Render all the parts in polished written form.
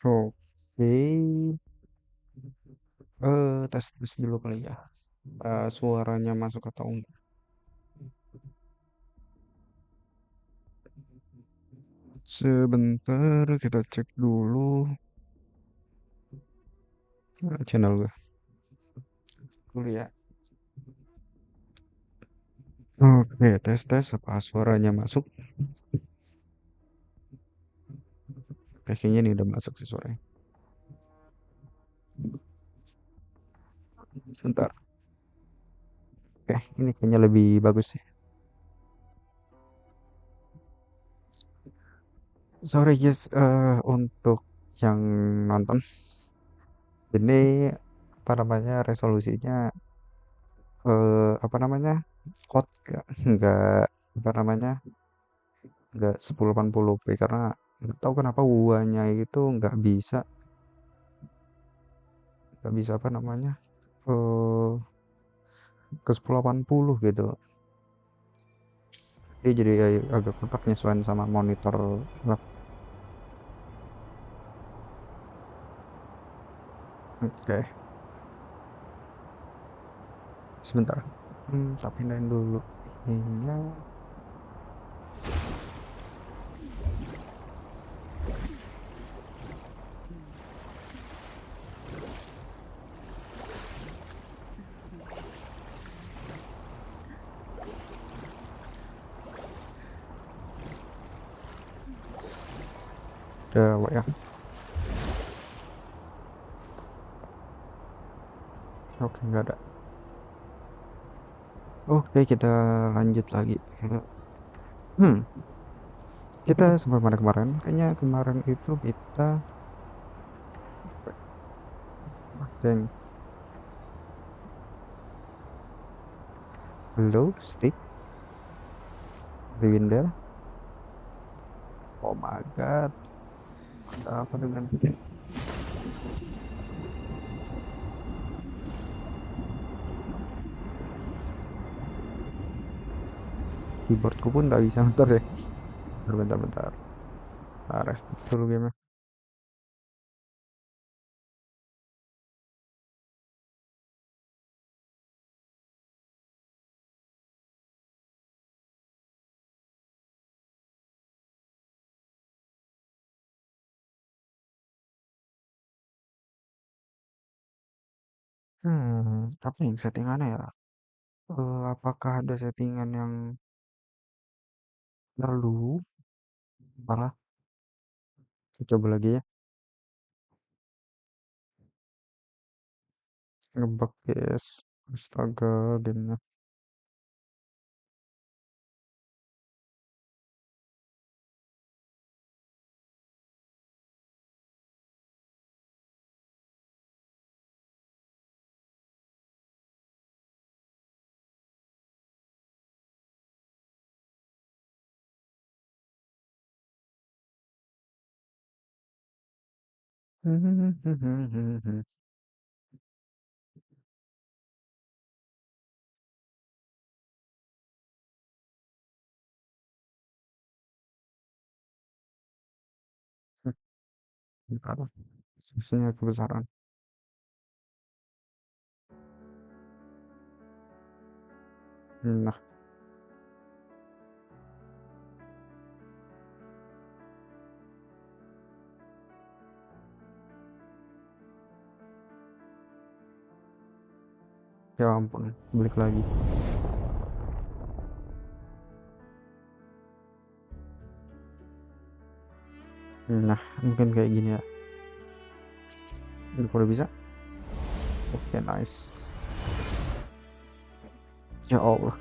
Oke, tes tes dulu kali ya. Suaranya masuk atau enggak? Sebentar, kita cek dulu. Channel gue dulu ya. Oke, tes tes apa suaranya masuk? Kayaknya ini udah masuk sih suaranya. Sebentar. Oke, ini kayaknya lebih bagus sih. Sorry guys, untuk yang nonton ini apa namanya resolusinya apa namanya quad nggak apa namanya nggak 1080p karena nggak tahu kenapa wuanya itu nggak bisa apa namanya eh ke 1080 gitu, dia jadi agak kotak nyesuaian sama monitor lap. Oke, sebentar. Tak pindahin dulu ininya. Udah Wak, ya. Oke, nggak ada. Oke, kita lanjut lagi. hmm kita sampai mana kemarin? Kayaknya kemarin itu kita yang hello stick Riwinder. Oh my god, ada apa dengan keyboardku pun tak bisa. Bentar deh, bentar bentar. Restart dulu game. Apa yang settingannya ya? Apakah ada settingan yang lalu? Malah, coba lagi ya. Ngebug guys. Astaga, gamenya. Bentar, sisinya kebesaran. Nah, ya ampun, balik lagi. Nah, mungkin kayak gini ya. Ini udah bisa. Oke, nice. Ya Allah.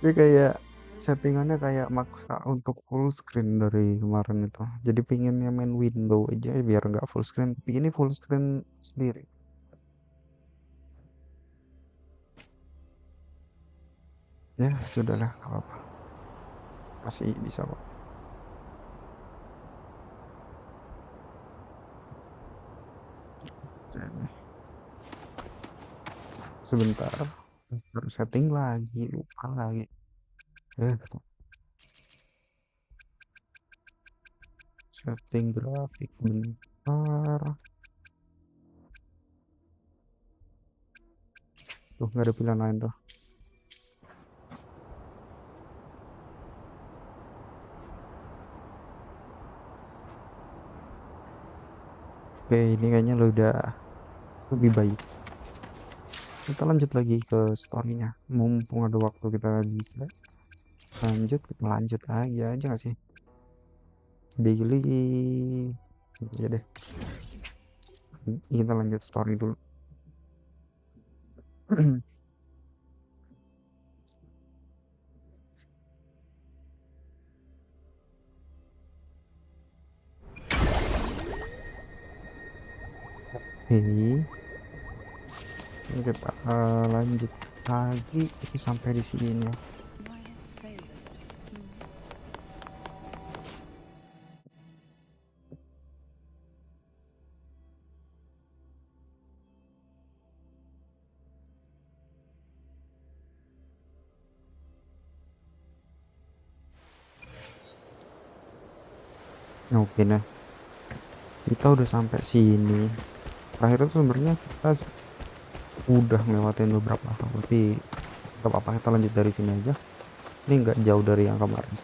Dia kayak settingannya kayak maksa untuk full screen dari kemarin itu. Jadi pinginnya main window aja ya biar nggak full screen. Tapi ini full screen sendiri. Ya sudahlah, nggak apa-apa. Masih bisa kok. Oke, sebentar. Harus setting lagi, lupa lagi. Eh, setting grafik bentar. Tuh nggak ada pilihan lain tuh. Oke, ini kayaknya lo udah lebih baik. Kita lanjut lagi ke storynya. Mumpung ada waktu kita bisa lanjut, kita lanjut aja nggak sih? Daily ya deh. Kita lanjut story dulu. Oke, ini kita lanjut lagi tapi sampai di sini ya. Oke, nah kita udah sampai sini. Terakhir itu sebenarnya kita udah ngelewatin beberapa hal, tapi gak apa-apa, kita lanjut dari sini aja. Ini nggak jauh dari yang kemarin.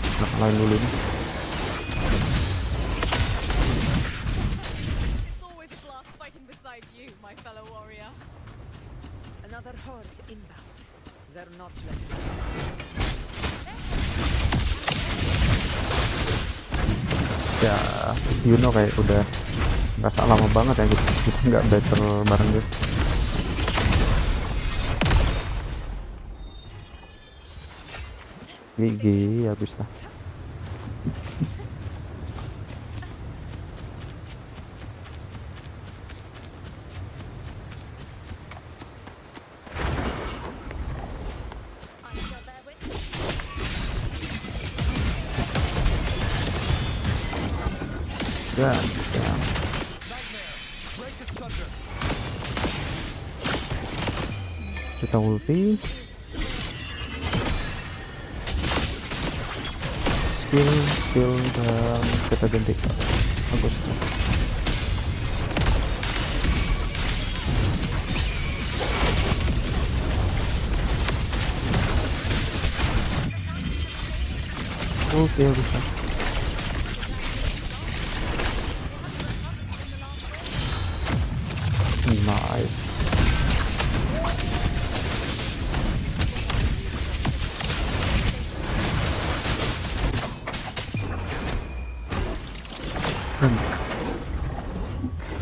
Kita kalahin dulu nih. Another horde inbound. They're not letting us. Ya, you know, kayak udah nggak lama banget ya kita nggak battle bareng gitu. GG, habis lah. Ya. Kita ulti. Skill dan kita ganti. Bagus. Oke, bisa. Nice.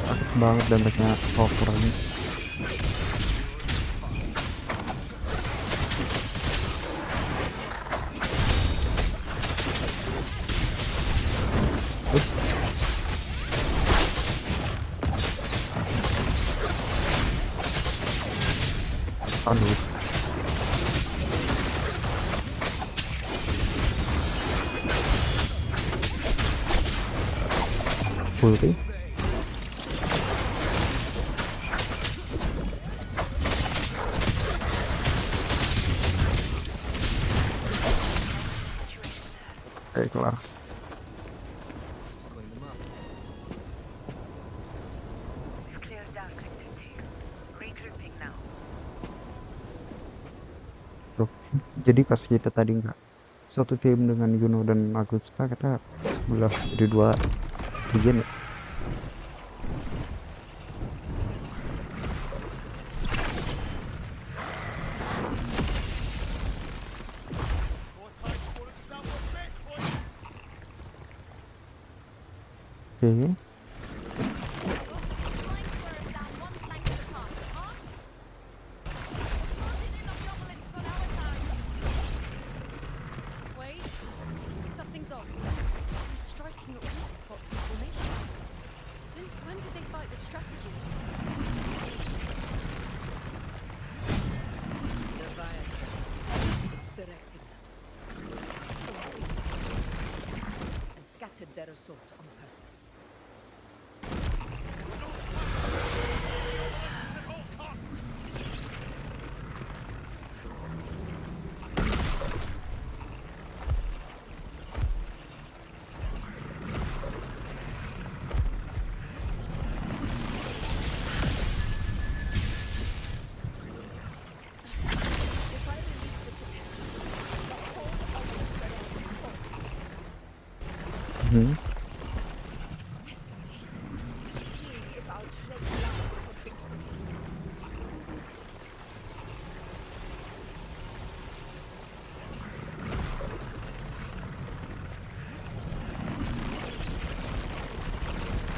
Sakit banget damage-nya kurang. Aduh. Ulti. Oke, kelar. Tuh. Jadi pas kita tadi nggak satu tim dengan Yuno dan Agusta, kita sebelah jadi dua bagian ya. Oke. Scattered their assault on purpose.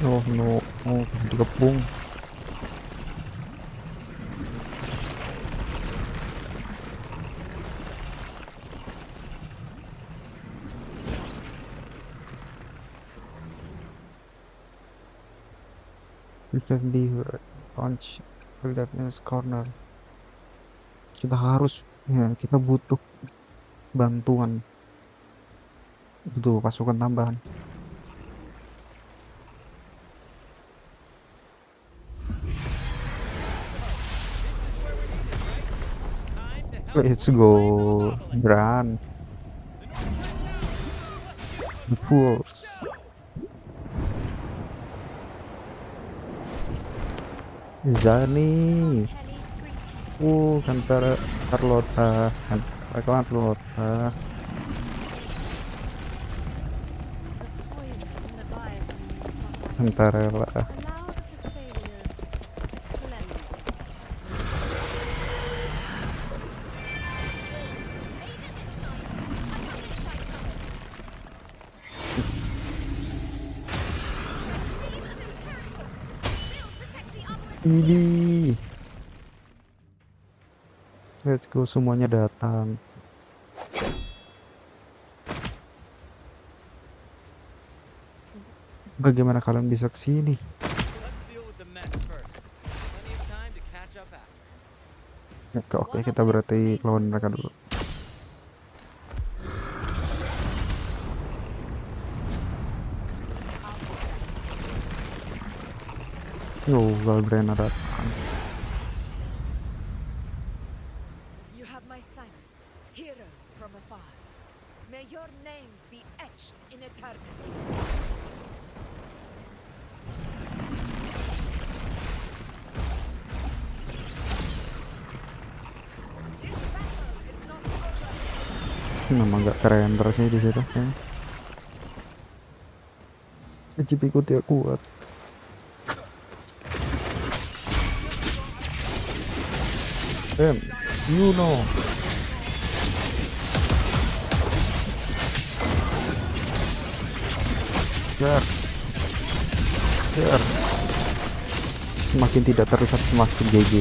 Oh no, oh dikepung. We can be punch left in this corner. Kita harus, ya, kita butuh bantuan, butuh pasukan tambahan. Let's go, Bran. The Fools. Zani. Kantara Carlota, Carlota. Kantarella. Ini. Let's go, semuanya datang. Bagaimana kalian bisa ke sini? Oke, kita berarti lawan mereka dulu. Yo, Galbrena datang. You have my thanks, heroes from afar. May your names be etched in eternity. This battle is not over. Memang nggak keren terusnya di situ. CP-ku tidak kuat. You know. Biar. Semakin tidak terlihat semakin GG.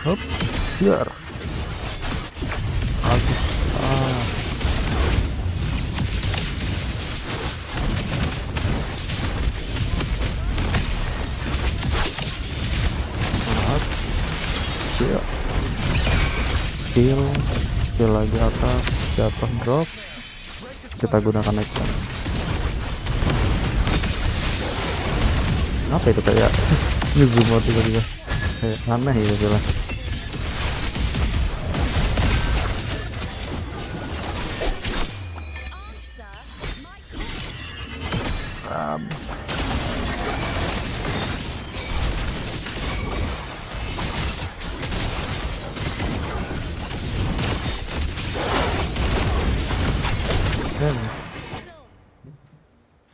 Hop, biar. Skill lagi atas, jatuh drop, kita gunakan action. Apa itu kayak zoom out tiba-tiba, kayak aneh gitu lah.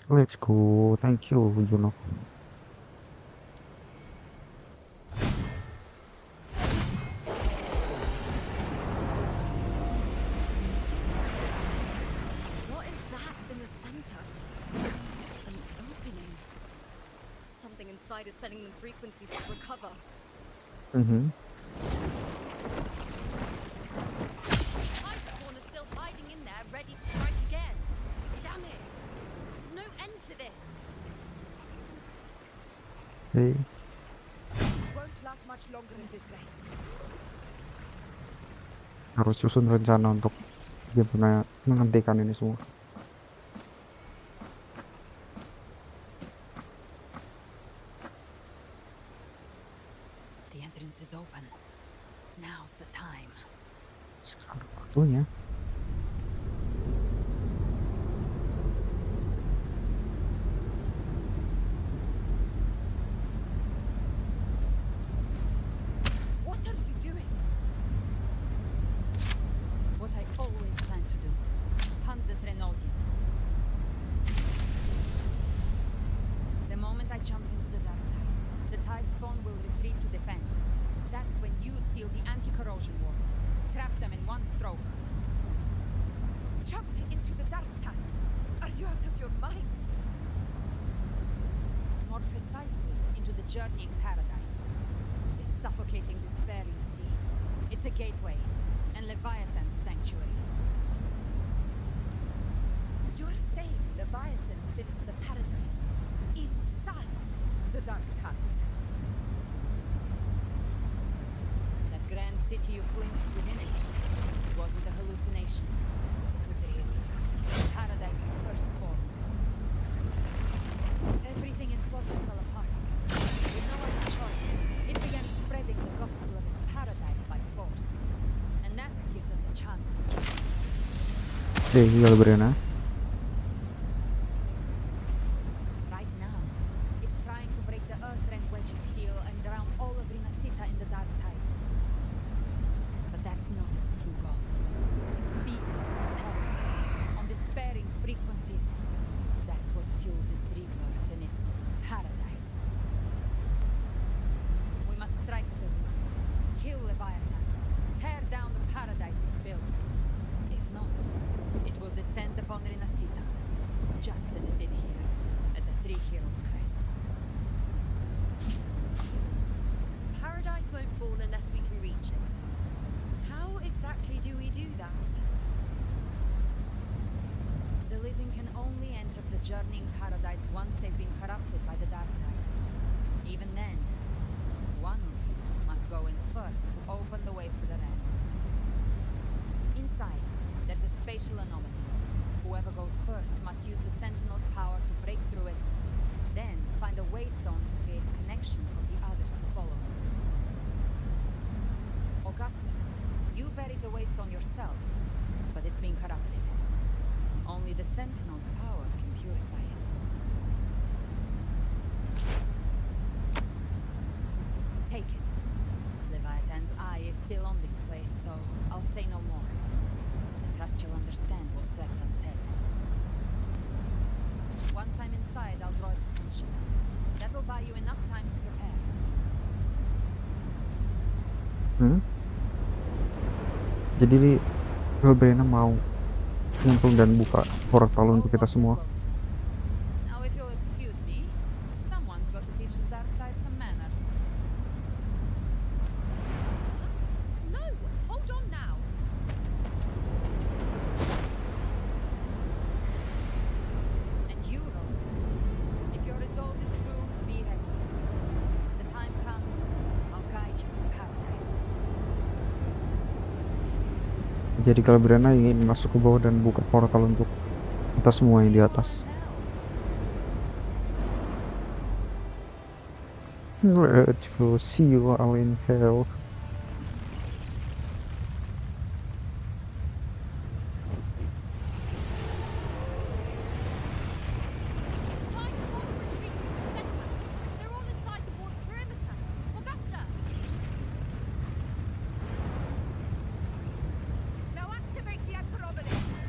Let's go, thank you, you know. What is that in the center? An opening. Something inside is sending them frequencies to recover. Iceborn is still hiding in there, ready to strike again. Damn it! There's no end to this. See? Won't last much longer in this late. Harus susun rencana untuk gimana menghentikan ini semua. The entrance is open. Now's the time. Sekarang waktunya. What are you doing? What I always plan to do. Hunt the Trenol journeying paradise. This suffocating despair you see, it's a gateway, and Leviathan's sanctuary. You're saying Leviathan builds the paradise inside the dark talent? That grand city you glimpsed within it wasn't a hallucination. It was real. Paradise's first form. Everything in Plotted fell apart. With no other choice, it began spreading the gospel of its paradise by force. And that gives us a chance to kill it. Deh, kalau Brena. Right now, it's trying to break the Earthrend Wedge's seal and drown all of Rinasita in the dark tide. But that's not its true goal. It feeds on terror, on despairing frequencies. That's what fuels its rebirth and its paradise. We must strike the root, kill Leviathan, tear down the paradise it's built. If not, it will descend upon Rinasita, just as it did here, at the Three Heroes' Crest. Paradise won't fall unless we can reach it. How exactly do we do that? The living can only enter the journeying paradise once they've been corrupted by the dark tide. Even then, one of them must go in first to open the way for the rest. Inside, there's a spatial anomaly. Whoever goes first must use the Sentinel's power to break through it, then find a waystone to create a connection for the others to follow. Augusta, you buried the waystone yourself, but it's been corrupted. Only the Sentinel's power can purify it. Take it. Leviathan's eye is still on this place, so I'll say no more. I trust you'll understand what's left unsaid. Once I'm inside, I'll draw its attention. That'll buy you enough time to prepare. Jadi Brena mau nyemplung dan buka portal untuk kita semua. Now, if you'll excuse me, someone's got to teach the dark tide some manners. No, hold on now. And you, Roland, if your resolve is true, be ready. When the time comes, I'll guide you to paradise. Jadi kalau Brena ingin masuk ke bawah dan buka portal untuk kita semua yang di atas. Let's go, see you all in hell. The tide's all retreating to the center. They're all inside the ward's perimeter. Augusta! Now activate the anchor obelisks.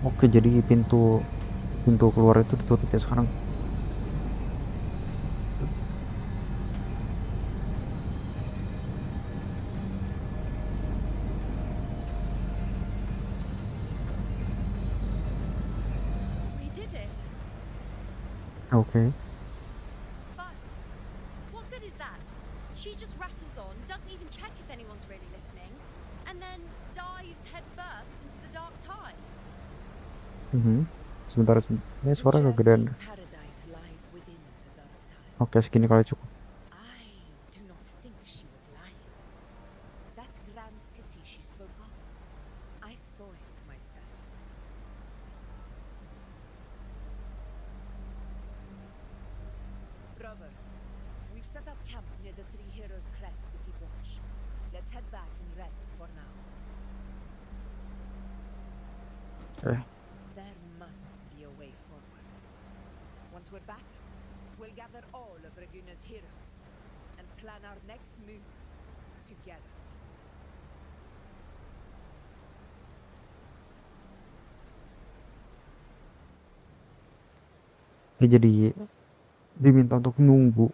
Oke, jadi pintu keluar itu ditutup ya sekarang. We did it. Oke. But what good is that? She just rattles on, doesn't even check if anyone's really listening, and then dives headfirst into the dark tide. Sebentar, ya suara kegedean. Paradise lies within the dark tide. Oke, segini kali cukup. I do not think she was lying. That grand city she spoke of, I saw it myself. Brother, we've set up camp near the Three Heroes' Crest to keep watch. Let's head back and rest for now. Oke. There must be a way forward. Once we're back, we'll gather all of Raguna's heroes and plan our next move together. Dia jadi diminta untuk nunggu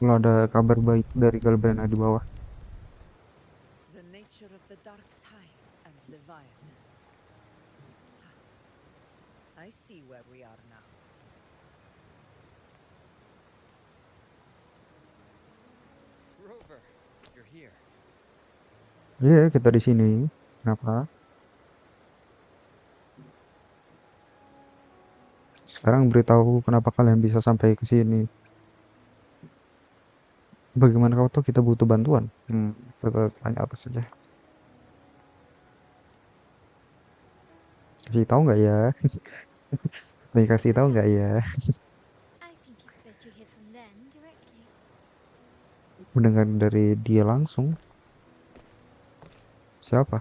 kalau ada kabar baik dari Galbrana di bawah. The nature of the dark tide and Leviathan. I see where we are now. Rover, you're here. Iya, kita di sini. Kenapa? Sekarang beritahu kenapa kalian bisa sampai ke sini. Bagaimana kau tahu kita butuh bantuan? Kita tanya atas saja. Kasih tahu nggak ya? Tanya kasih tahu nggak ya? I think it's best you hear from them directly. Mendengar dari dia langsung. Siapa?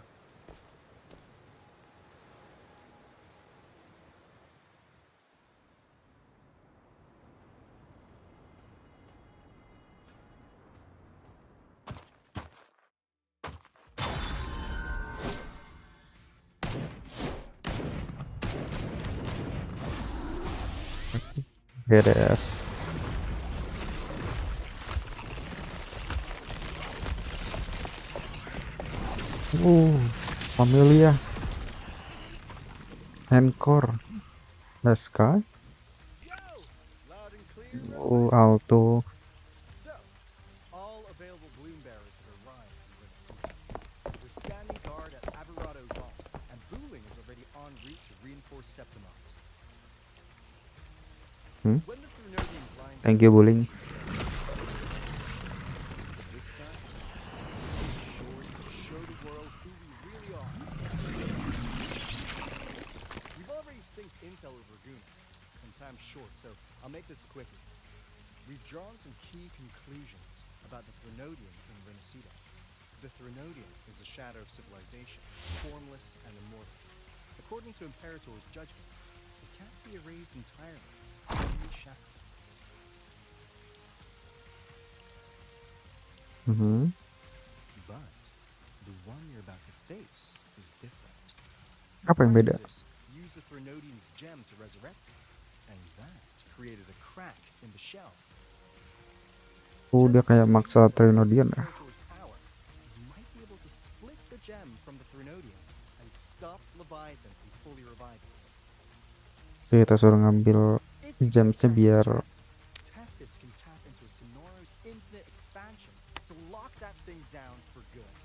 Beres. Familia. Encore. SK. Loud and clear. Alto. So, all available bloom bearers have arrived in Minnesota. We're standing guard at Averado Vault, and Booling is already en route to reinforce Septimont. When the Thrunodian blinds Thank you, Bullying. this time, we're sure to show the world who we really are. We've already synced intel with Laguna, and time's short, so I'll make this quick. We've drawn some key conclusions about the Thrunodian in Renacida. The Thrunodian is a shadow of civilization, formless and immortal. According to Imperator's judgment, it can't be erased entirely, only shackled. But the one you're about to face is different. Apa yang beda? Christus used the Thrunodian's gem to resurrect it, and that created a crack in the shell. Dia kayak maksa Trinodian ya. You might be able to split the gem from the Thrunodian and stop Leviathan from fully reviving it. Kita suruh ngambil If you gemsnya extract the biar gem, Tethys can tap into Sonora's infinite expansion to lock that thing down for good.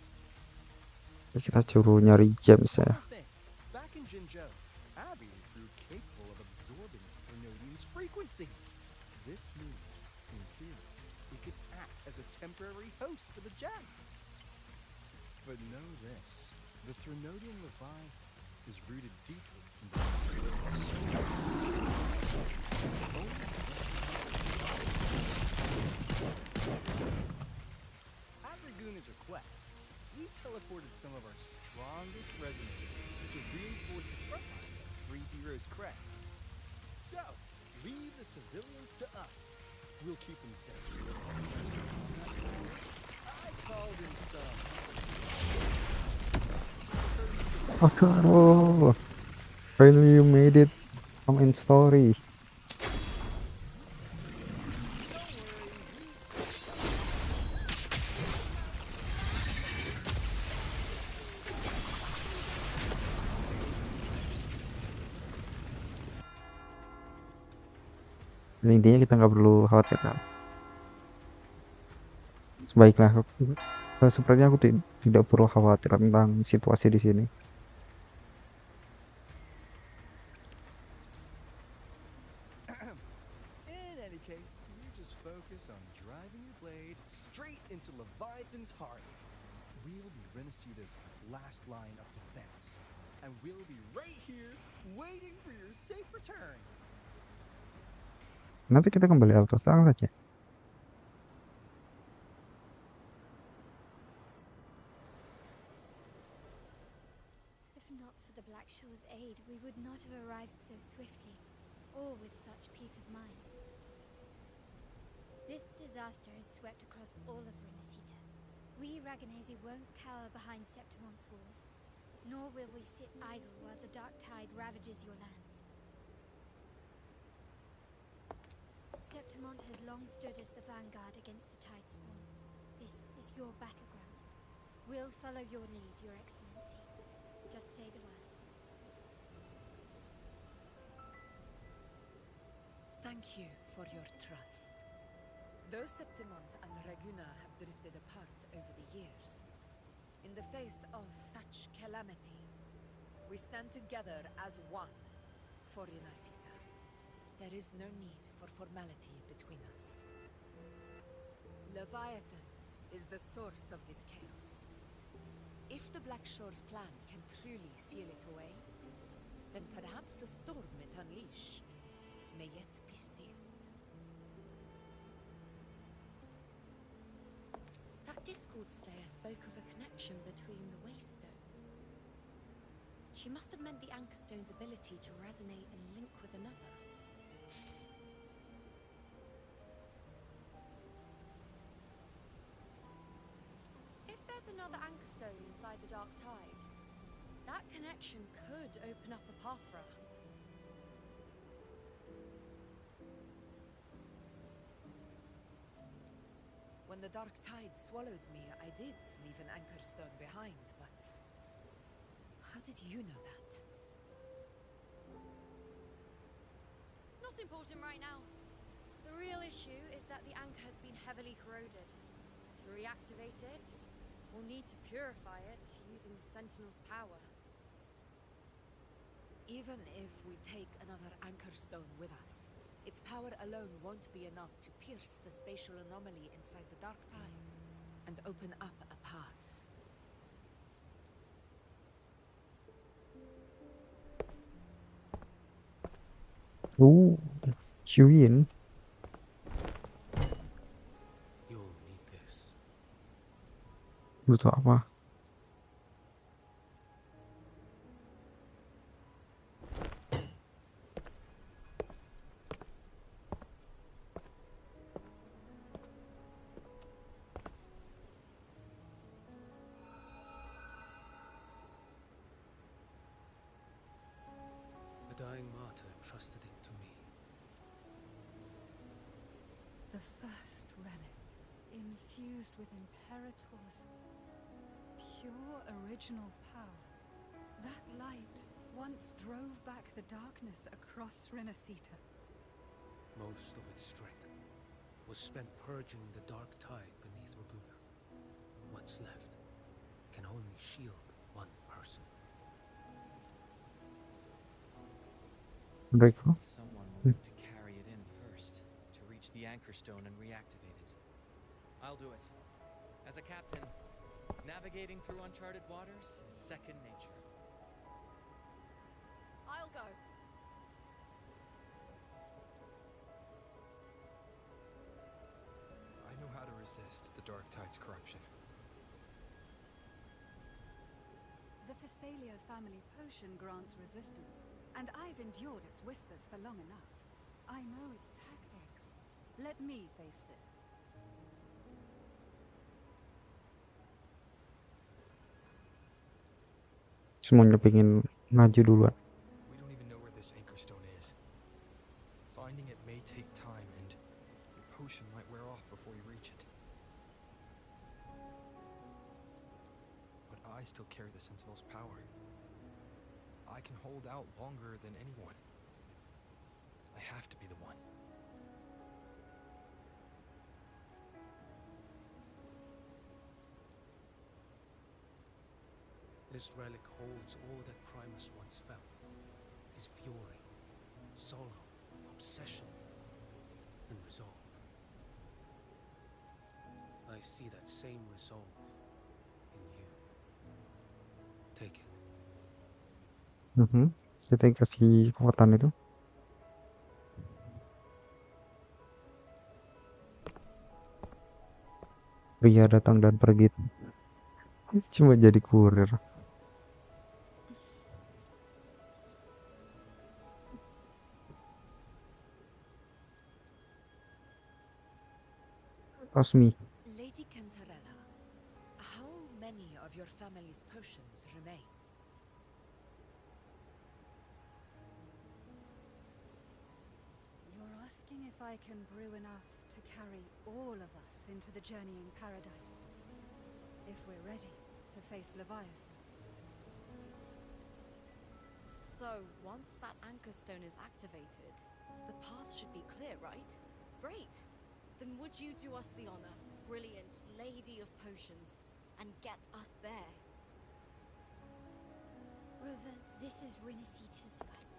kita suruh nyari gems ya. One more thing. Back in Jinzhou, Abby proved capable of absorbing the Thrunodian's frequencies. This means, in theory, it could act as a temporary host for the gem. But know this, the Thrunodian Leviathan is rooted deeply in the At Raguna's request, we teleported some of our strongest resonators to reinforce the front line of Three Heroes' crest. So, leave the civilians to us. We'll keep them safe. I called in some. Oh, finally you made it. Come in story. Intinya kita nggak perlu khawatir kan. Sebaiknya sepertinya aku tidak perlu khawatir tentang situasi di sini. In any case, you just focus on driving your blade straight into Leviathan's heart. We'll be Renacida's last line of defense. And we'll be right here waiting for your safe return. Nanti kita kembali alter tangan saja. If not for the Black Shore's aid, we would not have arrived so swiftly, or with such peace of mind. This disaster has swept across all of Renacita. We Raganese won't cower behind Septimont's walls, nor will we sit idle while the dark tide ravages your lands. Septimont has long stood as the vanguard against the Tidespawn. This is your battleground. We'll follow your lead, Your Excellency. Just say the word. Thank you for your trust. Though Septimont and Raguna have drifted apart over the years, in the face of such calamity, we stand together as one for Renacita. There is no need for formality between us. Leviathan is the source of this chaos. If the Black Shore's plan can truly seal it away, then perhaps the storm it unleashed may yet be stilled. That Discord stayer spoke of a connection between the Waystones. She must have meant the Anchorstone's ability to resonate and link with another. If there's another Anchorstone inside the Dark Tide, that connection could open up a path for us. When the dark tide swallowed me, I did leave an anchor stone behind, but how did you know that? Not important right now. The real issue is that the anchor has been heavily corroded. To reactivate it, we'll need to purify it using the Sentinel's power. Even if we take another anchor stone with us, its power alone won't be enough to pierce the spatial anomaly inside the dark tide and open up a path. Hyuin. You'll need this. Butuh apa? A dying martyr trusted it to me. The first relic, infused with Imperator's pure original power. That light once drove back the darkness across Renacita. Most of its strength was spent purging the dark tide beneath Raguna. What's left can only shield one person. Mereka. Someone will need to carry it in first to reach the anchor stone and reactivate it. I'll do it. As a captain, navigating through uncharted waters is second nature. I'll go. I know how to resist the Dark Tide's corruption. The Phasalia family potion grants resistance, and I've endured its whispers for long enough. I know its tactics. Let me face this. Semuanya pengen maju duluan. We don't even know where this anchor stone is. Finding it may take time, and your potion might wear off before you reach it. But I still carry the Sentinel's power. I can hold out longer than anyone. I have to be the one. This relic holds all that Primus once felt. His fury, sorrow, obsession, and resolve. I see that same resolve in you. Take it. Kita yang kasih kekuatan itu. Pria datang dan pergi. Cuma jadi kurir. Rosmi. Lady Cantarella, how many of your family's potions remain? You're asking if I can brew enough to carry all of us into the journeying paradise. If we're ready to face Leviathan. So, once that anchor stone is activated, the path should be clear, right? Great! Then would you do us the honor, brilliant lady of potions, and get us there? Rover, this is Renasita's fight.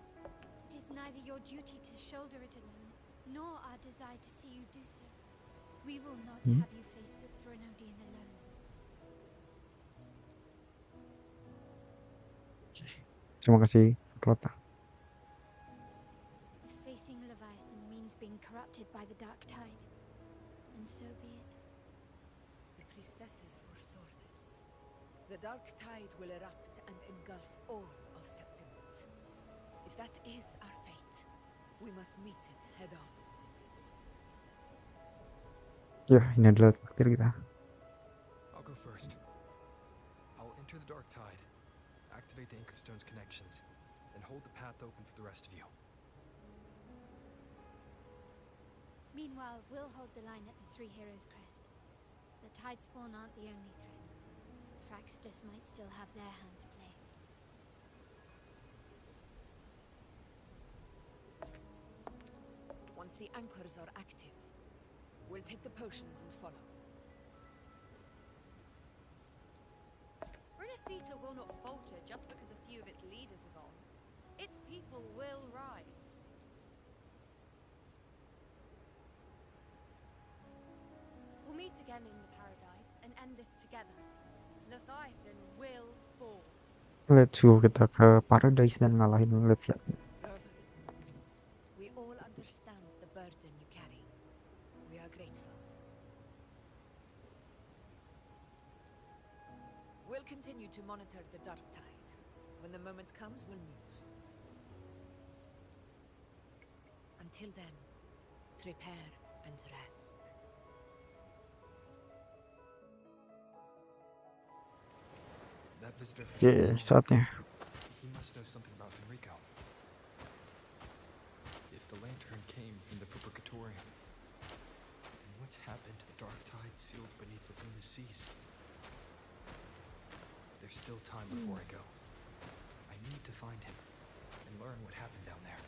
It is neither your duty to shoulder it alone, nor our desire to see you do so. We will not have you face the Threnodian alone. Terima kasih, Klota. If facing Leviathan means being corrupted by the dark tide, then so be it. The priestesses foresaw this. The dark tide will erupt and engulf all of Septimont. If that is our fate, we must meet it head on. Ya, ini adalah takdir kita. I'll go first. I'll enter the dark tide, activate the Anchorstone's connections, and hold the path open for the rest of you. Meanwhile, we'll hold the line at the Three Heroes Crest. The tide spawn aren't the only threat. Fraxtus might still have their hand to play. Once the anchors are active, we'll take the potions and follow. Renasita will not falter just because a few of its leaders are gone. Its people will rise. We'll meet again in the paradise and end this together. Leviathan will fall. Let's go, kita ke Paradise dan ngalahin Leviathan. Rover, we all understand the burden you carry. We are grateful. We'll continue to monitor the dark tide. When the moment comes, we'll move. Until then, prepare and rest. That visitor from Oke, saatnya. he must know something about Enrico. If the lantern came from the Fabricatorium, then what's happened to the dark tide sealed beneath Laguna's seas? There's still time before I go. I need to find him and learn what happened down there.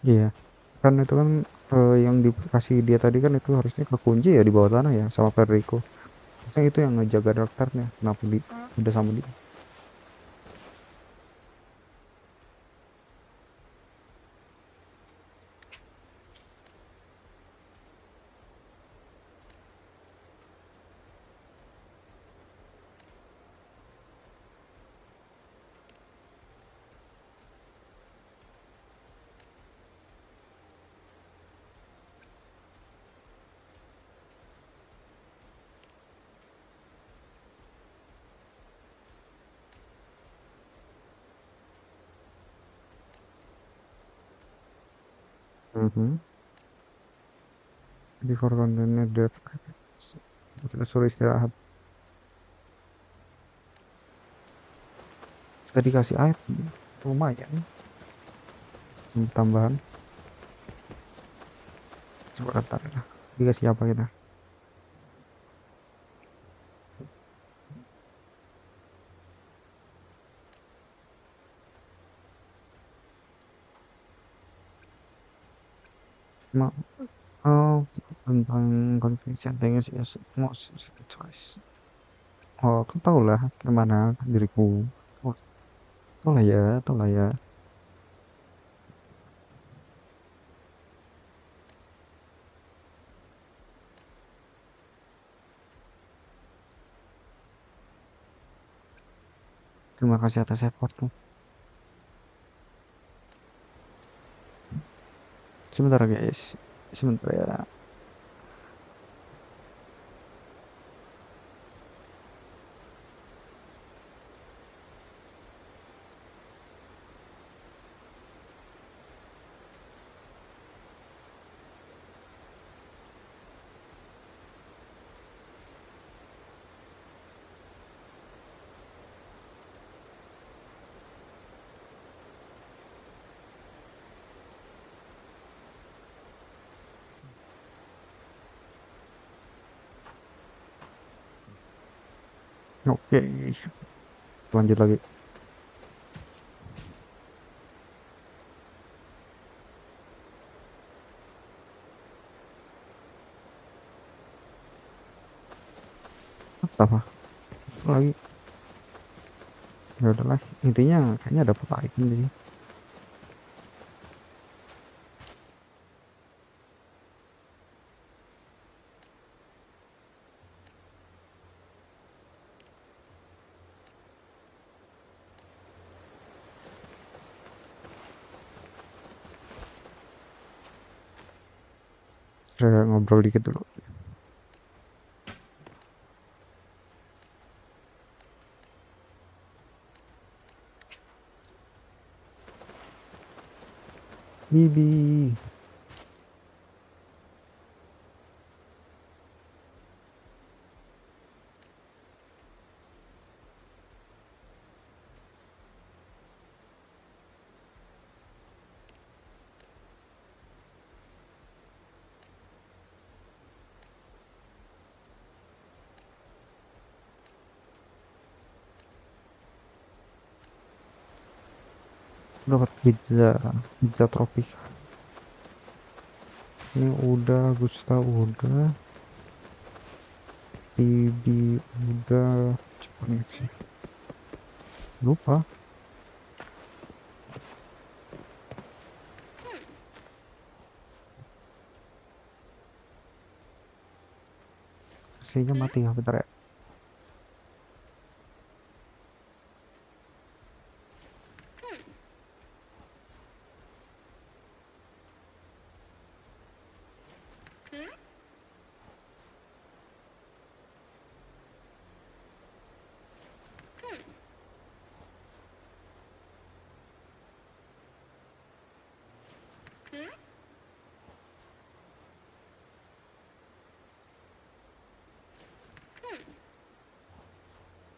Iya, kan itu kan yang dikasih dia tadi kan itu harusnya kekunci ya di bawah tanah ya sama Federico. Harusnya itu yang ngejaga dark tide-nya. Kenapa udah sama dia? Before kontennya dev, kita suruh istirahat. Kita dikasih air lumayan tambahan. Coba ntar ya, dikasih apa kita? Oh, tentang konflik centengnya sih most choice. Oh, aku tahu lah gimana diriku. Oh, tahu lah ya, tahu lah ya. Terima kasih atas effortmu. Sebentar guys, sebentar ya. Oke, lanjut lagi. Apa lagi? Ya udahlah, intinya kayaknya dapat item di sini. Saya ngobrol dikit dulu. Bibi. Dapat pizza tropik. Ini udah, Gusta udah, Bibi udah, cepat sih. Lupa. Kayaknya mati ya, bentar ya.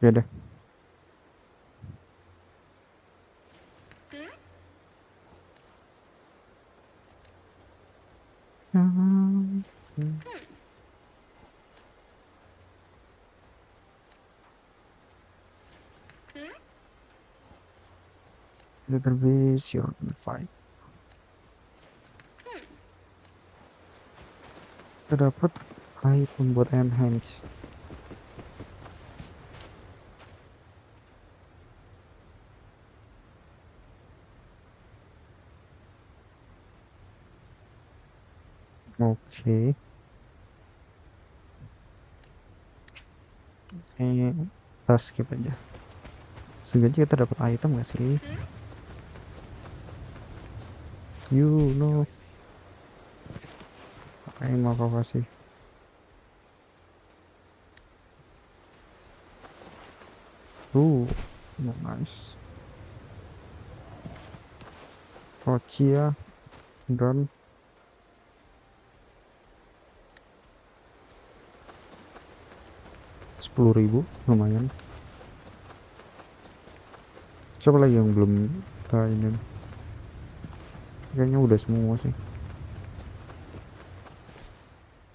Ya deh. Database your fight. Kita dapat item buat enhance. Oke. Kita skip aja. Sengaja kita dapat item gak sih? You know. Apa yang mau kau kasih? Nice. Rochia dan 10.000 lumayan. Siapa lagi yang belum kita ini? Kayaknya udah semua sih.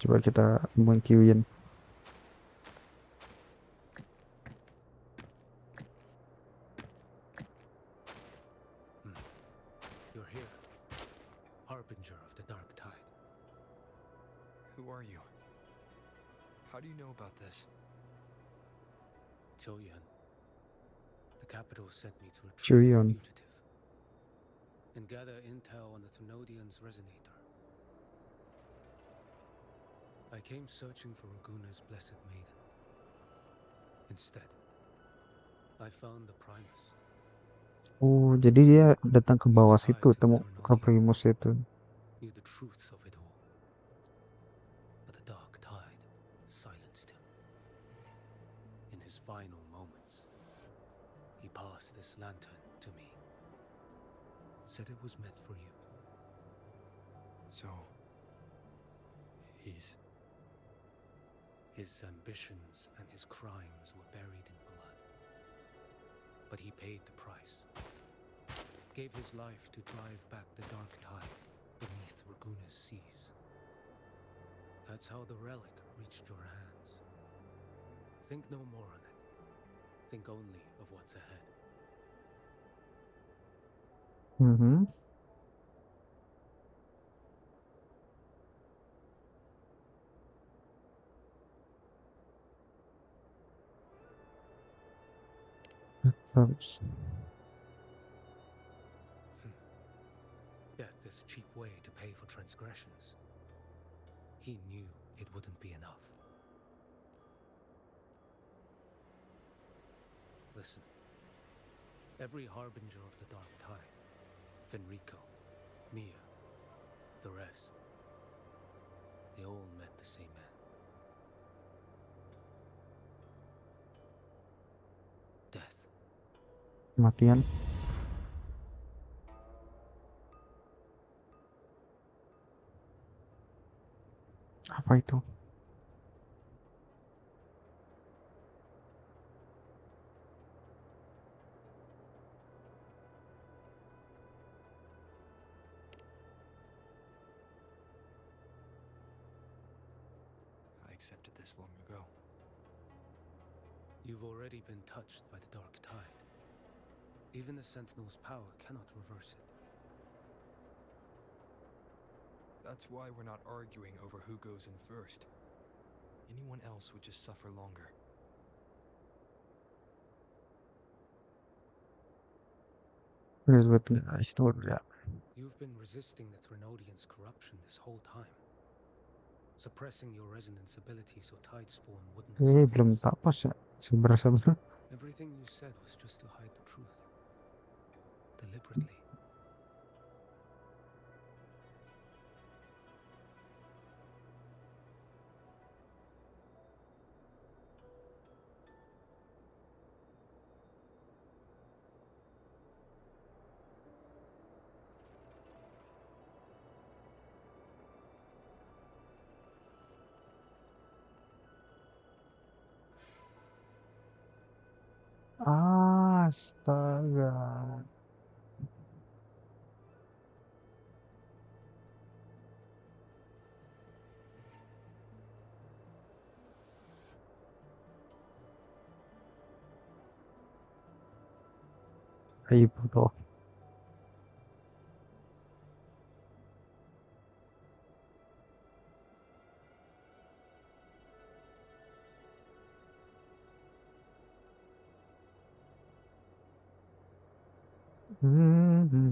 Coba kita mengkiwin. You're here, harbinger of the dark tide. Who are you? How do you know about this? Choyan. The capital sent me to retrieve Choyan. the fugitive and gather intel on the Thrunodian's resonator. I came searching for Raguna's blessed maiden. Instead, I found the Primus. Oh, jadi dia datang ke bawah He was situ, tied to the temu Thrunodian, Primus itu. knew the truths of it all. But the dark tide silenced him. In his final moments, he passed this lantern to me. Said it was meant for you. So, he's... His ambitions and his crimes were buried in blood. But he paid the price. Gave his life to drive back the dark tide beneath Raguna's seas. That's how the relic reached your hands. Think no more on it. Think only of what's ahead. Bagus. Death is a cheap way to pay for transgressions. He knew it wouldn't be enough. Listen. Every harbinger of the dark tide, Fenrico, Mia, the rest, they all met the same end. Death. Kematian. Apa itu? I accepted this long ago. You've already been touched by the dark tide. Even the Sentinel's power cannot reverse it. That's why we're not arguing over who goes in first. Anyone else would just suffer longer. Disebut guys, itu ya. You've been resisting the Threnodians' corruption this whole time. Suppressing your resonance ability so Tidespawn wouldn't Belum surface. tak pas ya. Seberasa. Everything you said was just to hide the truth. Deliberately. Astaga. Aib tuh.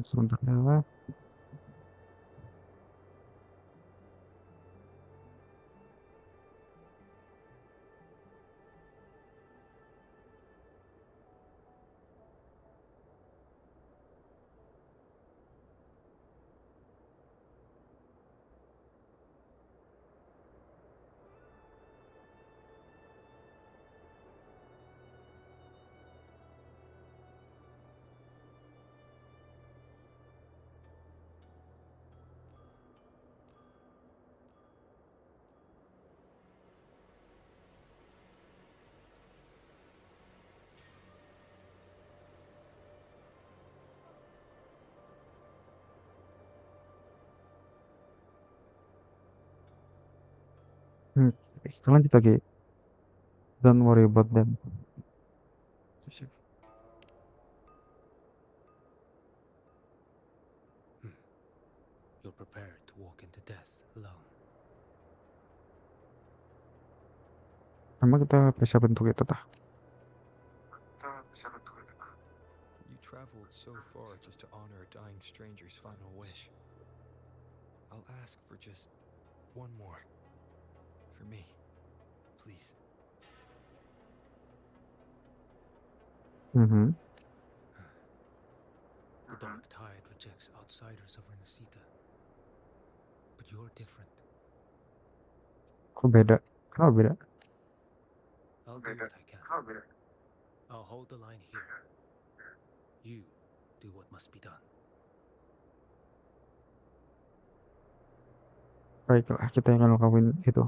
Sebentar ya. Kita lanjut lagi. Don't worry about them. You're prepared to walk into death alone. Memang kita bisa bentuk itu tah. You traveled so far just to honor a dying stranger's final wish. I'll ask for just one more. For me. Please. The dark tide rejects outsiders of Renacita. But you're different. Kok beda? Kenapa beda? I'll do what I can. I'll hold the line here. You do what must be done. Baiklah, kita yang akan lakuin itu.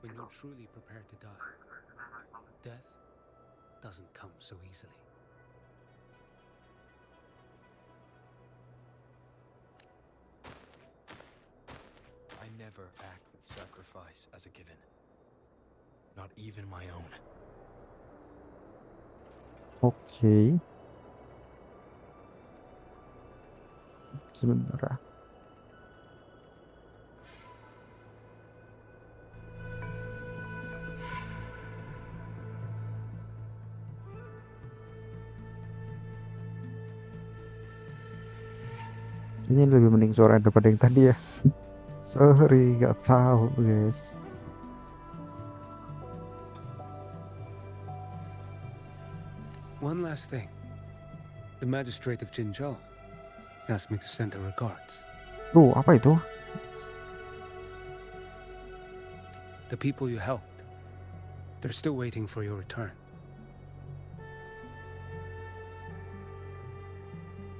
When you're truly prepared to die, death doesn't come so easily. I never act with sacrifice as a given. Not even my own. Oke. Sebentar ya. Ini lebih mending suara daripada yang tadi ya. Sorry, gak tahu guys. One last thing. The magistrate of Jinzhou asked me to send her regards. Apa itu? The people you helped, they're still waiting for your return.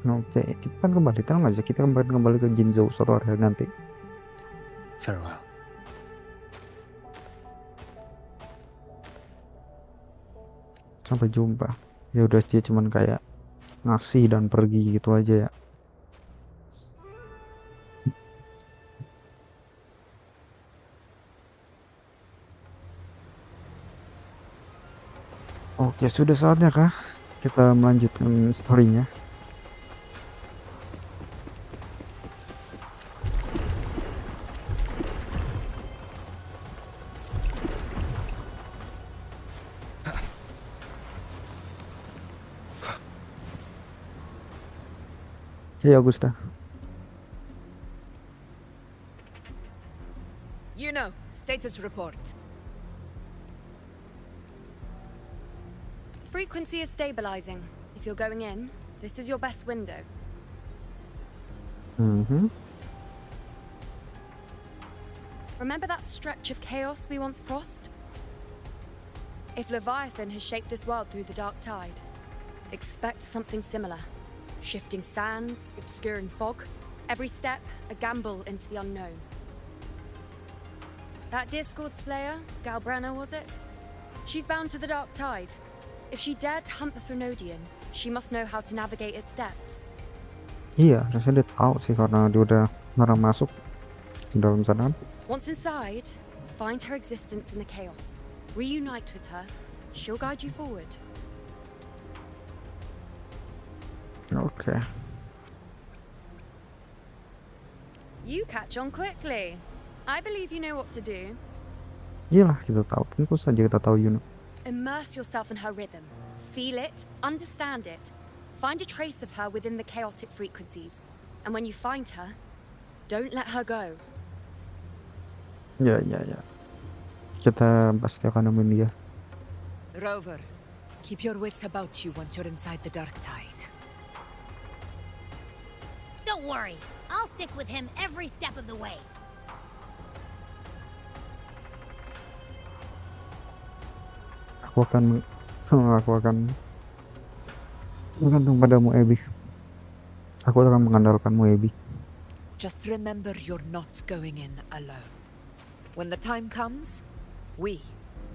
Oke, kita kan kembali, tenang aja, kita kembali ke Jinzhou suatu hari nanti. Farewell. Sampai jumpa. Ya udah, dia cuman kayak ngasih dan pergi gitu aja ya. Oke, sudah saatnya kah kita melanjutkan storynya. Hey Augusta. You know, status report. Frequency is stabilizing. If you're going in, this is your best window. Remember that stretch of chaos we once crossed? If Leviathan has shaped this world through the dark tide, expect something similar. Shifting sands, obscuring fog, every step a gamble into the unknown. That Discord Slayer, Galbrenna was it? She's bound to the dark tide. If she dared to hunt the Threnodian, she must know how to navigate its depths. Iya, rasanya dia tahu sih karena dia udah pernah masuk ke dalam sana. Once inside, find her existence in the chaos. Reunite with her. She'll guide you forward. Oke. You catch on quickly. I believe you know what to do. Iyalah, kita tahu. Tentu saja kita tahu Yuno. Immerse yourself in her rhythm. Feel it, understand it. Find a trace of her within the chaotic frequencies. And when you find her, don't let her go. Ya. Kita pasti akan nemuin dia. Rover, keep your wits about you once you're inside the dark tide. Don't worry, I'll stick with him every step of the way. Aku akan bergantung padamu, Abby. Aku akan mengandalkanmu, Abby. Just remember you're not going in alone. When the time comes, we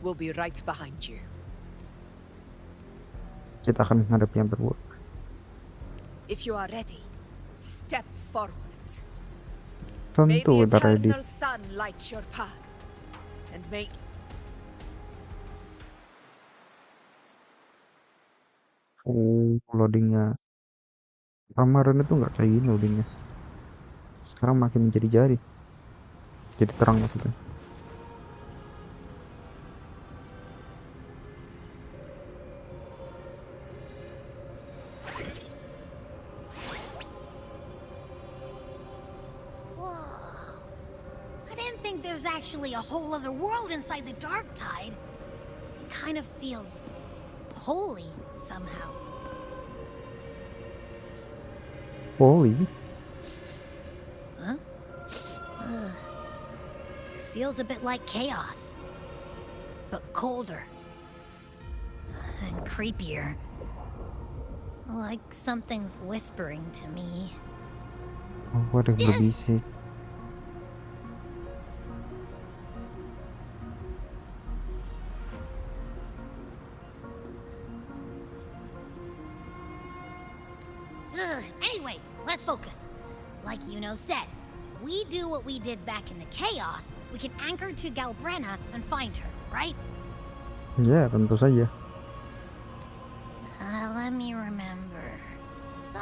will be right behind you. Kita akan menghadapi yang terburuk. If you are ready, step forward. May Tentu the kita ready. eternal sun light your path, and may Loadingnya kemarin itu nggak kayak gini loadingnya. Sekarang makin menjadi terang maksudnya. There's actually a whole other world inside the dark tide. It kind of feels holy somehow. Holy? Huh? Feels a bit like chaos, but colder and creepier. Like something's whispering to me. Aku ada yang berbisik. Anyway, let's focus. Like Yuno said, if we do what we did back in the chaos, we can anchor to Galbrenna and find her, right? Ya, tentu saja.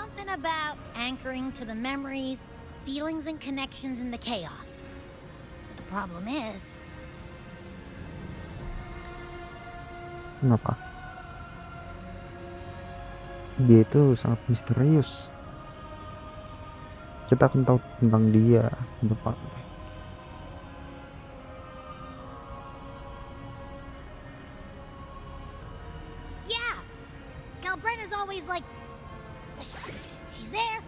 something about anchoring to the memories, feelings, and connections in the chaos. But the problem is, Kenapa? Dia itu sangat misterius. Kita akan tahu tentang dia ke depannya. yeah, Calbrena's always like, she's there,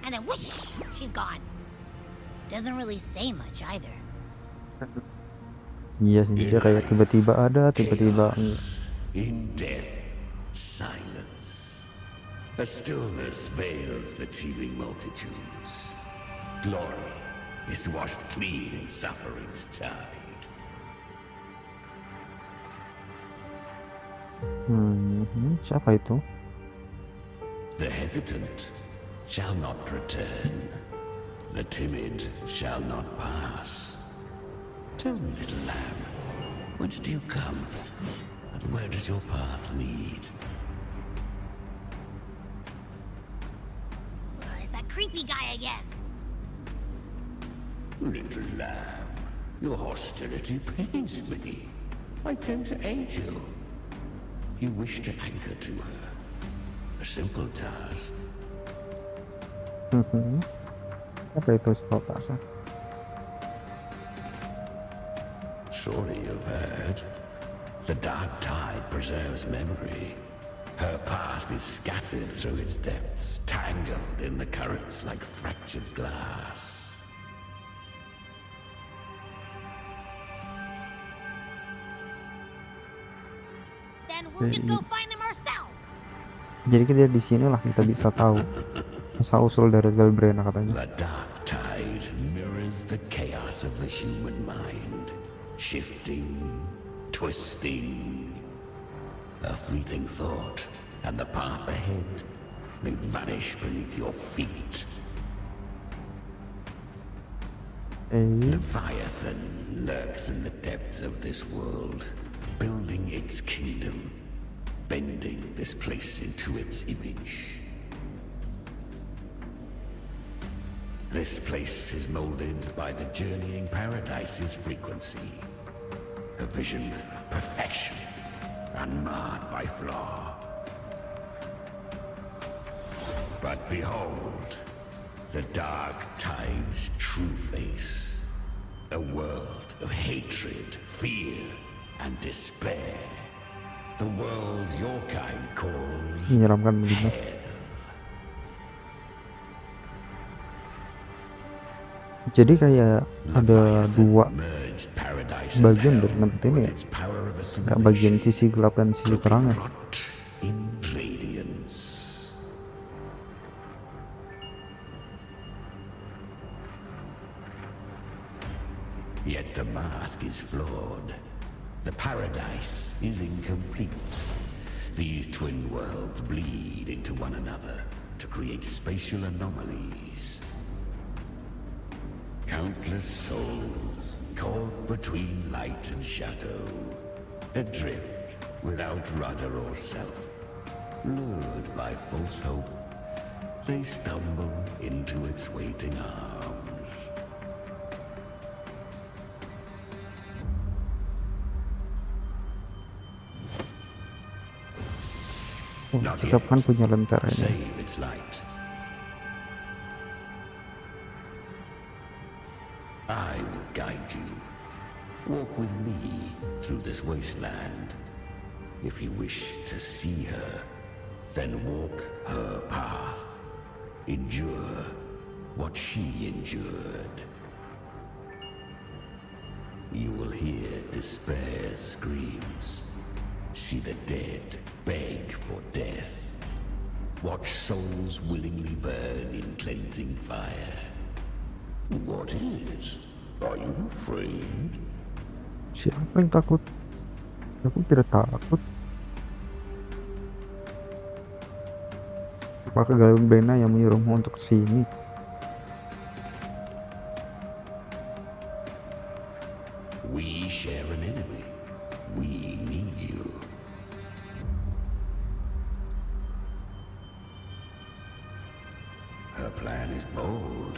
and then whoosh, she's gone. Doesn't really say much either. Iya sih, dia kayak tiba-tiba ada, tiba-tiba enggak. In death, silence. A stillness veils the teeming multitudes. Glory is washed clean in suffering's tide. Siapa itu? The hesitant shall not return. The timid shall not pass. Tell me, little lamb, whence do you come? And where does your path lead? It's that creepy guy again. Little lamb, your hostility pains me. I came to aid you. You wish to anchor to her. A simple task. Apa itu eksploitasi? Surely you've heard. The dark tide preserves memory. Her past is scattered through its depths, tangled in the currents like fractured glass. Then we'll just go find them ourselves. Jadi kita di sinilah kita bisa tahu asal usul dari Galbrena katanya. The dark tide mirrors the chaos of the human mind, shifting, twisting. A fleeting thought, and the path ahead may vanish beneath your feet. Leviathan lurks in the depths of this world, building its kingdom, bending this place into its image. This place is molded by the journeying paradise's frequency, a vision of perfection, unmarred by flaw. But behold, the dark tide's true face, a world of hatred, fear, and despair. The world your kind calls Menyeramkan begitu. hell. Jadi kayak ada dua bagian dari tempat ini ya. Kayak bagian sisi gelap dan sisi terang ya. In radiance. Yet the mask is flawed. The paradise is incomplete. These twin worlds bleed into one another to create spatial anomalies. Countless souls caught between light and shadow, adrift without rudder or self, lured by false hope, they stumble into its waiting arms. Not Kita yet. kan punya lentera ini. Save its light. I will guide you. Walk with me through this wasteland. If you wish to see her, then walk her path. Endure what she endured. You will hear despair's screams. See the dead beg for death. Watch souls willingly burn in cleansing fire. What is it? Are you afraid? Siapa yang takut? Aku tidak takut. Apakah Galbrena yang menyuruhmu untuk kesini? We share an enemy. We need you. Her plan is bold,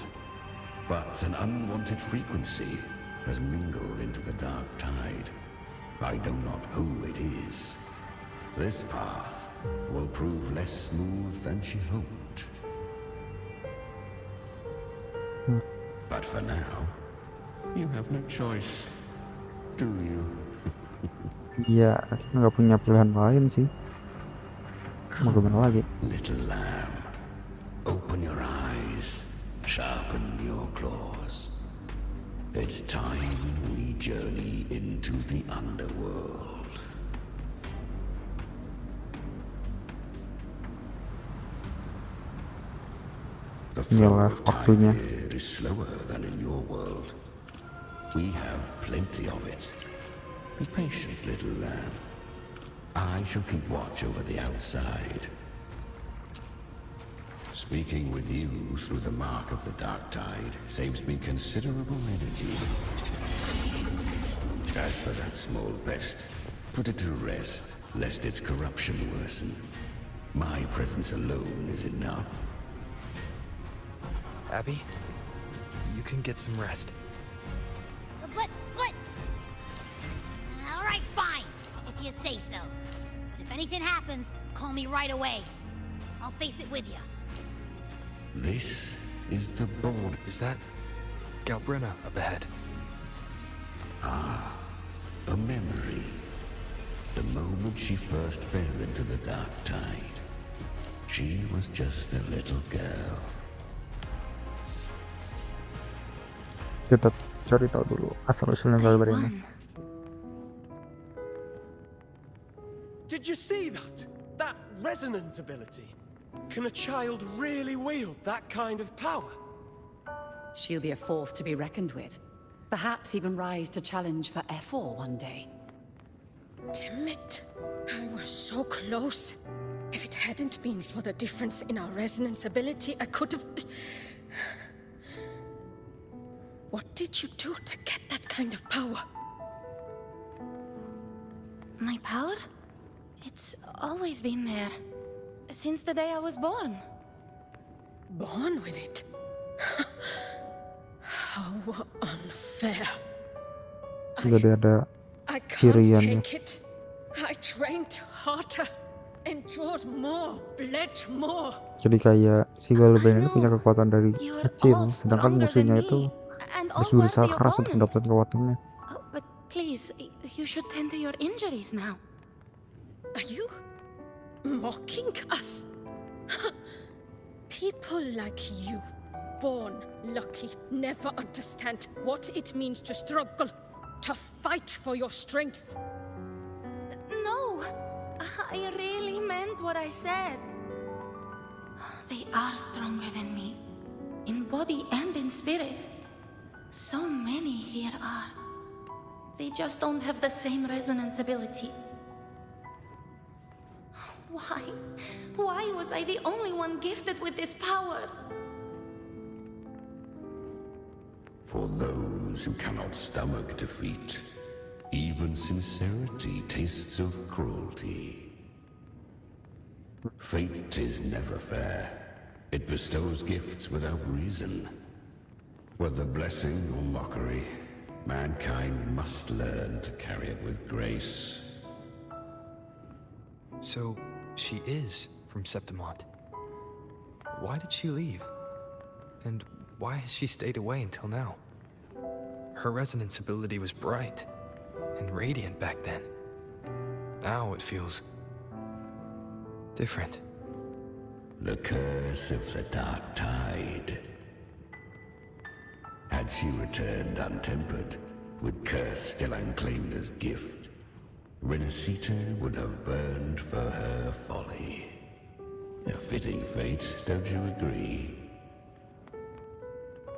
but an unwanted frequency has mingled into the dark tide. I know not who it is. This path will prove less smooth than she hoped. But for now, you have no choice, do you? Iya, kita nggak punya pilihan lain sih. Mau gimana lagi? Little lamb, open your eyes, sharpen your claws. It's time we journey into the underworld. The flow Inilah of time waktunya. here is slower than in your world. We have plenty of it. Be patient, little lamb. I shall keep watch over the outside. Speaking with you through the mark of the dark tide saves me considerable energy. As for that small pest, put it to rest, lest its corruption worsen. My presence alone is enough. Abby, you can get some rest. But... All right, fine, if you say so. But if anything happens, call me right away. I'll face it with you. This is the board. Is that Galbrina up ahead? A memory. The moment she first fell into the dark tide. She was just a little girl. Kita cari tahu dulu asal-usulnya Galbrina. Did you see that? That resonance ability? Can a child really wield that kind of power? She'll be a force to be reckoned with. Perhaps even rise to challenge for F4 one day. Damn it. I was so close. If it hadn't been for the difference in our resonance ability, I could have... What did you do to get that kind of power? My power? It's always been there. Since the day I was born. Born with it? How unfair. Jadi ada I can't Kiriannya. take it. I trained harder, endured more, bled more. Jadi kayak si Galbrina ini punya kekuatan dari kecil, sedangkan musuhnya itu harus berusaha keras untuk mendapatkan kekuatannya. But please, you should tend to your injuries now. Are you mocking us? People like you, born lucky, never understand what it means to struggle, to fight for your strength. No, I really meant what I said. They are stronger than me, in body and in spirit. So many here are. They just don't have the same resonance ability. Why? Why was I the only one gifted with this power? For those who cannot stomach defeat, even sincerity tastes of cruelty. Fate is never fair. It bestows gifts without reason. Whether blessing or mockery, mankind must learn to carry it with grace. So, she is from Septimont. Why did she leave? And why has she stayed away until now? Her resonance ability was bright and radiant back then. Now it feels different. The curse of the dark tide. Had she returned untempered, with curse still unclaimed as gift, Renacita would have burned for her folly. A fitting fate, don't you agree?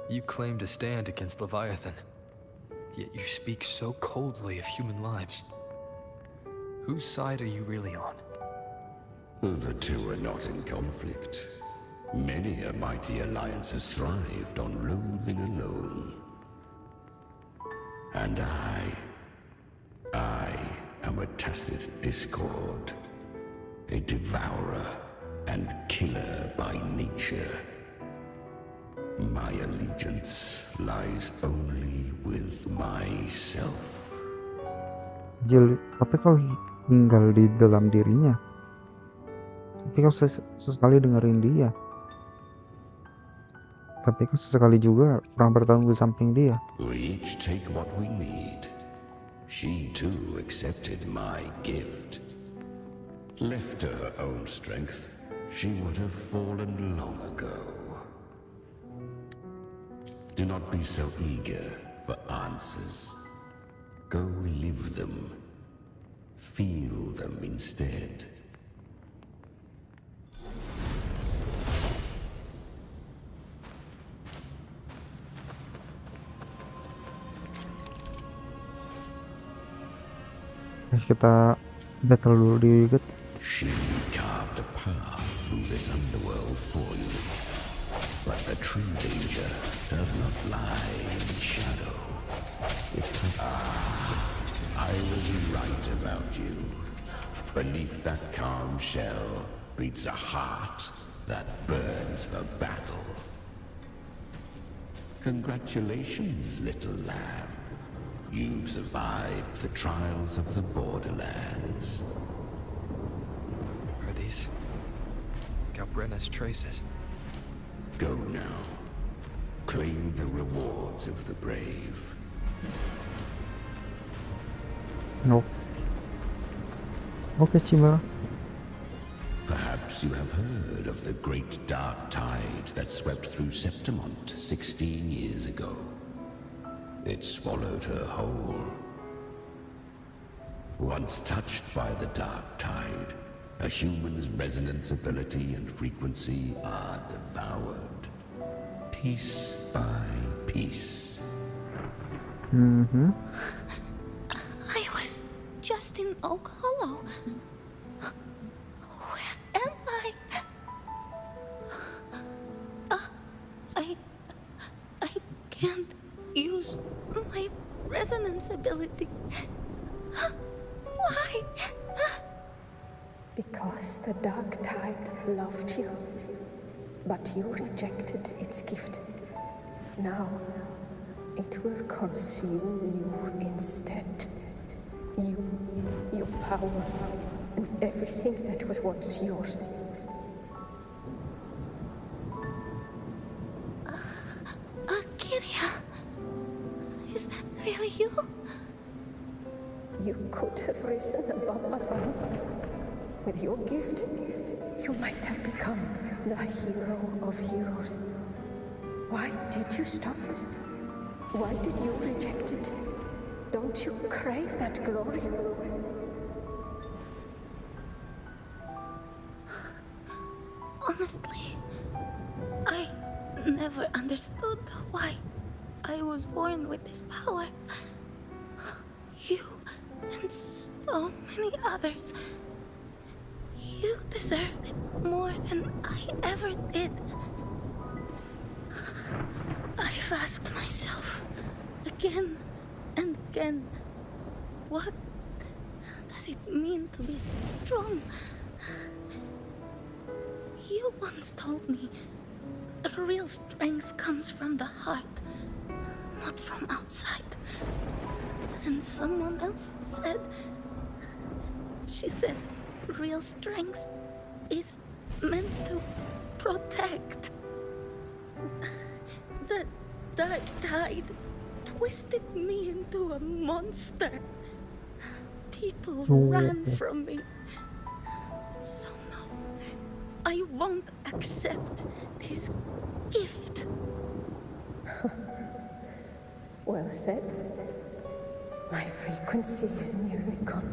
You claim to stand against Leviathan, yet you speak so coldly of human lives. Whose side are you really on? The two are not in conflict. Many a mighty alliance has thrived on loathing alone. And I am a tacit discord, a devourer and killer by nature. My allegiance lies only with myself. Tapi kau tinggal di dalam dirinya. Tapi kau sesekali dengerin dia. Tapi kau sesekali juga kurang bertanggung di samping dia. We each take what we need. She too accepted my gift. Left to her own strength, she would have fallen long ago. Do not be so eager for answers. Go live them. Feel them instead. Kita battle dulu dikit. She carved a path through this underworld for you. But the true danger does not lie in shadow. I was right about you. Beneath that calm shell beats a heart that burns for battle. Congratulations, little lamb. You've survived the trials of the borderlands. Are these Galbrenna's traces? Go now. Claim the rewards of the brave. No. Okay, Chimera. Perhaps you have heard of the great dark tide that swept through Septimont 16 years ago. It swallowed her whole. Once touched by the dark tide, a human's resonance ability and frequency are devoured, piece by piece. I was just in Oak Hollow. Where am I? I can't use my resonance ability. Why? Because the dark tide loved you, but you rejected its gift. Now, it will consume you instead. You, your power, and everything that was once yours. Kiria, is that really you? You could have risen above us all. With your gift, you might have become the hero of heroes. Why did you stop? Why did you reject it? Don't you crave that glory? Honestly, I never understood why I was born with this power. You and so many others. You deserved it more than I ever did. I've asked myself again and again, what does it mean to be strong? You once told me real strength comes from the heart, not from outside. And someone else said, she said, real strength is meant to protect. The dark tide twisted me into a monster. People ran from me. So no, I won't accept this gift. Well said. My frequency is nearly gone.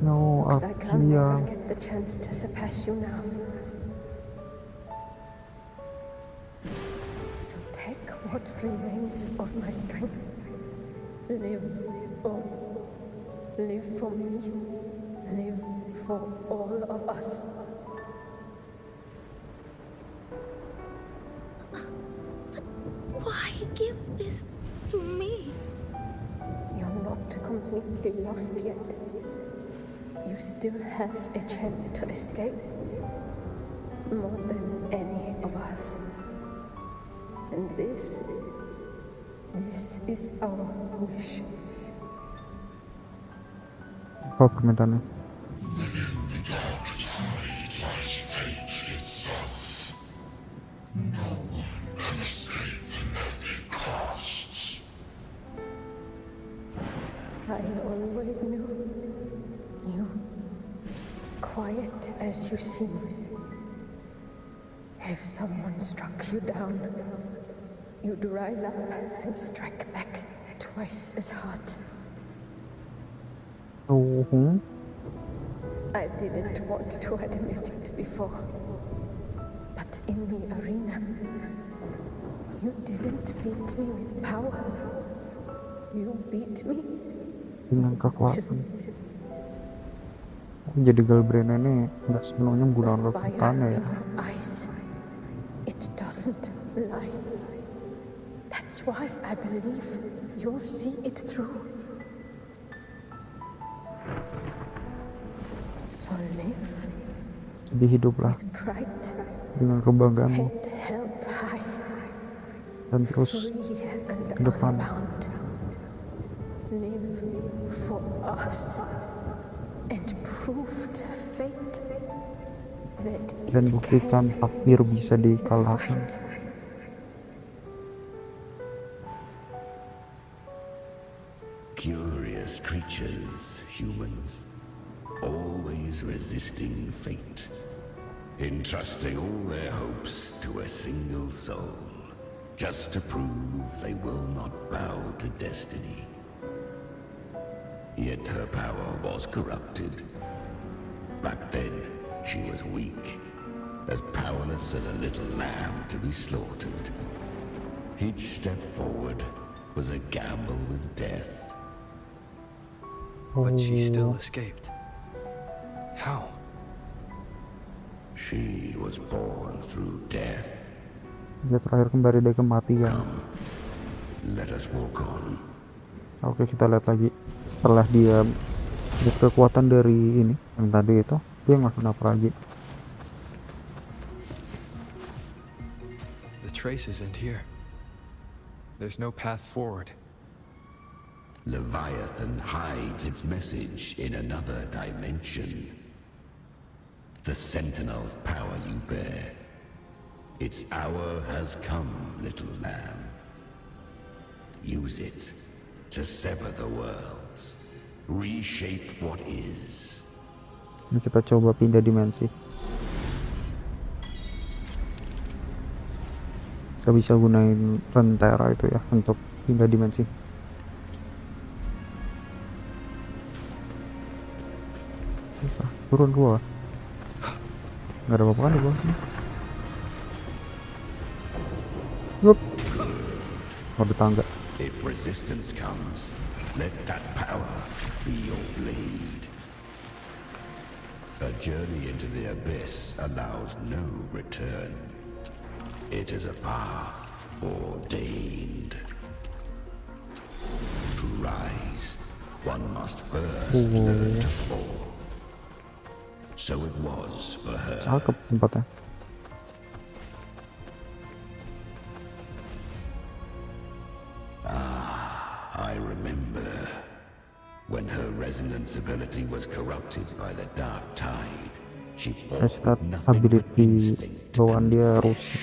No, Looks like I'll never get the chance to surpass you now. So take what remains of my strength. Live on. Live for me. Live for all of us. But why give this to me? You're not completely lost yet. You still have a chance to escape. More than any of us. And this is our wish. Apa permintaannya? I always knew you, quiet as you seem. If someone struck you down, you'd rise up and strike back twice as hard. I didn't want to admit it before, but in the arena, you didn't beat me with power. You beat me dengan kekuatan. Jadi Galbrena ini nggak sepenuhnya menggunakan kekuatannya ya. It doesn't lie. That's why I believe you'll see it through. So live. Jadi hiduplah dengan kebanggaanmu dan terus ke depan. Live for us and prove to fate that dan buktikan takdir bisa dikalahkan. Curious creatures, humans, always resisting fate, entrusting all their hopes to a single soul, just to prove they will not bow to destiny. Yet her power was corrupted. Back then, she was weak, as powerless as a little lamb to be slaughtered. Each step forward was a gamble with death. But she still escaped. How? She was born through death. Dia terakhir kembali dari kematian. Come, let us walk on. Oke, kita lihat lagi. Setelah dia kekuatan dari ini yang tadi itu, dia ngelakuin apa lagi? The traces end here. There's no path forward. Leviathan hides its message in another dimension. The Sentinel's power you bear. Its hour has come, little lamb. Use it to sever the worlds, reshape what is. Ini kita coba pindah dimensi. Kita bisa gunain Rentera itu ya untuk pindah dimensi. Bisa turun gua. Nggak ada apa-apa kan di bawah sini. Yup. Ada tangga. If resistance comes, let that power be your blade. A journey into the abyss allows no return. It is a path ordained. To rise, one must first learn to fall. So it was for her. Cakep tempatnya. I remember when her resonance ability was corrupted by the dark tide. She fought ability bawaan dia rusak.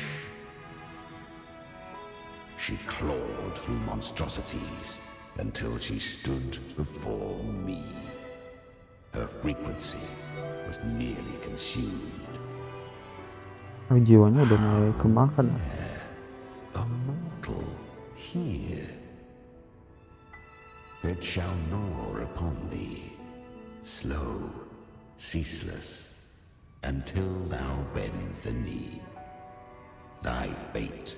She clawed through monstrosities until she stood before me. Her frequency was nearly consumed. Jiwanya udah mulai kemakan. A mortal here. It shall gnaw upon thee, slow, ceaseless, until thou bend the knee. Thy fate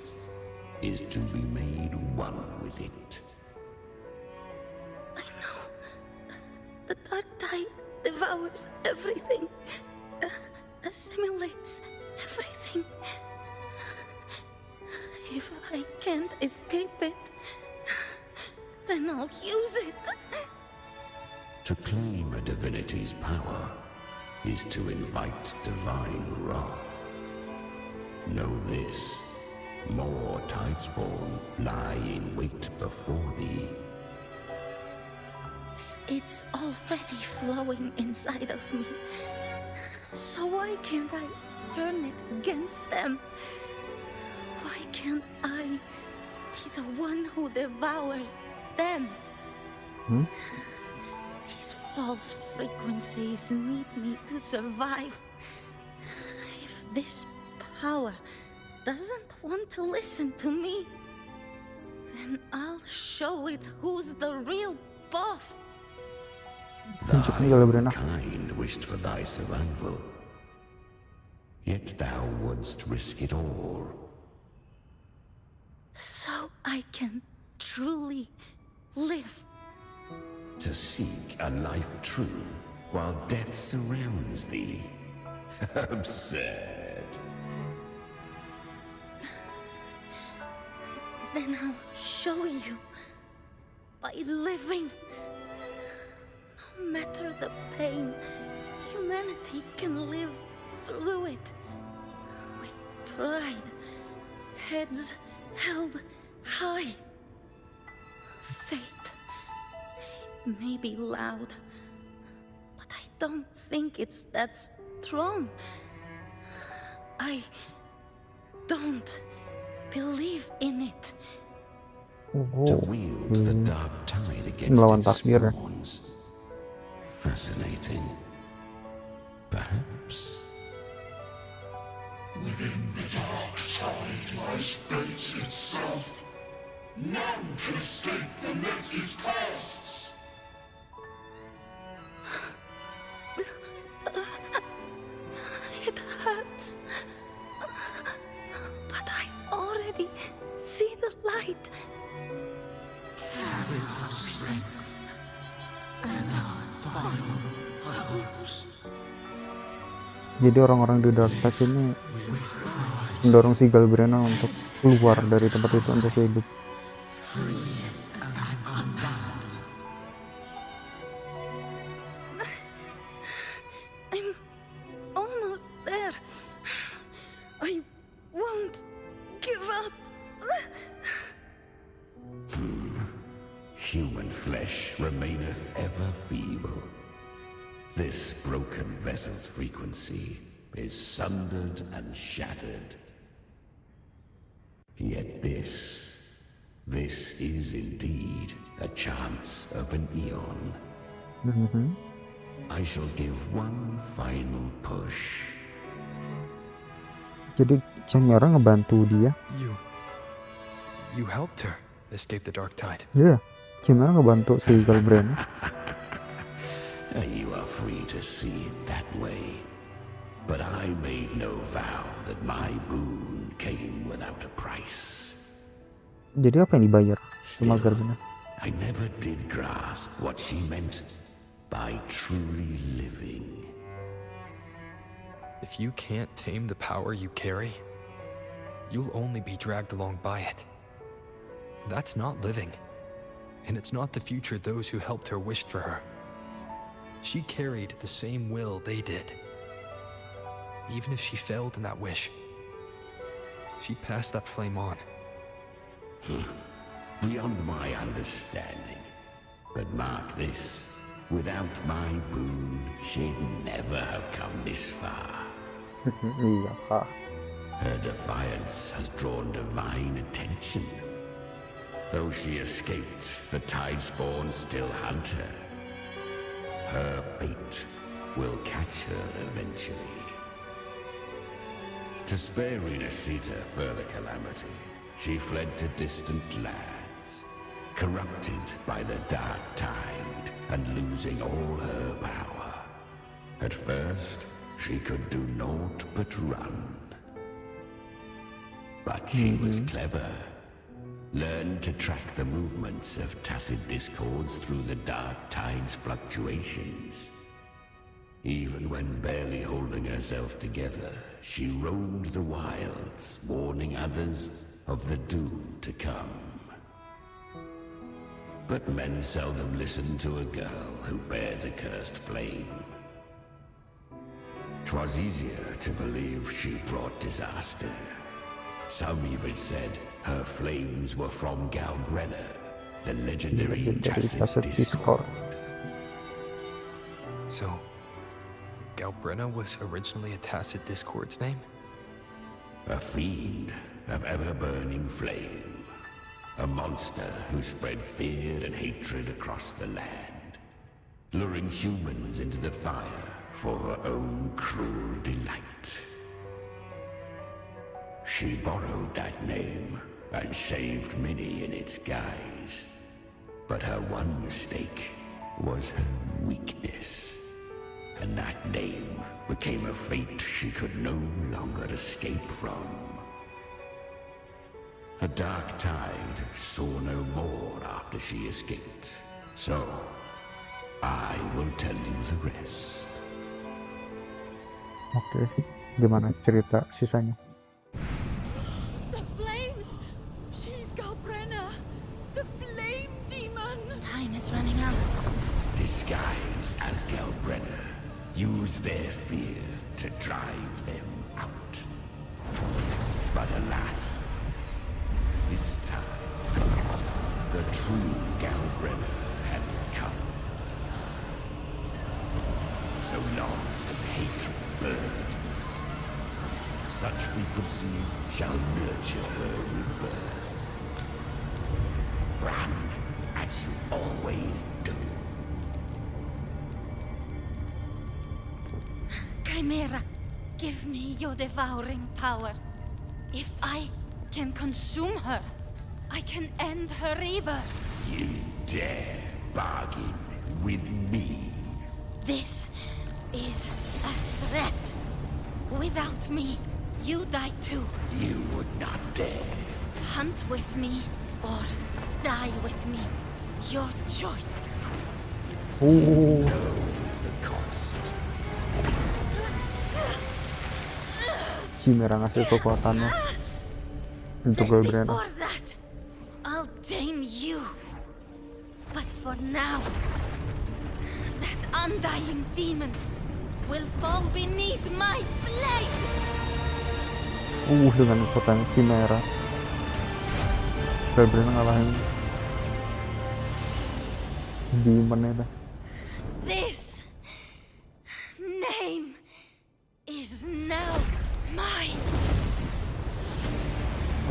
is to be made one with it. I know. The dark tide devours everything, assimilates everything. If I can't escape it, then I'll use it. To claim a divinity's power is to invite divine wrath. Know this, More tidespawn lie in wait before thee. It's already flowing inside of me. So why can't I turn it against them? Why can't I be the one who devours them? These false frequencies need me to survive. If this power doesn't want to listen to me, then I'll show it who's the real boss. Thy kind wished for thy survival, yet thou wouldst risk it all. So I can truly live. To seek a life true while death surrounds thee. Absurd. Then I'll show you by living. No matter the pain, humanity can live through it with pride, heads held high. Fate may be loud, but I don't think it's that strong. I don't believe in it. To wield the dark tide against its spawns. Fascinating. Perhaps. Within the dark tide lies fate itself. None can escape the net it casts. It hurts. But I already see the light. Carry our strength and our final hopes. Jadi orang-orang di Dark Tide ini mendorong si Galbrena untuk keluar dari tempat itu untuk hidup. I'm almost there. I won't give up. Human flesh remaineth ever feeble. This broken vessel's frequency is sundered and shattered. Yet this is indeed a chance of an eon. I shall give one final push. Jadi Chimera ngebantu dia. You helped her escape the dark tide. Iya, Chimera ngebantu si Galbrena. You are free to see it that way, but I made no vow that my boon came without a price. Jadi apa yang dibayar sama Galbrena? I never did grasp what she meant by truly living. If you can't tame the power you carry, you'll only be dragged along by it. That's not living, and it's not the future those who helped her wished for her. She carried the same will they did. Even if she failed in that wish, she passed that flame on. Beyond my understanding. But mark this, without my boon, she'd never have come this far. Iya, Kak. Her defiance has drawn divine attention. Though she escaped, the Tidespawn still hunt her. Her fate will catch her eventually. To spare Renacita further calamity, she fled to distant lands, corrupted by the dark tide and losing all her power. At first, she could do naught but run. But she was clever. Learned to track the movements of tacit discords through the dark tide's fluctuations. Even when barely holding herself together, she roamed the wilds, warning others of the doom to come. But men seldom listen to a girl who bears a cursed flame. 'Twas easier to believe she brought disaster. Some even said her flames were from Galbrenna, the legendary Tacit Discord. So, Galbrenna was originally a Tacit Discord's name? A fiend of ever-burning flame. A monster who spread fear and hatred across the land, luring humans into the fire for her own cruel delight. She borrowed that name and saved many in its guise. But her one mistake was her weakness. And that name became a fate she could no longer escape from. The Dark Tide saw no more after she escaped. So, I will tell you the rest. Oke, gimana cerita sisanya? The flames! She's Galbrenna! The flame demon! Time is running out. Disguised as Galbrenna, use their fear to drive them out. But alas, this time, the true Galbrenna had come. So long as hatred burns, such frequencies shall nurture her rebirth. Run as you always do. Chimera, give me your devouring power. If I can consume her, I can end her rebirth. You dare bargain with me? This is a threat. Without me, you die too. You would not dare. Hunt with me or die with me. Your choice. Know the cost. Chimera ngasih kekuatannya untuk Galbrenna. Before that, I'll tame you. But for now, that undying demon will fall beneath my blade. Dengan kekuatan Chimera, Galbrenna ngalahin demon itu. This name is now mine.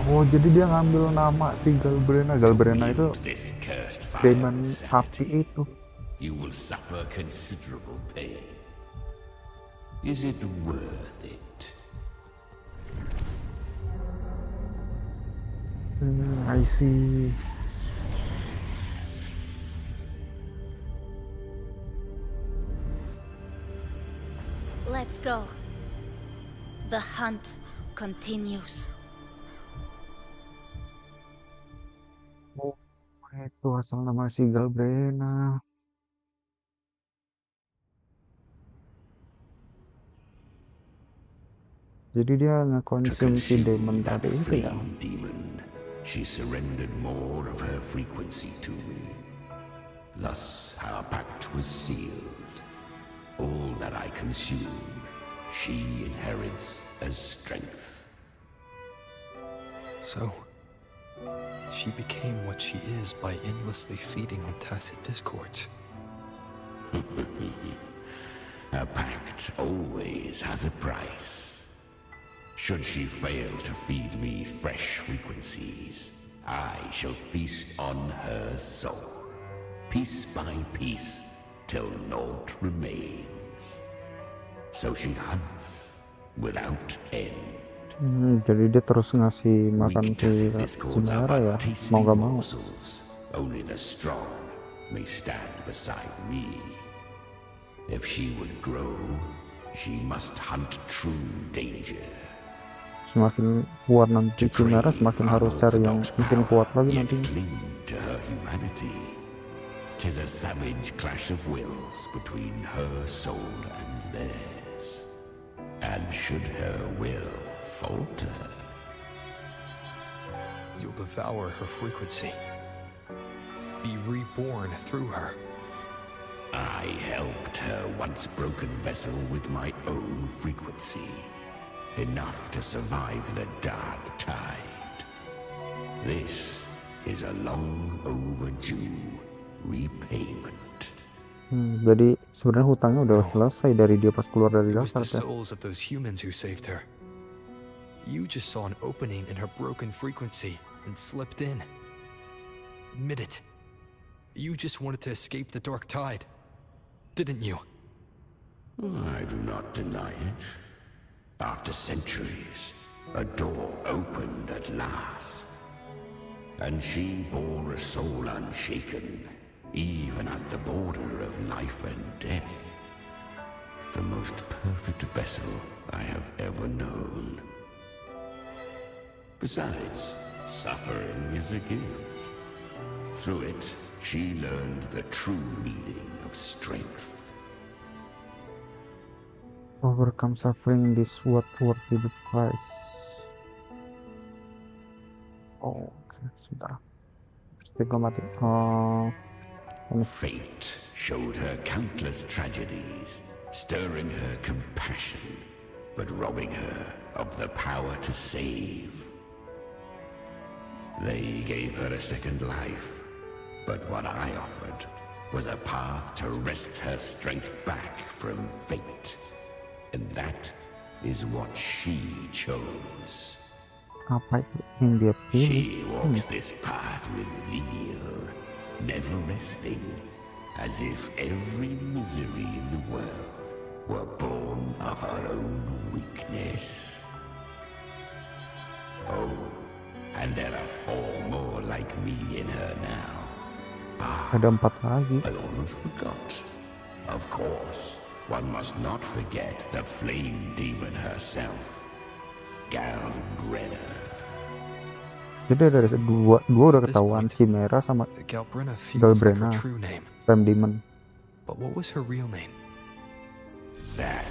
Oh, jadi dia ngambil nama si Galbrenna. Galbrenna itu demon api itu. You will suffer considerable pain. Is it worth it? I see. Let's go. The hunt continues. Oh, itu asal nama si Galbrenna. Jadi dia ngekonsumsi demon tadi itu ya. Demon, she surrendered more of her frequency to me. Thus, our pact was sealed. All that I consume, she inherits as strength. So, she became what she is by endlessly feeding on Tacit Discords. A pact always has a price. Should she fail to feed me fresh frequencies, I shall feast on her soul, piece by piece, till naught remains. So she hunts without end. Jadi dia terus ngasih makan si Chimera ya, mau gak mau. Only the strong may stand beside me. If she would grow, she must hunt true danger. Semakin kuat nanti Chimera, semakin harus cari yang mungkin kuat lagi nanti. To her humanity, 'tis a savage clash of wills between her soul and theirs. And should her will falter, you'll devour her frequency. Be reborn through her. I helped her once broken vessel with my own frequency. enough to survive the dark tide. This is a long overdue repayment. Jadi sebenarnya hutangnya udah selesai dari dia pas keluar dari It was the dasar ya. souls of those humans who saved her. You just saw an opening in her broken frequency and slipped in. Admit it. You just wanted to escape the dark tide, didn't you? I do not deny it. After centuries, a door opened at last. And she bore a soul unshaken, even at the border of life and death. The most perfect vessel I have ever known. Besides, suffering is a gift. Through it, she learned the true meaning of strength. Overcome suffering, this what worth the price. Oh, oke, sebentar. Pasti gue mati. Fate showed her countless tragedies, stirring her compassion, but robbing her of the power to save. They gave her a second life, but what I offered was a path to wrest her strength back from fate. And that is what she chose. Apa itu yang dia pilih? She walks this path with zeal, never resting, as if every misery in the world were born of her own weakness. Oh, and there are 4 more like me in her now. Ada 4 lagi. I almost forgot. Of course, one must not forget the flame demon herself, Galbrena. Jadi ada dua udah ketahuan, Chimera sama Galbrena, Flame Demon. But what was her real name? That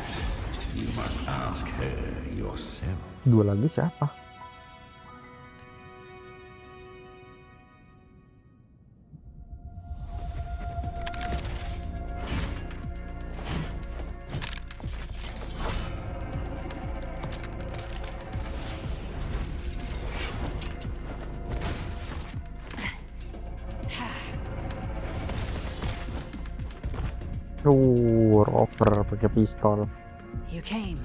you must ask her yourself. 2 lagi siapa? Over pakai pistol. You came.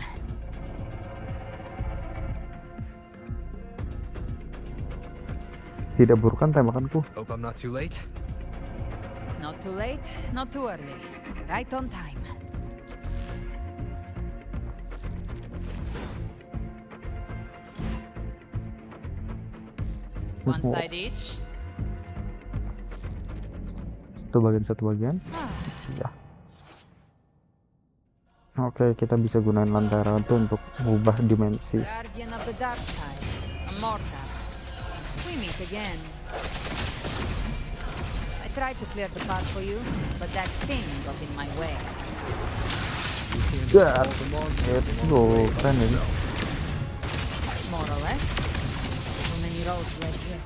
Tidak buruk kan tembakanku? Hope I'm not too late. Not too late, not too early. Right on time. One side each. Satu bagian. Ya. Oke, kita bisa gunain lantai rantai untuk mengubah dimensi. Guardian of the dark side, immortal. We meet again. I tried to clear the path for you, but that thing got in my way. Ya, let's go. Keren ini. More or less. So many roads led here,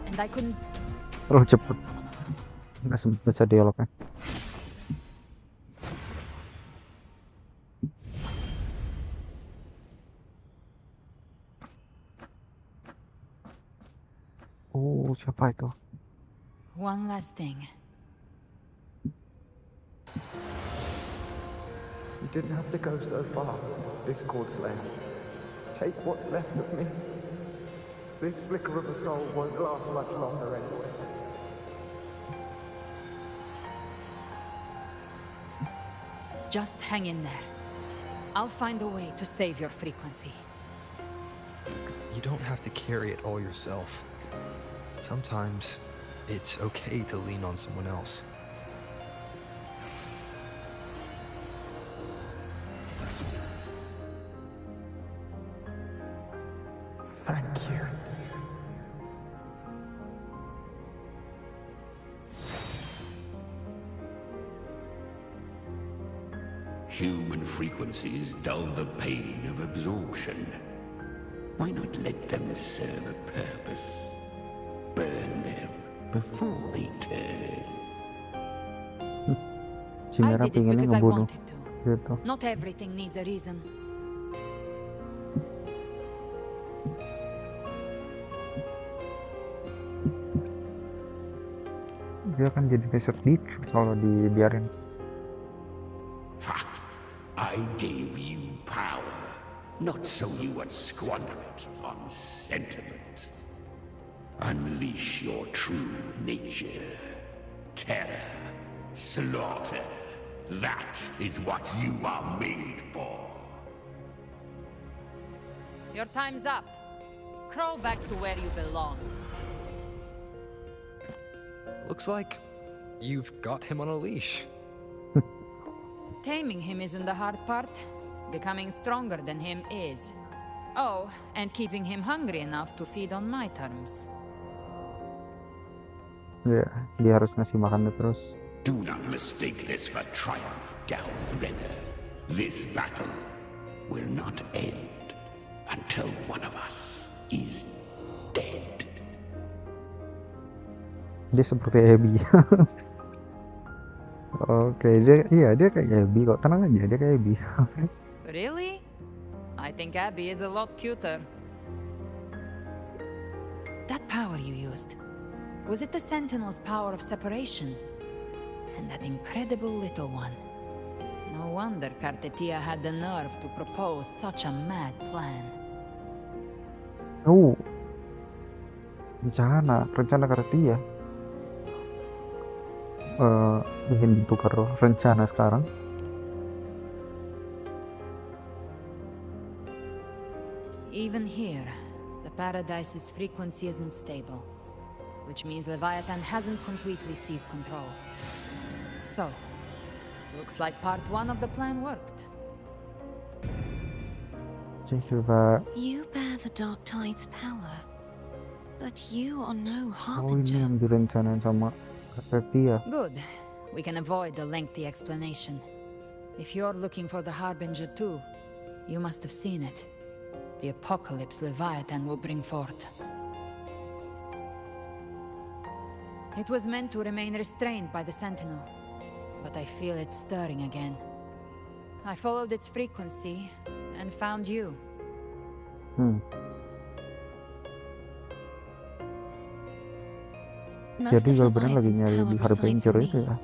and I couldn't. Terlalu cepet. Nggak sempet baca dialognya. Oh, siapa itu? One last thing. You didn't have to go so far, Discord Slayer. Take what's left of me. This flicker of a soul won't last much longer anyway. Just hang in there. I'll find a way to save your frequency. You don't have to carry it all yourself. Sometimes it's okay to lean on someone else. Thank you. Human frequencies dull the pain of absorption. Why not let them serve a purpose? Burn them before they turn. Chimera pengennya ngebunuh gitu. Not everything needs a reason. dia kan jadi sedih kalau dibiarin. I gave you power, not so you would squander it on sentiment. Unleash your true nature. Terror, slaughter. That is what you are made for. Your time's up. Crawl back to where you belong. Looks like you've got him on a leash. Taming him isn't the hard part. Becoming stronger than him is. Oh, and keeping him hungry enough to feed on my terms. Ya, dia harus ngasih makannya terus. Do not mistake this for triumph, Gal Brother. This battle will not end until one of us is dead. Dia seperti Abby. Oke, dia kayak Abby kok. Tenang aja, dia kayak Abby. Really? I think Abby is a lot cuter. That power you used, was it the Sentinel's power of separation? And that incredible little one. No wonder Kartetia had the nerve to propose such a mad plan. Oh, rencana Kartia. Ingin ditukar rencana sekarang. Even here, the Paradise's frequency isn't stable, which means Leviathan hasn't completely seized control. So, looks like part 1 of the plan worked. You bear the Dark Tide's power, but you are no Oh, ini harbinger. yang direncanain sama Kartia. Good. We can avoid a lengthy explanation. If you're looking for the Harbinger too, you must have seen it. The apocalypse Leviathan will bring forth. It was meant to remain restrained by the Sentinel, but I feel it stirring again. I followed its frequency and found you. Jadi Galbraith lagi nyari di Harbinger itu ya.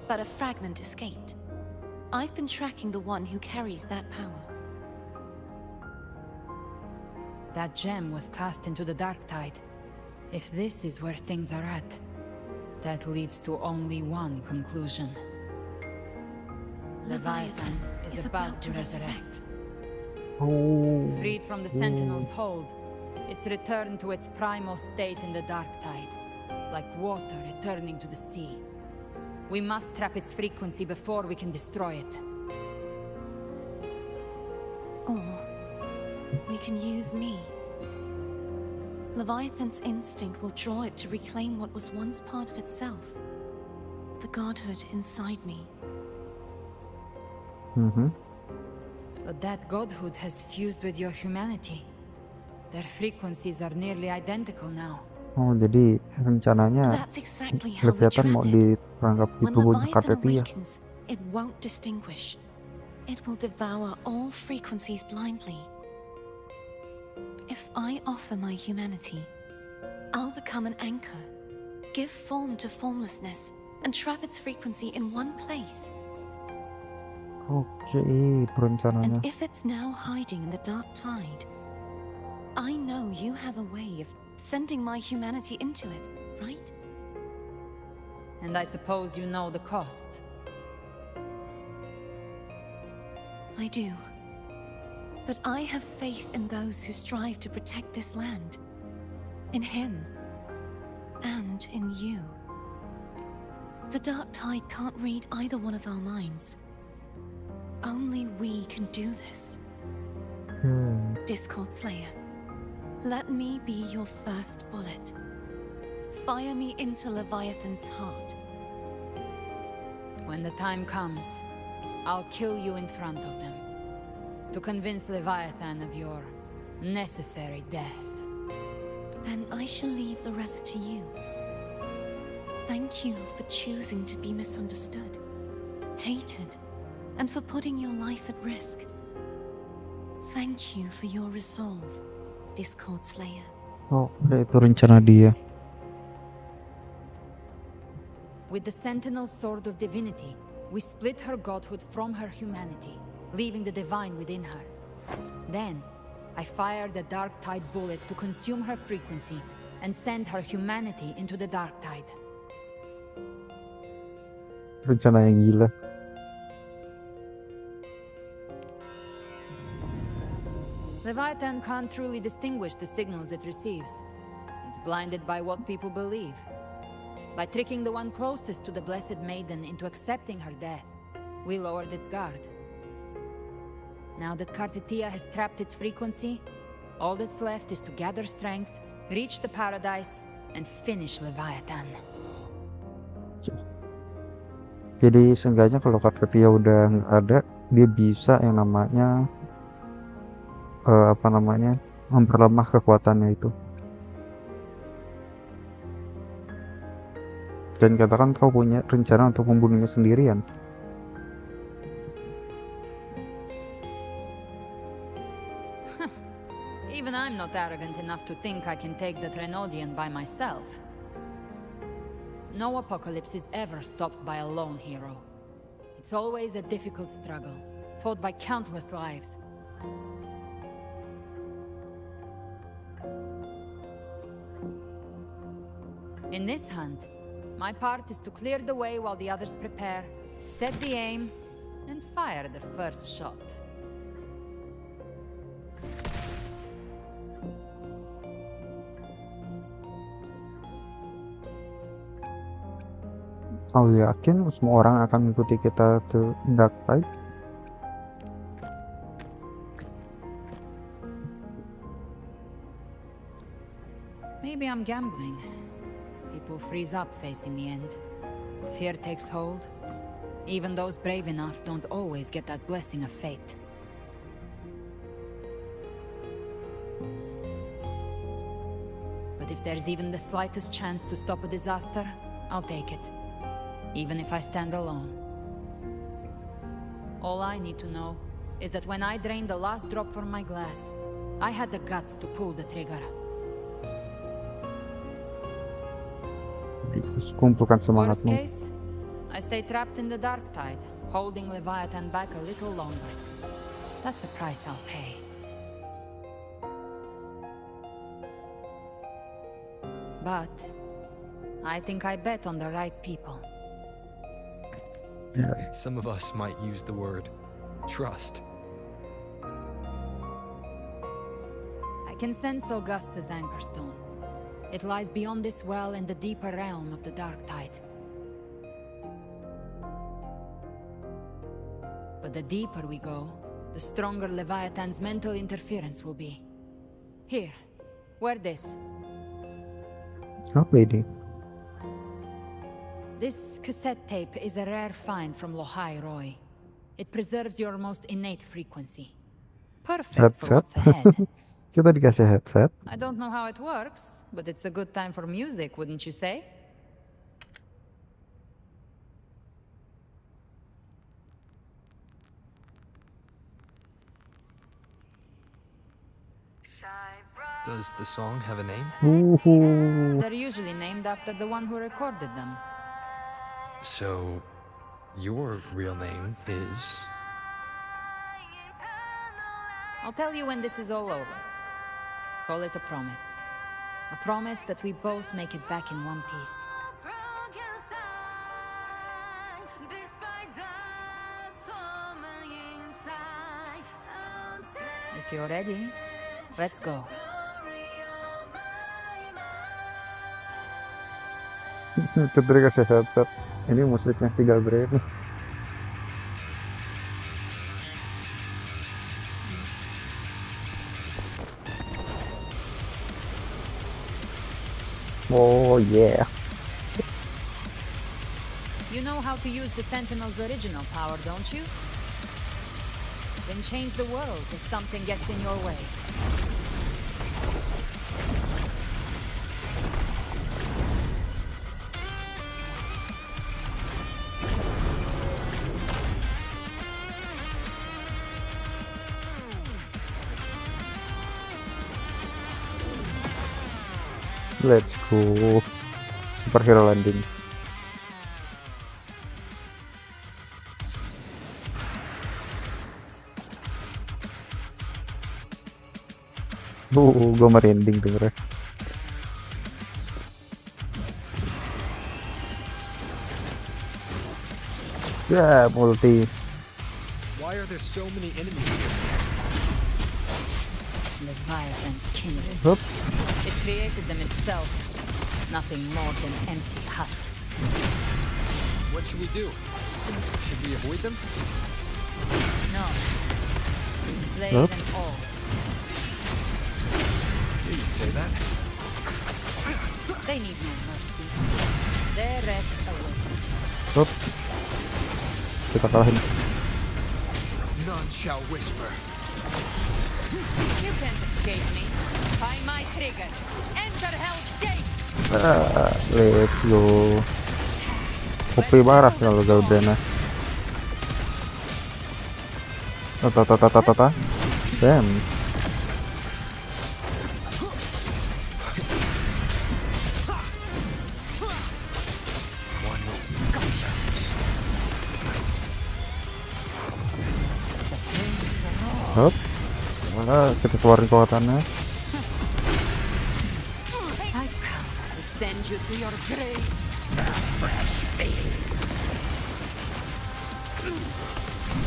But a fragment escaped. I've been tracking the one who carries that power. That gem was cast into the Dark Tide. If this is where things are at, that leads to only one conclusion. Leviathan is about to resurrect. Oh. Freed from the Sentinel's hold, it's returned to its primal state in the Dark Tide, like water returning to the sea. We must trap its frequency before we can destroy it. Or we can use me. Leviathan's instinct will draw it to reclaim what was once part of itself. The godhood inside me. But that godhood has fused with your humanity. Their frequencies are nearly identical now. Oh, jadi rencananya That's exactly how we Leviathan trap mau it. ditangkap di When tubuhnya Leviathan Kartia. awakens, it won't distinguish. It will devour all frequencies blindly. If I offer my humanity, I'll become an anchor, give form to formlessness, and trap its frequency in one place. Oke, itu rencananya. And if it's now hiding in the Dark Tide, I know you have a way of sending my humanity into it, right? And I suppose you know the cost. I do. But I have faith in those who strive to protect this land. In him. And in you. The Dark Tide can't read either one of our minds. Only we can do this. Discord Slayer, let me be your first bullet. Fire me into Leviathan's heart. When the time comes, I'll kill you in front of them. To convince Leviathan of your necessary death. Then I shall leave the rest to you. Thank you for choosing to be misunderstood, hated, and for putting your life at risk. Thank you for your resolve, Discord Slayer. Oh, itu rencana dia. With the Sentinel Sword of Divinity, we split her godhood from her humanity, leaving the divine within her. Then, I fired the Dark Tide bullet to consume her frequency and send her humanity into the Dark Tide. Rencana yang gila. Leviathan can't truly distinguish the signals it receives. It's blinded by what people believe. By tricking the one closest to the Blessed Maiden into accepting her death, we lowered its guard. Now that Kartitia has trapped its frequency, all that's left is to gather strength, reach the paradise, and finish Leviathan. Jadi seenggaknya kalau Kartitia udah nggak ada, dia bisa yang namanya memperlemah kekuatannya itu. Dan katakan kau punya rencana untuk membunuhnya sendirian. Even I'm not arrogant enough to think I can take the Trenodian by myself. No apocalypse is ever stopped by a lone hero. It's always a difficult struggle, fought by countless lives. In this hunt, my part is to clear the way while the others prepare, set the aim, and fire the first shot. Kau yakin semua orang akan mengikuti kita ke Dark Tide? Maybe I'm gambling. People freeze up facing the end. Fear takes hold. Even those brave enough don't always get that blessing of fate. But if there's even the slightest chance to stop a disaster, I'll take it. Even if I stand alone. All I need to know is that when I drained the last drop from my glass, I had the guts to pull the trigger. Kumpulkan Worst semangatmu. case, I stay trapped in the Dark Tide, holding Leviathan back a little longer. That's a price I'll pay. But I think I bet on the right people. Yeah. Some of us might use the word trust. I can sense Augusta's Anchorstone. It lies beyond this well in the deeper realm of the Dark Tide. But the deeper we go, the stronger Leviathan's mental interference will be. Here, wear this. Apa ini? This cassette tape is a rare find from Lohai Roy. It preserves your most innate frequency. Perfect for Headset? what's ahead. Kita dikasih headset. I don't know how it works, but it's a good time for music, wouldn't you say? Does the song have a name? Woohoo. They're usually named after the one who recorded them. So, your real name is... I'll tell you when this is all over. Call it a promise. A promise that we both make it back in one piece. If you're ready, let's go. Kita dikasih headset. Ini musiknya si Gabriel. Oh yeah. You know how to use the Sentinel's original power, don't you? Then change the world if something gets in your way. Let's go. Superhero landing. Gue merinding denger. Ya, multi. Why are there so many enemies here? Leviathan's kindred. Hup. It created them itself. Nothing more than empty husks. What should we do? Should we avoid them? No. We slay Hup. them all. You'd say that. They need no mercy. Their rest awaits. Hup. Kita kalahin. None shall whisper. You can't escape me. By my trigger. Enter Hell's Gate. Let's go. Kopi baras kalau Gaudrana. Tata. Bam. Hup. Mana kita keluarin kekuatannya. I've come to send you to your grave. Fresh face.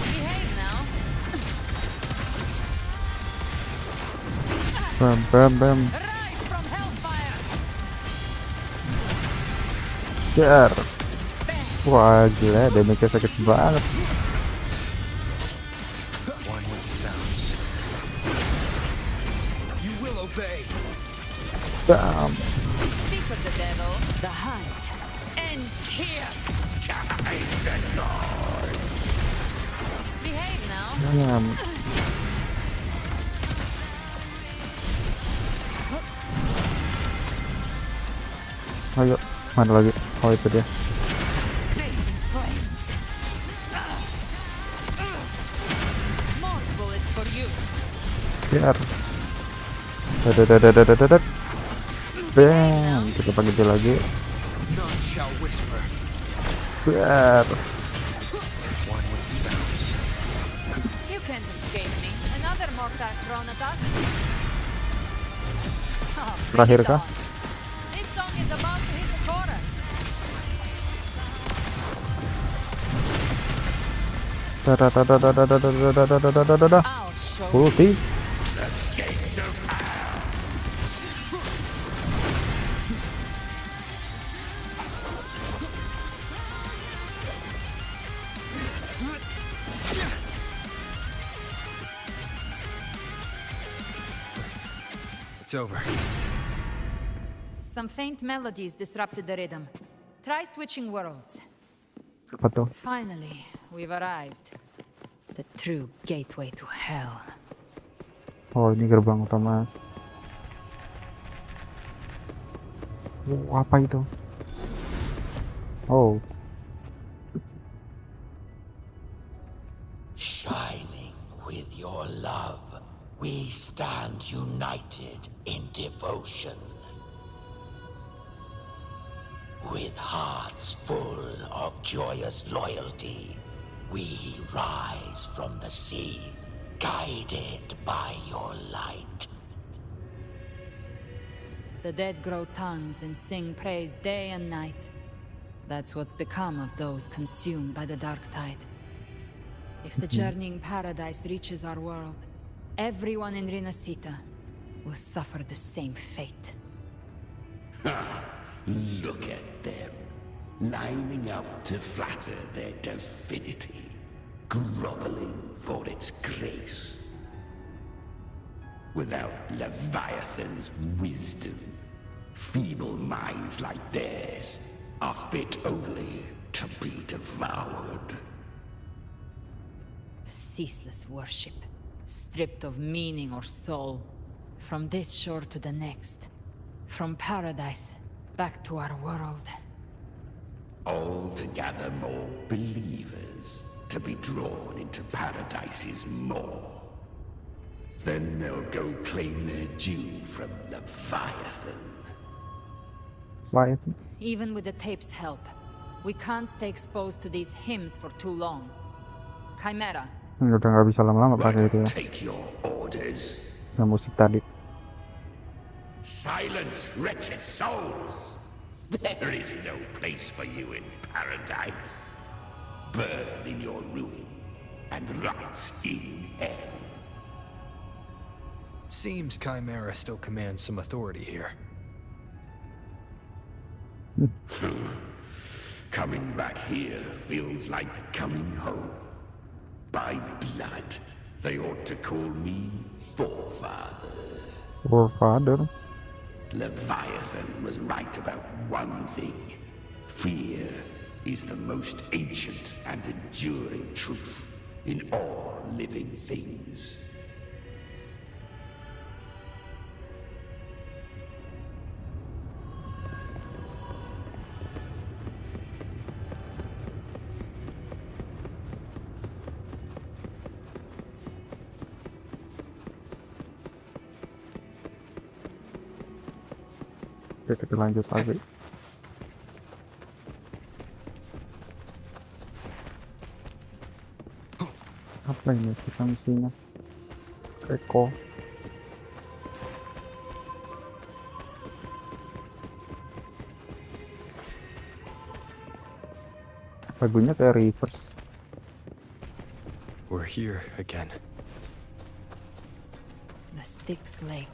Behave now. Bam. Rise from hellfire. Jar. Wah gila, damage-nya sakit banget. One with the sounds. You will obey. Bam. Speak of the devil. The hunt ends here. Behave now. Bam. Ayo, mana lagi? Oh itu dia. Flames. More bullets for you. Biar. Dadat. Bam, kita pakai dia lagi. None shall whisper. Biar. One with the sounds. You can't escape me. Another mortar thrown at us. Oh, bring Terakhir it kah? on. This song is about to hit the chorus. Dadat. I'll show Ulti. It's over. Some faint melodies disrupted the rhythm. Try switching worlds. Apa tuh? Finally, we've arrived. The true gateway to hell. Oh ini gerbang utama. Apa itu? Oh. Shining with your love, we stand united in devotion. With hearts full of joyous loyalty, we rise from the sea, guided by your light. The dead grow tongues and sing praise day and night. That's what's become of those consumed by the dark tide. If the journeying paradise reaches our world, everyone in Rinasita will suffer the same fate. Look at them, lining up to flatter their divinity, groveling for its grace. Without Leviathan's wisdom, feeble minds like theirs are fit only to be devoured. Ceaseless worship, stripped of meaning or soul, from this shore to the next, from paradise back to our world. All to gather more believers to be drawn into Paradise's maw. Then they'll go claim their due from Leviathan. Leviathan. Even with the tape's help, we can't stay exposed to these hymns for too long. Chimera. Udah nggak bisa lama-lama pakai itu ya. Take your orders. Yang musik tadi. Silence, wretched souls! There is no place for you in paradise. Burn in your ruin and rot in hell. Seems Chimera still commands some authority here. Coming back here feels like coming home. By blood, they ought to call me Forefather. Forefather? Leviathan was right about one thing. Fear is the most ancient and enduring truth in all living things. Oke, kita lanjut lagi. Apa ini kita misinya? Eko. Lagunya kayak reverse. We're here again. The Styx Lake.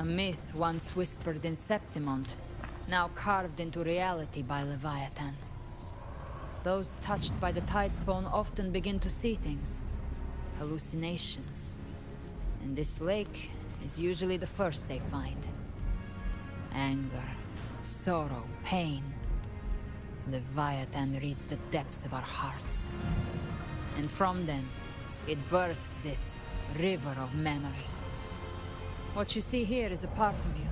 A myth once whispered in Septimont, now carved into reality by Leviathan. Those touched by the Tidespawn often begin to see things. Hallucinations. And this lake is usually the first they find. Anger, sorrow, pain. Leviathan reads the depths of our hearts. And from them, it births this river of memory. What you see here is a part of you.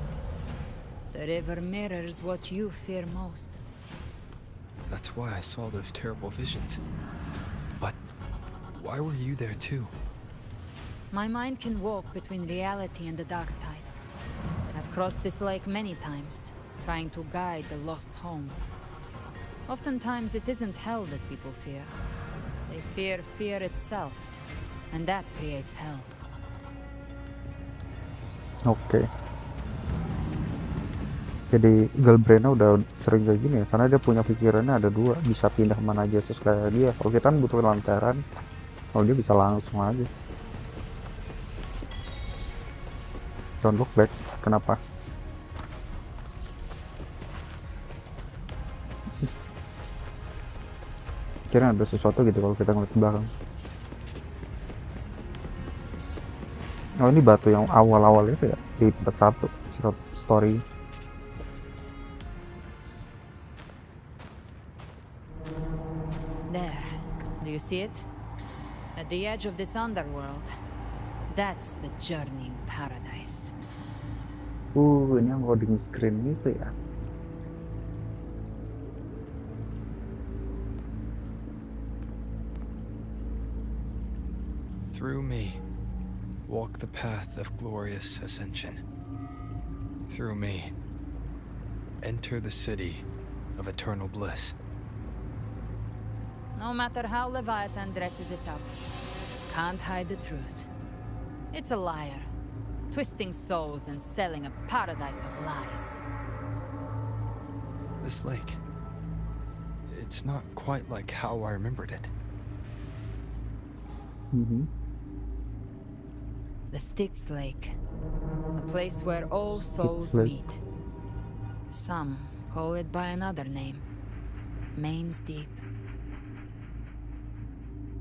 The river mirrors what you fear most. That's why I saw those terrible visions. But why were you there too? My mind can walk between reality and the dark tide. I've crossed this lake many times, trying to guide the lost home. Oftentimes it isn't hell that people fear. They fear fear itself, and that creates hell. Oke. Jadi Galbrena udah sering kayak gini ya, karena dia punya pikirannya ada dua, bisa pindah kemana aja sesuai dia. Kalau kita kan butuh lantaran, kalau dia bisa langsung aja. Don't look back. Kenapa? Kira ada sesuatu gitu kalau kita ngeliat ke belakang. Oh, ini batu yang awal-awal itu ya, di part 1 story. There. Do you see it? At the edge of this underworld. That's the journeying paradise. Ini yang loading screen itu ya. Through me, walk the path of glorious ascension. Through me, enter the city of eternal bliss. No matter how Leviathan dresses it up, can't hide the truth. It's a liar, twisting souls and selling a paradise of lies. This lake, it's not quite like how I remembered it. The Styx Lake, a place where all souls Lake. meet. Some call it by another name, Main's Deep.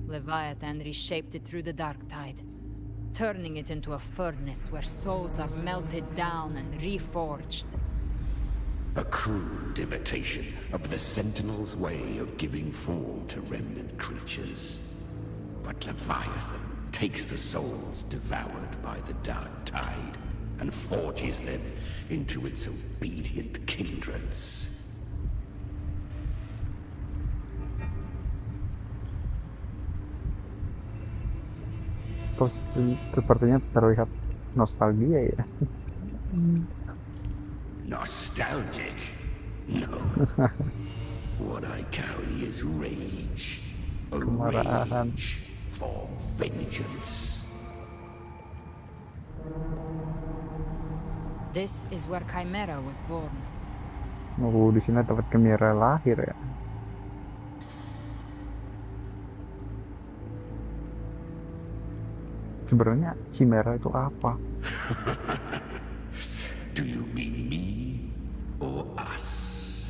Leviathan reshaped it through the dark tide, turning it into a furnace where souls are melted down and reforged. A crude imitation of the Sentinel's way of giving form to remnant creatures. But Leviathan takes the souls devoured by the dark tide and forges them into its obedient kindreds. Terus sepertinya terlihat nostalgia ya. Nostalgic? No. What I carry is rage. A Kemarahan. rage for vengeance. This is where Chimera was born. Oh, di sini tempat Chimera lahir ya. Sebenarnya Chimera itu apa? Do you mean me or us?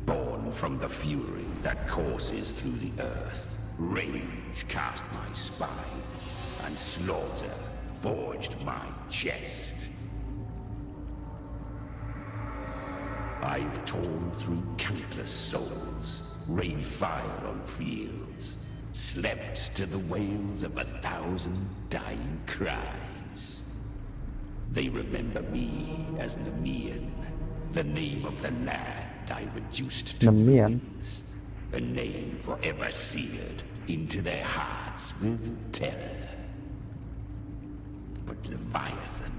Born from the fury that courses through the earth, rage cast my spine, and slaughter forged my chest. I've torn through countless souls, rained fire on fields, slept to the wails of 1,000 dying cries. They remember me as Nemean, the name of the land I reduced to ruins, a name forever seared into their hearts with terror. But Leviathan,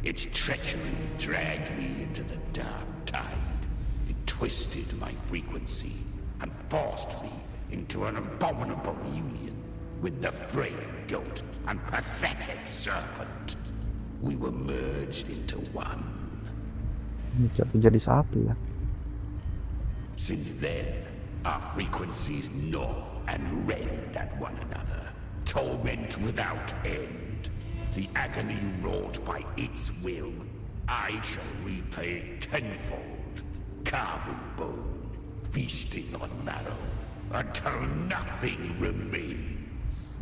its treachery dragged me into the dark tide. It twisted my frequency and forced me into an abominable union with the frail goat and pathetic serpent. We were merged into one. Jatuh jadi satu ya. Since then, our frequencies gnaw and rend at one another, torment without end. The agony wrought by its will, I shall repay tenfold, carving bone, feasting on marrow, until nothing remains.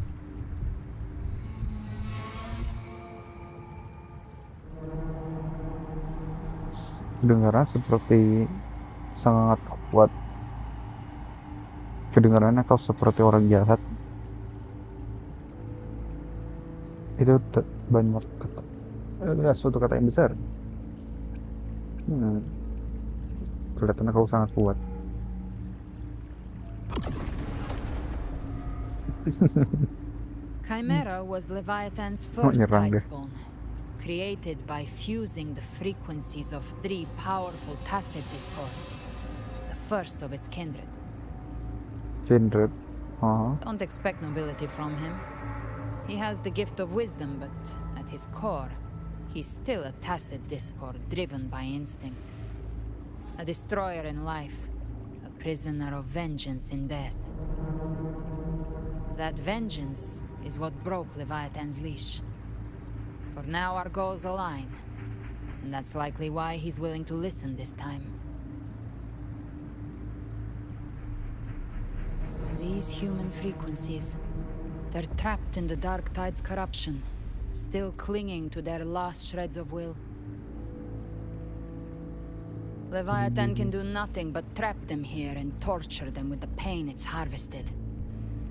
Kedengaran seperti sangat kuat. Kedengarannya kau seperti orang jahat. Itu banyak kata, suatu kata yang besar. Kelihatannya kau sangat kuat. Chimera was Leviathan's first tidespawn, created by fusing the frequencies of 3 powerful tacit discords, the first of its kindred. Kindred? Don't expect nobility from him. He has the gift of wisdom, but at his core, he's still a tacit discord driven by instinct. A destroyer in life, a prisoner of vengeance in death. That vengeance is what broke Leviathan's leash. For now our goals align, and that's likely why he's willing to listen this time. These human frequencies, they're trapped in the Dark Tide's corruption, still clinging to their last shreds of will. Leviathan can do nothing but trap them here and torture them with the pain it's harvested.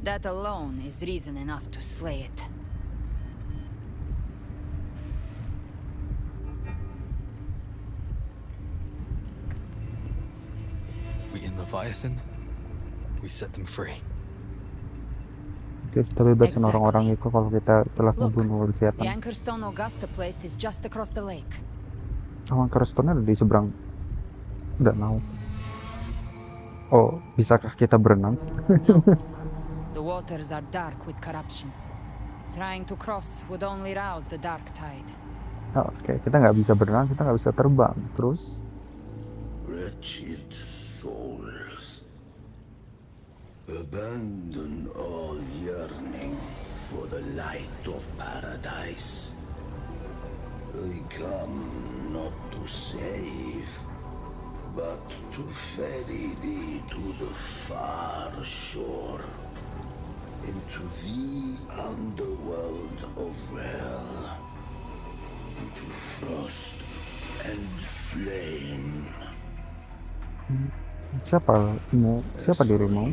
That alone is reason enough to slay it. We in Leviathan, we set them free. Kita bebasin orang-orang itu kalau kita telah membunuh The Leviathan. Anchorstone Augusta placed is just across the lake. Anchorstone ada di seberang danau. Oh, bisakah kita berenang? The waters are dark with corruption. Trying to cross would only rouse the Dark Tide. Oke, kita nggak bisa berenang, kita nggak bisa terbang. Terus? Wretched souls, abandon all yearning for the light of paradise. I come not to save, but to ferry thee to the far shore, into the underworld of hell, into frost and flame. Siapa dirimu?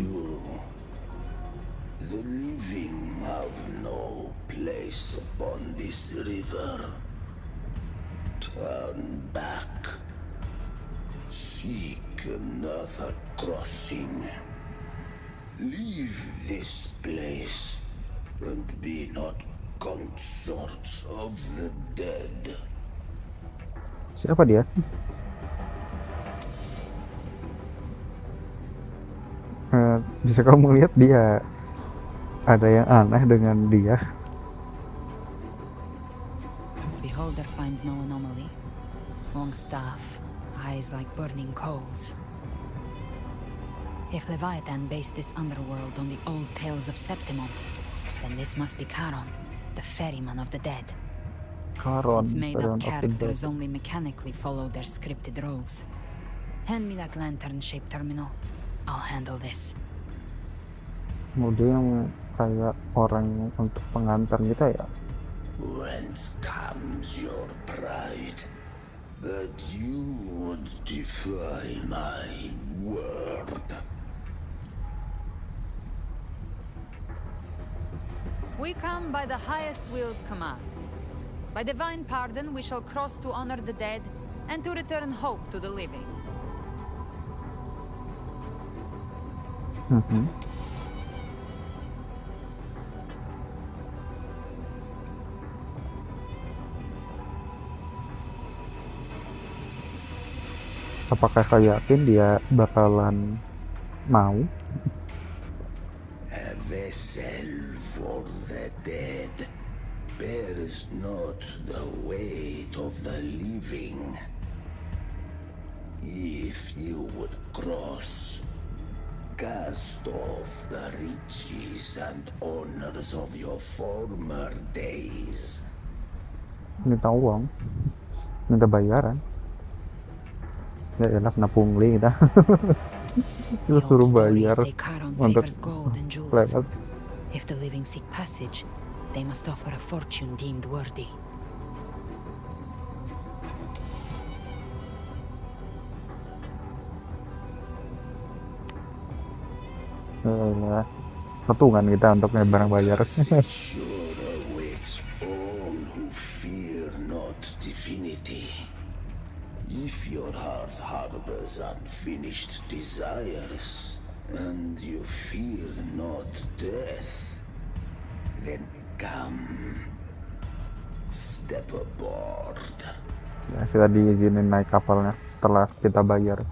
The living have no place upon this river. Turn back. Seek another crossing. Leave this place and be not consorts of the dead. Siapa dia? Bisa kamu lihat dia ada yang aneh dengan dia. Beholder finds no anomaly. Long staff, eyes like burning coals. If Leviathan based this underworld on the old tales of Septimont, then this must be Charon, the ferryman of the dead. Charon, Its made-up Charon of the characters dead. only mechanically follow their scripted roles. Hand me that lantern-shaped terminal. I'll handle this. Mode yang kayak orang untuk pengantar kita ya. Whence comes your pride that you would defy my word? We come by the highest will's command. By divine pardon, we shall cross to honor the dead and to return hope to the living. Apakah kau yakin dia bakalan mau? A vessel for the dead bears not the weight of the living. If you would cross, cast off the riches and honors of your former days. Minta uang, minta bayaran. Ya elah, kena pungli kita. Kita suruh bayar untuk lewat. If the living seek passage, they must offer a fortune deemed worthy. Ya, patungan kita untuk barang bayar. Sure awaits all who fear not divinity. If your heart harbors unfinished desires, and you fear not death, then come, step aboard. Ya, kita diizinin naik kapalnya setelah kita bayar.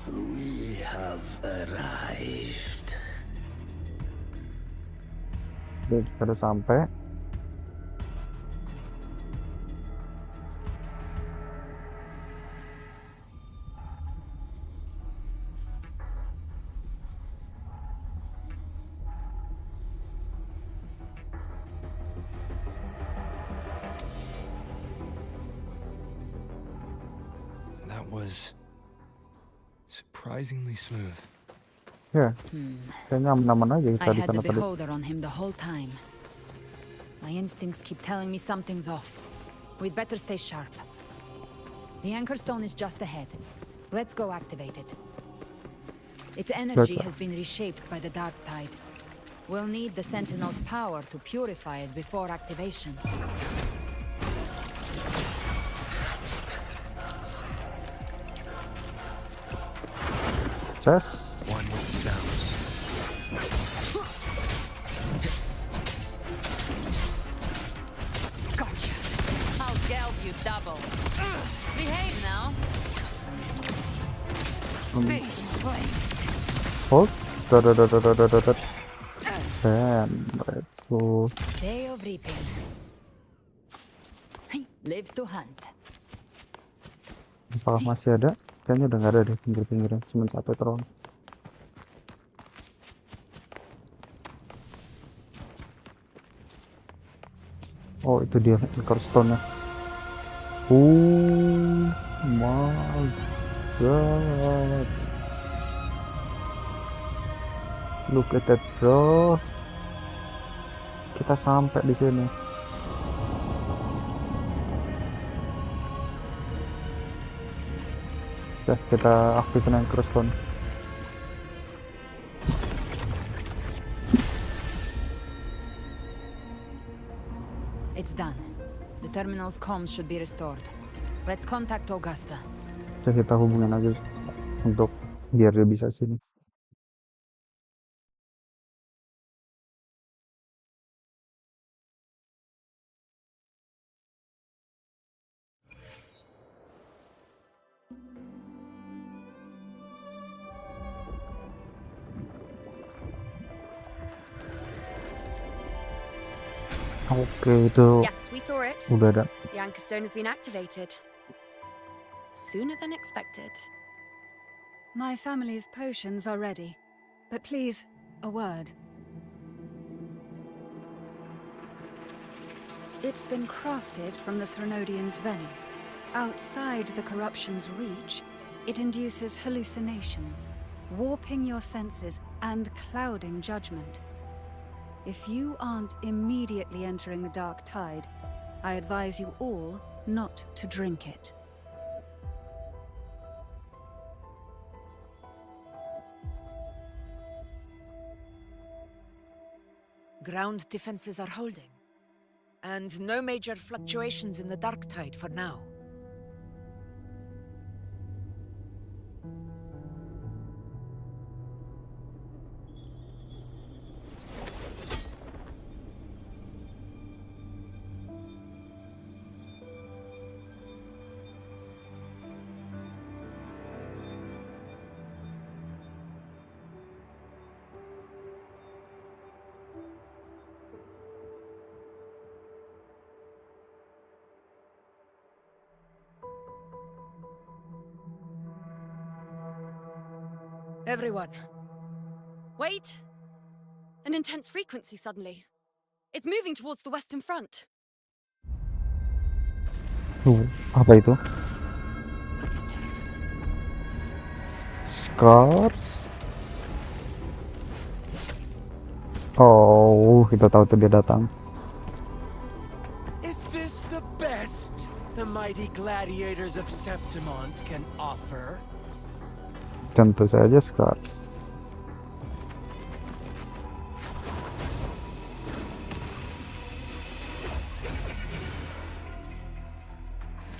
We have arrived. Oke, kita udah sampai. That was surprisingly smooth. Ya, kayaknya aman-aman aja kita I di had sana the tadi. beholder on him the whole time. My instincts keep telling me something's off. We'd better stay sharp. The anchor stone is just ahead. Let's go activate it. Its energy has been reshaped by the dark tide. We'll need the Sentinel's power to purify it before activation. Chess. One with the sounds. Gotcha. I'll scalp you double. Behave now. Hold. And let's go. Day of reaping. Live to hunt. Apakah masih ada? Kayaknya udah nggak ada deh pinggir-pinggirnya. Cuma satu terong. Oh, itu dia anchor stone-nya. Oh my god. Look at that, bro. Kita sampai di sini. Oke, kita aktifin Anchor Stone. It's done. The terminal's comms should be restored. Let's contact Augusta. Oke, kita hubungin aja untuk biar dia bisa sini. Oke, itu Yes, we saw it. udah ada. The anchor stone has been activated. Sooner than expected. My family's potions are ready. But please, a word. It's been crafted from the Threnodian's venom. Outside the corruption's reach, it induces hallucinations, warping your senses and clouding judgment. If you aren't immediately entering the dark tide, I advise you all not to drink it. Ground defenses are holding. And no major fluctuations in the dark tide for now. Everyone. Wait! An intense frequency suddenly. It's moving towards the Western Front. Apa itu? Scars? Oh, kita tahu tuh dia datang. Is this the best the mighty gladiators of Septimont can offer? Tentu saja Scars.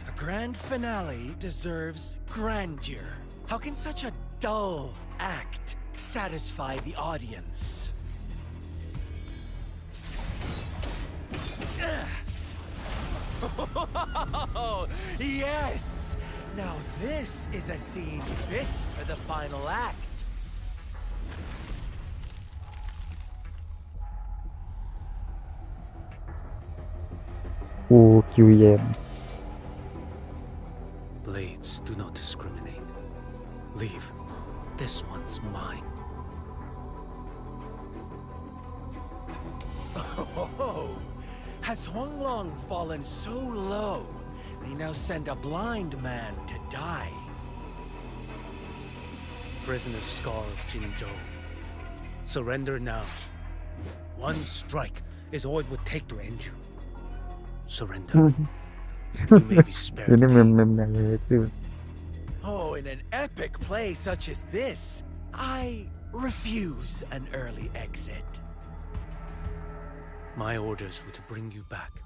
A grand finale deserves grandeur. How can such a dull act satisfy the audience? Yes! Now this is a scene fit for the final act. Kyuyen. Blades do not discriminate. Leave. This one's mine. Oh, has Huanglong fallen so low, they now send a blind man to die? Prisoner's Scar of Jinzhou. Surrender now. One strike is all it would take to end you. Surrender. You may be spared. Ini meme-meme itu. Oh, in an epic play such as this, I refuse an early exit. My orders were to bring you back,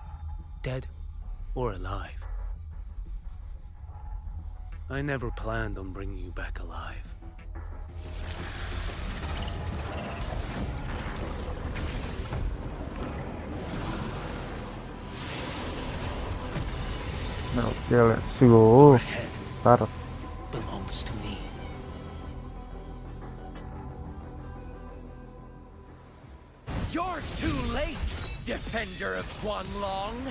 dead or alive. I never planned on bringing you back alive. Okay, let's go. Start. Belongs to me. You're too late, defender of Guanglong.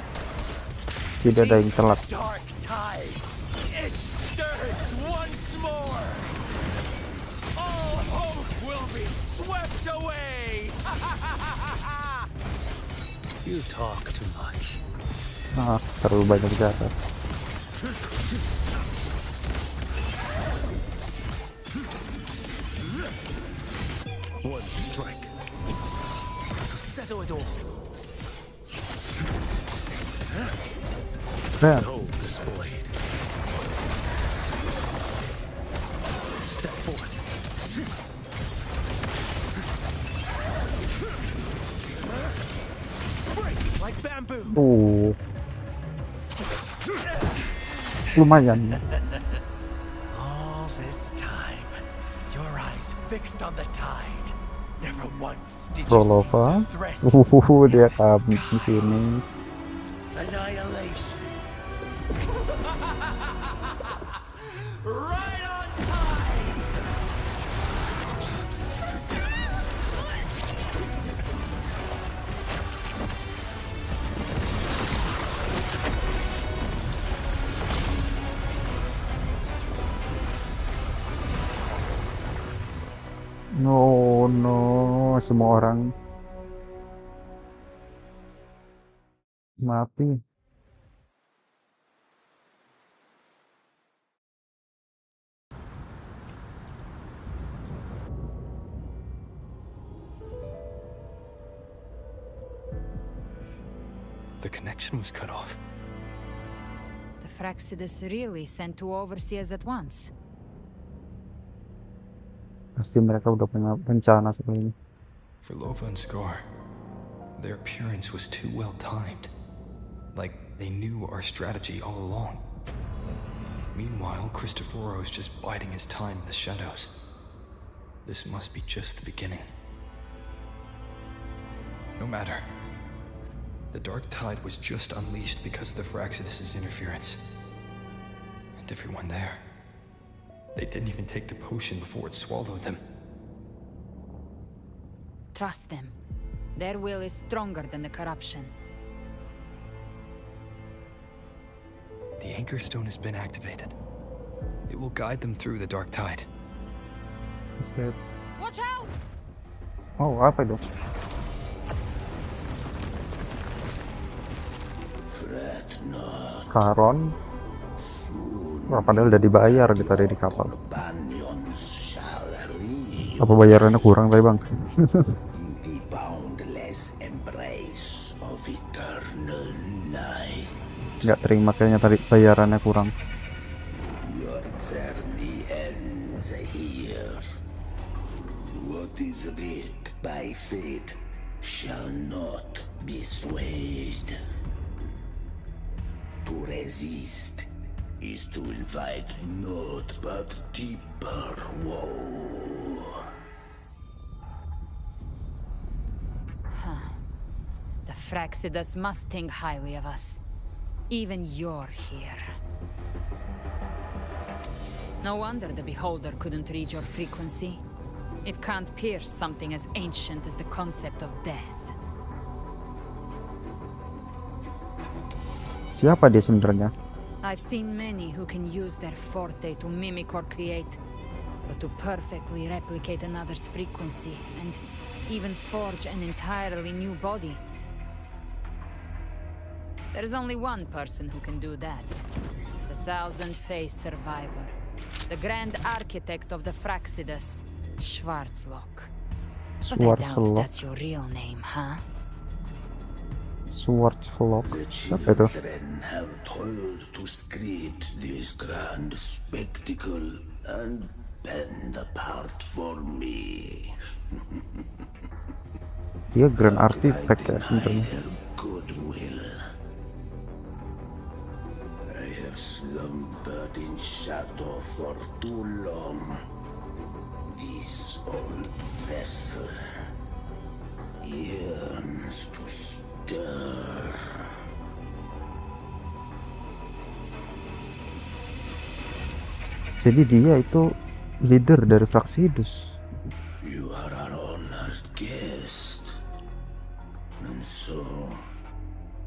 Tidak ada yang telat. Dark tide, it stirs once more. All hope will be swept away. You talk too much. Terlalu banyak jarak. One strike to settle it all. Man. Hold this blade. lumayan. All this time, your eyes fixed on the tide. Never once did you see Prolova. the threat. Dia kabur di sini. Annihilation. Right on time. No, semua orang mati. The connection was cut off. The Fraxidus really sent two overseers at once. Pasti mereka udah punya rencana seperti ini. For Lova and Scar, their appearance was too well timed. Like they knew our strategy all along. Meanwhile, Christophero's just biding his time in the shadows. This must be just the beginning. No matter. The dark tide was just unleashed because of the Fraxidus' interference. And everyone there. They didn't even take the potion before it swallowed them. Trust them. Their will is stronger than the corruption. The Anchor Stone has been activated. It will guide them through the dark tide. Watch out! Oh, apa itu? Karon. Wah, padahal udah dibayar gitu tadi di kapal. Apa bayarannya kurang tadi, Bang? The boundless embrace of eternal night. Nggak terima kayaknya tadi bayarannya kurang. Your journey ends here. What is writ by fate shall not be swayed. To resist is to invite naught but deeper woe. Huh. The Fraxidus must think highly of us. Even you're here. No wonder the Beholder couldn't read your frequency. It can't pierce something as ancient as the concept of death. Siapa dia sebenarnya? I've seen many who can use their forte to mimic or create, but to perfectly replicate another's frequency and even forge an entirely new body. There's only one person who can do that. The thousand-faced survivor. The grand architect of the Fraxidus, Schwarzlock. But I doubt that's your real name, huh? Schwarzlock. Siapa itu? Have toiled to script this grand spectacle and bend apart for me. Dia grand architect ya sebenarnya. Goodwill. I have slumbered in shadow for too long. This old vessel yearns to stir. Jadi dia itu leader dari Fraxidus. You are our honored guest, and so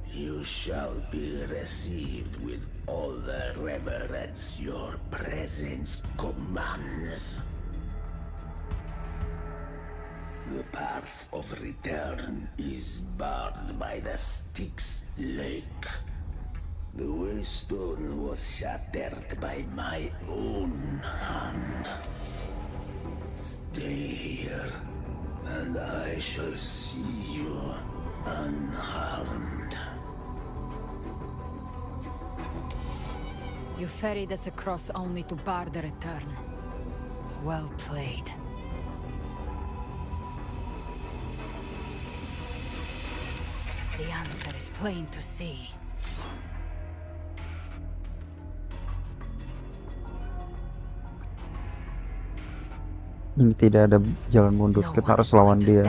you shall be received with all the reverence your presence commands. The path of return is barred by the Styx Lake. The waystone was shattered by my own hand. Stay here, and I shall see you unharmed. You ferried us across only to bar the return. Well played. The answer is plain to see. Ini tidak ada jalan mundur, kita harus lawan dia.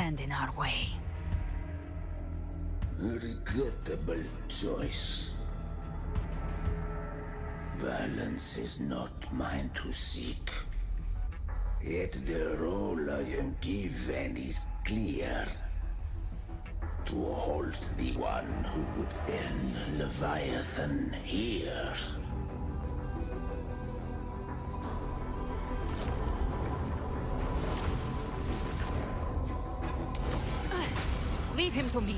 Regrettable choice. Violence is not mine to seek. Yet the role I am given is clear. To hold the one who would end Leviathan here. Leave him to me.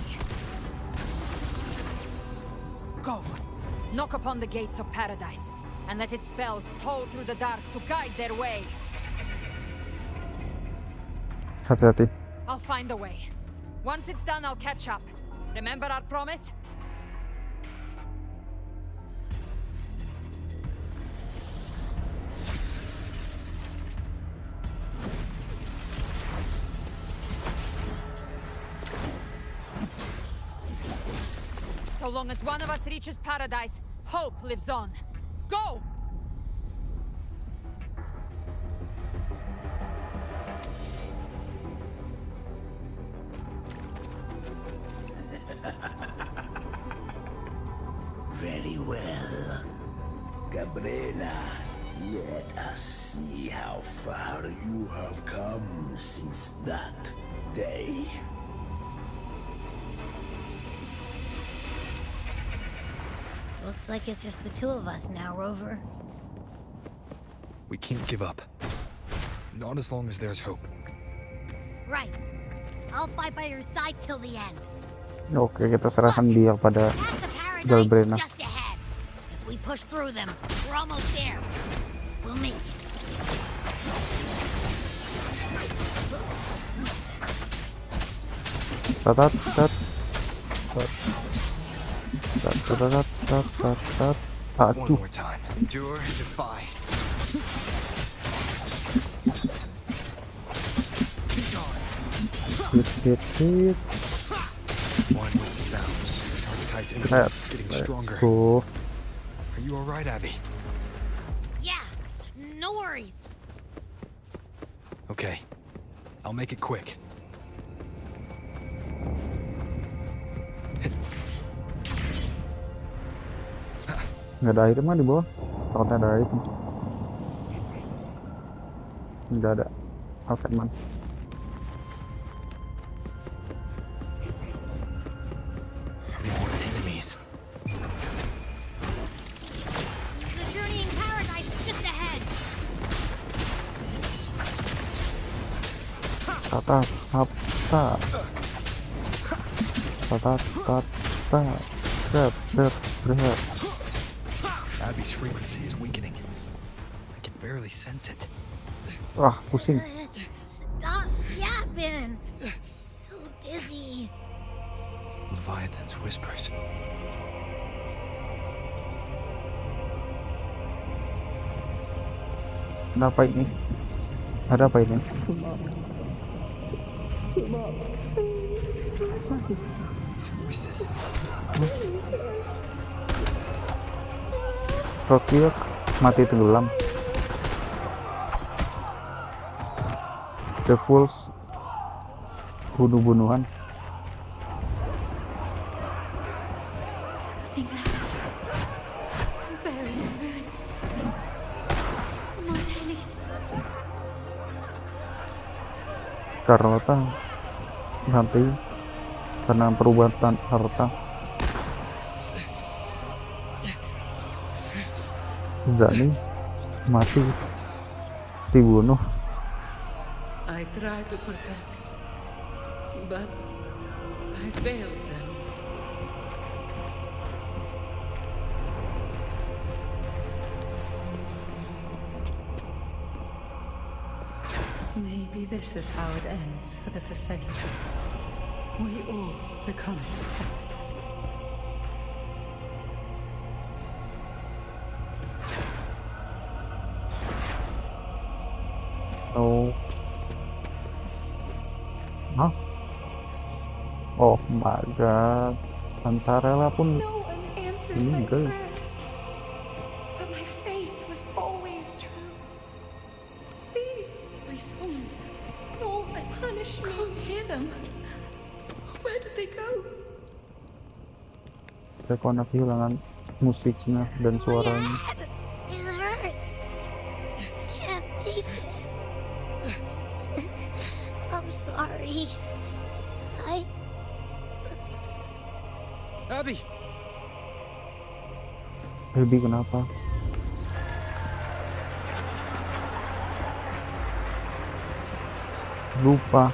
Go. Knock upon the gates of paradise, and let its bells toll through the dark to guide their way. Hati-hati. I'll find a way. Once it's done, I'll catch up. Remember our promise? So long as one of us reaches paradise, hope lives on. Go! Very well. Cabrera, let us see how far you have come since that day. Looks like it's just the two of us now, Rover. We can't give up. Not as long as there's hope. Right. I'll fight by your side till the end. Oke, kita serahkan dia pada Galbrena. Just ahead. If we push through them, we're almost there. We'll make it. Tatat, tat, tat, tat, tat, tat, tat, tat. One more time. Endure and defy. Hit. One with the sounds. Target Tide's influence is getting stronger. Go. Are you alright, Abby? Yeah, no worries. Okay. I'll make it quick. Nggak ada item kan di bawah? Takutnya ada item. Nggak ada. Oke, man. More enemies. The journey in paradise is just ahead. Tatat, tap, tap. Tatat, tap, tap. Grab. Abby's frequency is weakening. I can barely sense it. Wah, pusing. Stop yapping. It's so dizzy. Leviathan's whispers. Kenapa ini? Ada apa ini? These voices. Tokyo mati tenggelam. The Fools bunuh-bunuhan. Nothing left. Buried in ruins. Montelis. Karena nanti karena perubatan harta Zani mati dibunuh. I tried to protect, but I failed them. Maybe this is how it ends for the Forsaken. We all become its puppets. Oh. Hah? Oh my god. Antarela pun No one answered my meninggal. prayers, but my faith was always true. Please, my songs. All I punish me. Can't hear them. Where did they go? Mereka anak kehilangan musiknya dan suaranya. It hurts. Can't take it. I'm sorry. Abby! Abby kenapa? Lupa.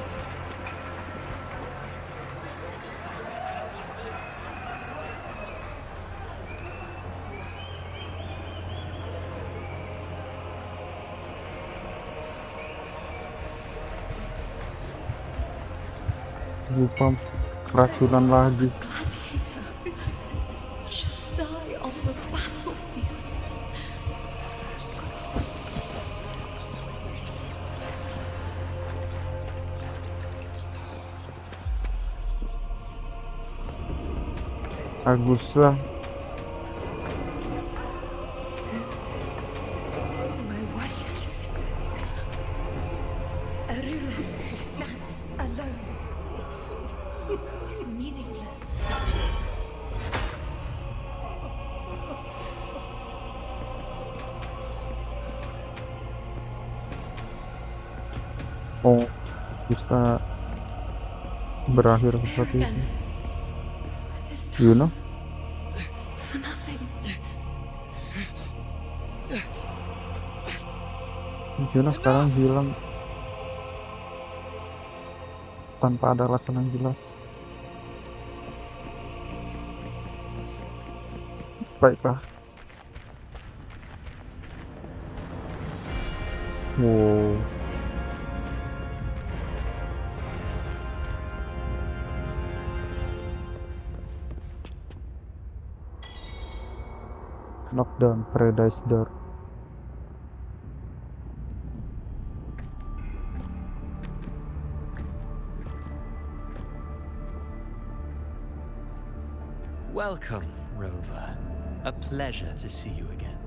Lupa keracunan lagi. Gladiator should die on the battlefield. Agusta. My warriors. A ruler who stands alone is meaningless. Oh, Agusta berakhir seperti itu. You know? For nothing. Yuna sekarang hilang tanpa ada alasan yang jelas. Baiklah. Wow. Knockdown Paradise Door. Welcome, Rover. A pleasure to see you again.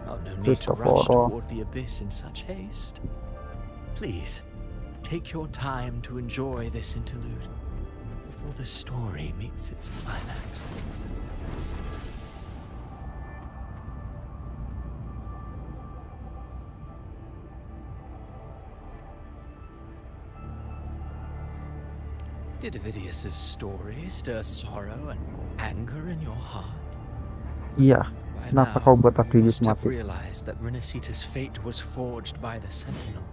Oh, no need to rush toward the abyss in such haste. Please, take your time to enjoy this interlude before the story meets its climax. Did Ovidius's story stir sorrow and anger in your heart? Iya. Kenapa kau buat You Ovidius must have mati? realized that Renacita's fate was forged by the Sentinel.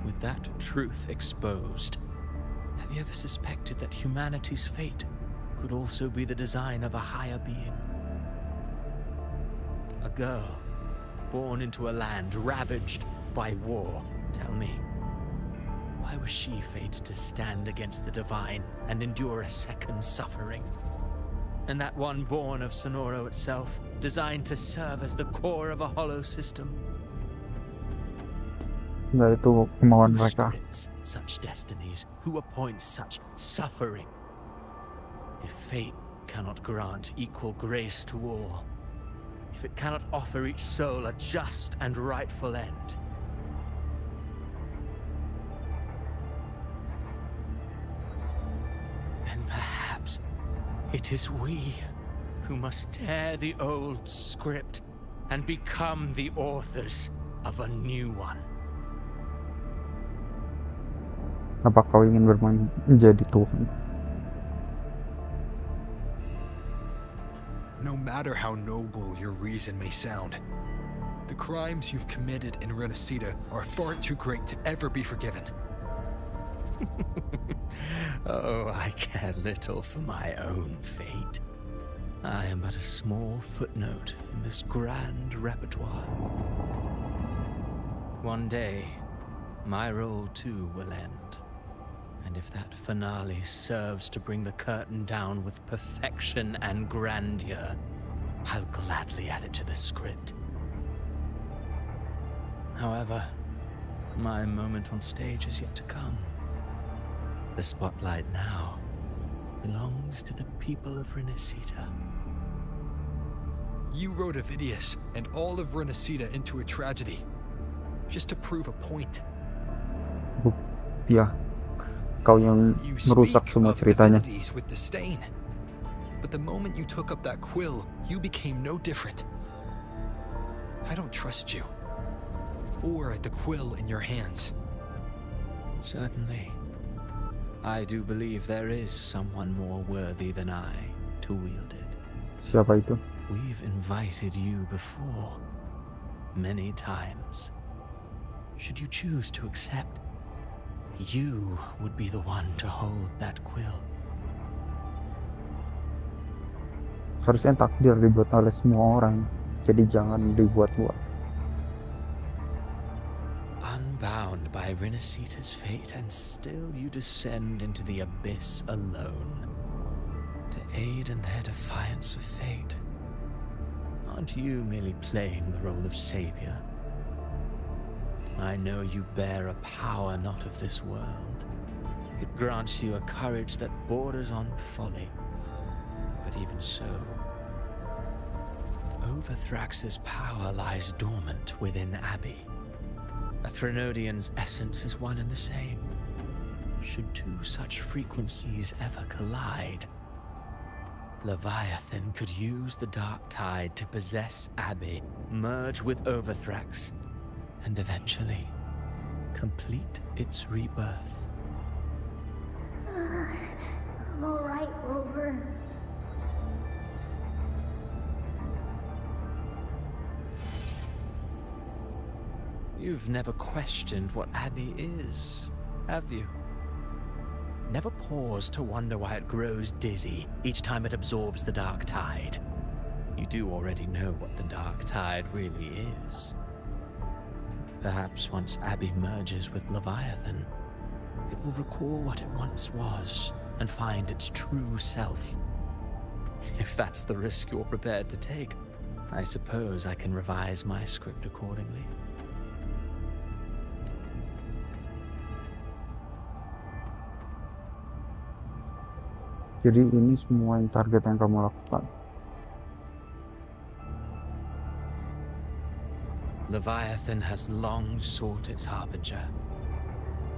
With that truth exposed, have you ever suspected that humanity's fate could also be the design of a higher being? A girl born into a land ravaged by war. Tell me, why was she fated to stand against the divine and endure a second suffering? And that one born of Sonoro itself, designed to serve as the core of a hollow system? Nah, itu kemauan Who mereka. scripts such destinies? Who appoints such suffering? If fate cannot grant equal grace to all, if it cannot offer each soul a just and rightful end, then perhaps it is we who must tear the old script and become the authors of a new one. Apa kau ingin bermain menjadi Tuhan? No matter how noble your reason may sound, the crimes you've committed in Renacita are far too great to ever be forgiven. Oh, I care little for my own fate. I am but a small footnote in this grand repertoire. One day, my role too will end. And if that finale serves to bring the curtain down with perfection and grandeur, I'll gladly add it to the script. However, my moment on stage is yet to come. The spotlight now belongs to the people of Renacita. You rode Avidius and all of Renacita into a tragedy, just to prove a point. Ya, kau yang You merusak speak semua of ceritanya. divinities with disdain, but the moment you took up that quill, you became no different. I don't trust you, or the quill in your hands. Certainly. I do believe there is someone more worthy than I to wield it. Siapa itu? We've invited you before, many times. Should you choose to accept, you would be the one to hold that quill. Harusnya takdir dibuat oleh semua orang, jadi jangan dibuat-buat. Unbound by Renacita's fate, and still you descend into the abyss alone, to aid in their defiance of fate. Aren't you merely playing the role of savior? I know you bear a power not of this world. It grants you a courage that borders on folly. But even so, Overthrax's power lies dormant within Abbey. A Threnodian's essence is one and the same. Should two such frequencies ever collide, Leviathan could use the dark tide to possess Abbey, merge with Overthrax, and eventually complete its rebirth. I'm alright, Rover. You've never questioned what Abbey is, have you? Never paused to wonder why it grows dizzy each time it absorbs the dark tide. You do already know what the dark tide really is. Perhaps once Abbey merges with Leviathan, it will recall what it once was and find its true self. If that's the risk you're prepared to take, I suppose I can revise my script accordingly. Jadi ini semua yang target yang kamu lakukan. Leviathan has long sought its harbinger,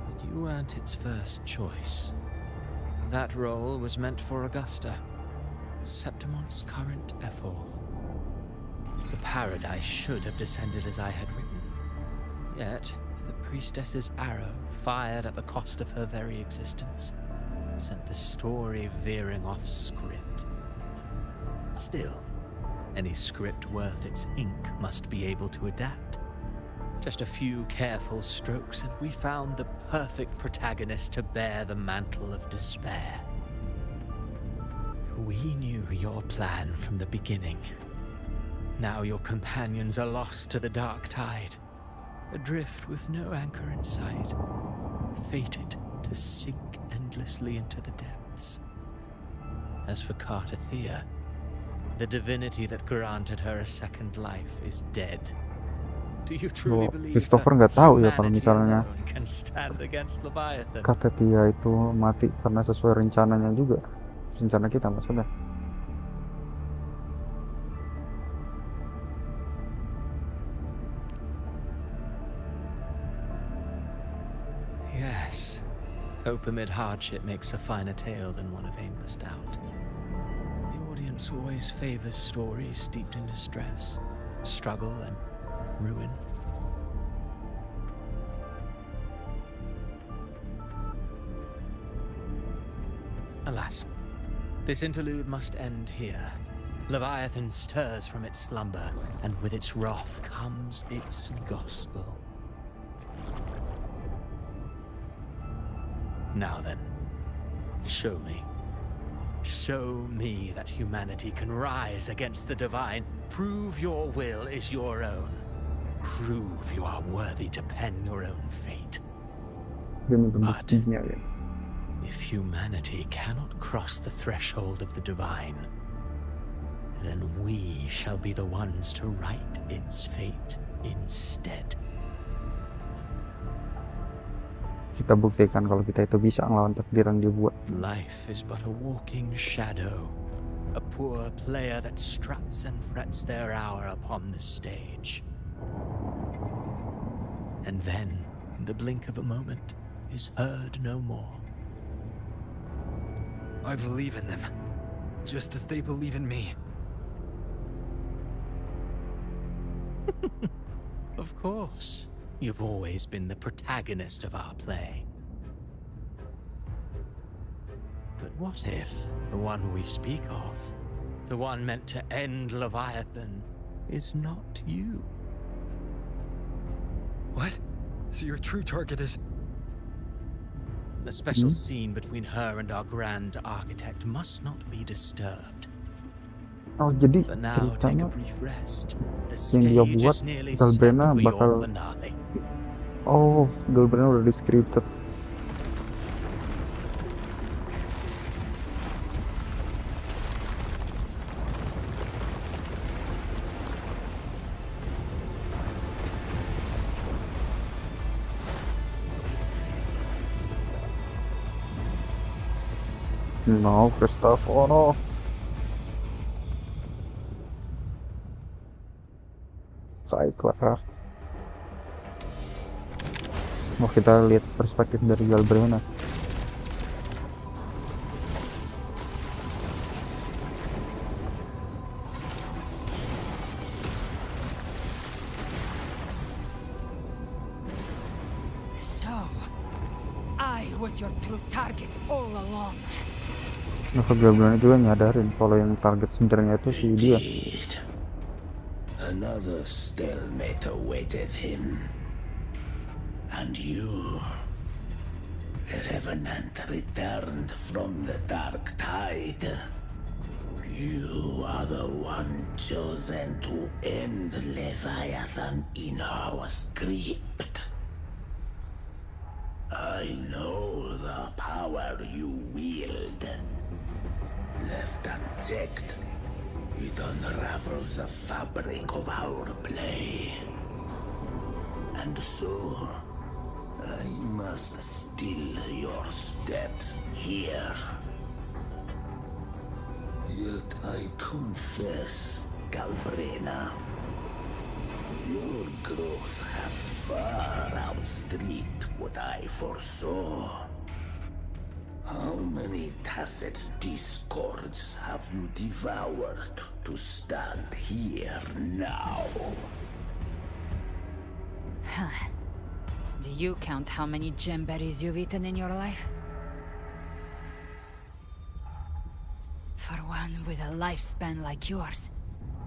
but you weren't its first choice. That role was meant for Augusta, Septimon's current Ephor. The paradise should have descended as I had written. Yet, the priestess's arrow, fired at the cost of her very existence, sent the story veering off script. Still, any script worth its ink must be able to adapt. Just a few careful strokes and we found the perfect protagonist to bear the mantle of despair. We knew your plan from the beginning. Now your companions are lost to the dark tide, adrift with no anchor in sight, fated to sink endlessly into the depths. As for Cartathea, the divinity that granted her a second life is dead. Do you truly believe Christopher nggak that tahu ya kalau humanity misalnya alone can stand against Leviathan? Cartathea itu mati karena sesuai rencananya juga. Rencana kita maksudnya. Yes. Hope amid hardship makes a finer tale than one of aimless doubt. The audience always favors stories steeped in distress, struggle, and ruin. Alas, this interlude must end here. Leviathan stirs from its slumber, and with its wrath comes its gospel. Now then, show me. Show me that humanity can rise against the divine. Prove your will is your own. Prove you are worthy to pen your own fate. But if humanity cannot cross the threshold of the divine, then we shall be the ones to write its fate instead. kita buktikan kalau kita itu bisa ngelawan takdir yang dibuat. Life is but a walking shadow, a poor player that struts and frets their hour upon the stage. And then, in the blink of a moment, is heard no more. I believe in them, just as they believe in me. Of course, you've always been the protagonist of our play. But what if the one we speak of, the one meant to end Leviathan, is not you? What? So your true target is... The special scene between her and our grand architect must not be disturbed. Oh, jadi But now take a ceritanya brief rest. The yang dia stage buat is nearly Galbrena set for your bakal finale. oh Galbrena udah di scripted. No, Cristoforo. Baiklah. Mau kita lihat perspektif dari Galbrena. So, I was your true target all along. Maka Galbrena juga nyadarin kalau yang target sebenarnya itu si dia. Another stalemate awaited him. And you, the Revenant, returned from the dark tide. You are the one chosen to end Leviathan in our script. I know the power you wield. Left unchecked, it unravels the fabric of our play. And so, I must still your steps here. Yet I confess, Galbrena, your growth has far outstripped what I foresaw. How many tacit discords have you devoured to stand here now? Do you count how many gemberries you've eaten in your life? For one with a lifespan like yours,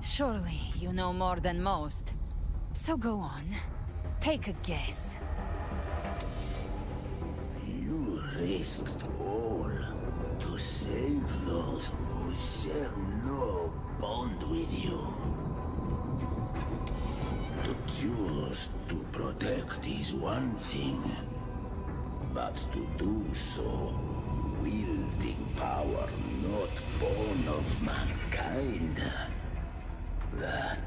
surely you know more than most. So go on, take a guess. You risked all to save those who share no bond with you. To choose to protect is one thing, but to do so wielding power not born of mankind, that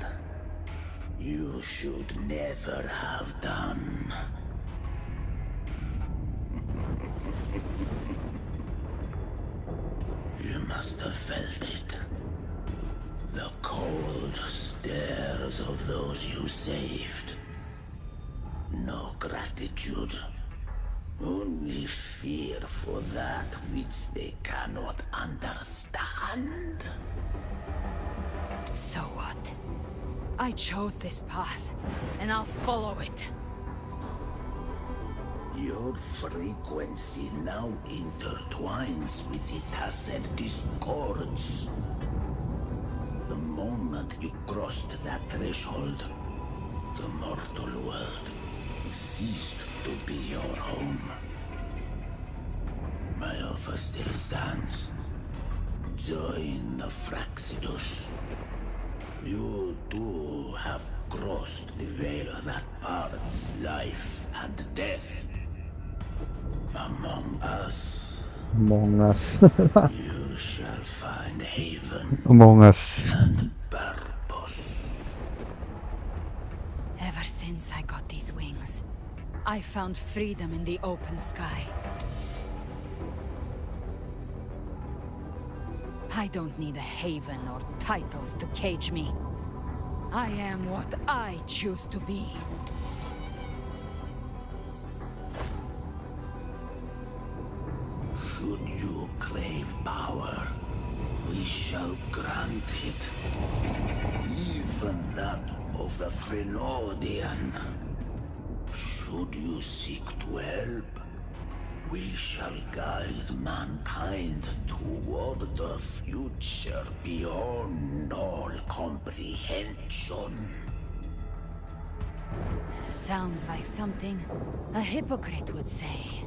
you should never have done. You must have felt it. The cold stares of those you saved. No gratitude. Only fear for that which they cannot understand. So what? I chose this path, and I'll follow it. Your frequency now intertwines with the tacit discords. The moment you crossed that threshold, the mortal world ceased to be your home. My offer still stands. Join the Fraxidus. You too have crossed the veil that parts life and death. Among us. Among us. You shall find haven. Among us. And purpose. Ever since I got these wings, I found freedom in the open sky. I don't need a haven or titles to cage me. I am what I choose to be. Should you crave power, we shall grant it. Even that of the Frenodian. Should you seek to help, we shall guide mankind toward the future beyond all comprehension. Sounds like something a hypocrite would say.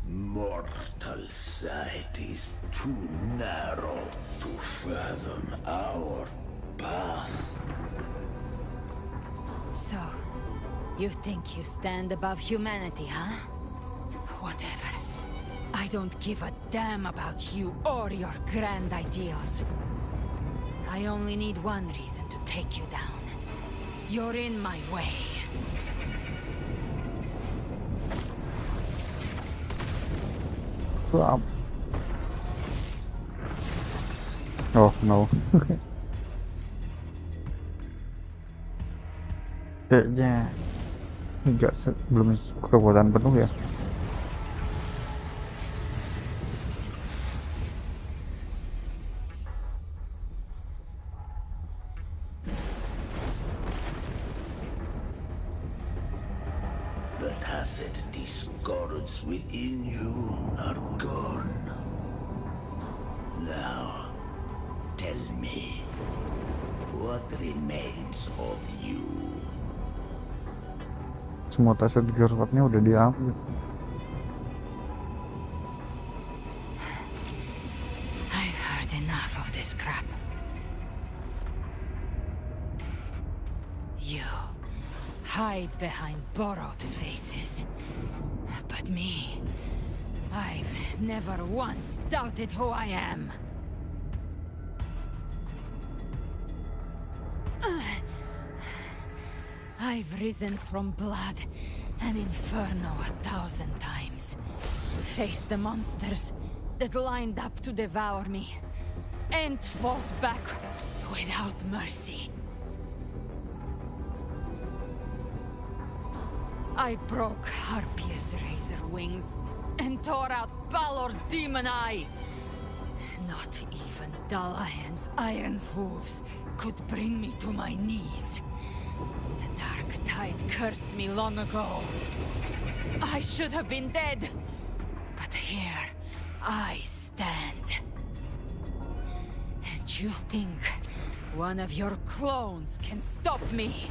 Mortal sight is too narrow to fathom our path. So, you think you stand above humanity, huh? Whatever. I don't give a damn about you or your grand ideals. I only need one reason to take you down. You're in my way. Wow. Oh no. Kayaknya belum kekuatan penuh ya. The tacit discords within you are gone. Now, tell me, what remains of you? Semua taset discordnya udah diambil. I've heard enough of this crap. You hide behind borrowed faces. But me, I've never once doubted who I am. I've risen from blood and inferno 1,000 times. Faced the monsters that lined up to devour me, and fought back without mercy. I broke Harpia's razor wings and tore out Balor's demon eye. Not even Dalahan's iron hooves could bring me to my knees. The dark tide cursed me long ago. I should have been dead, but here I stand. And you think one of your clones can stop me?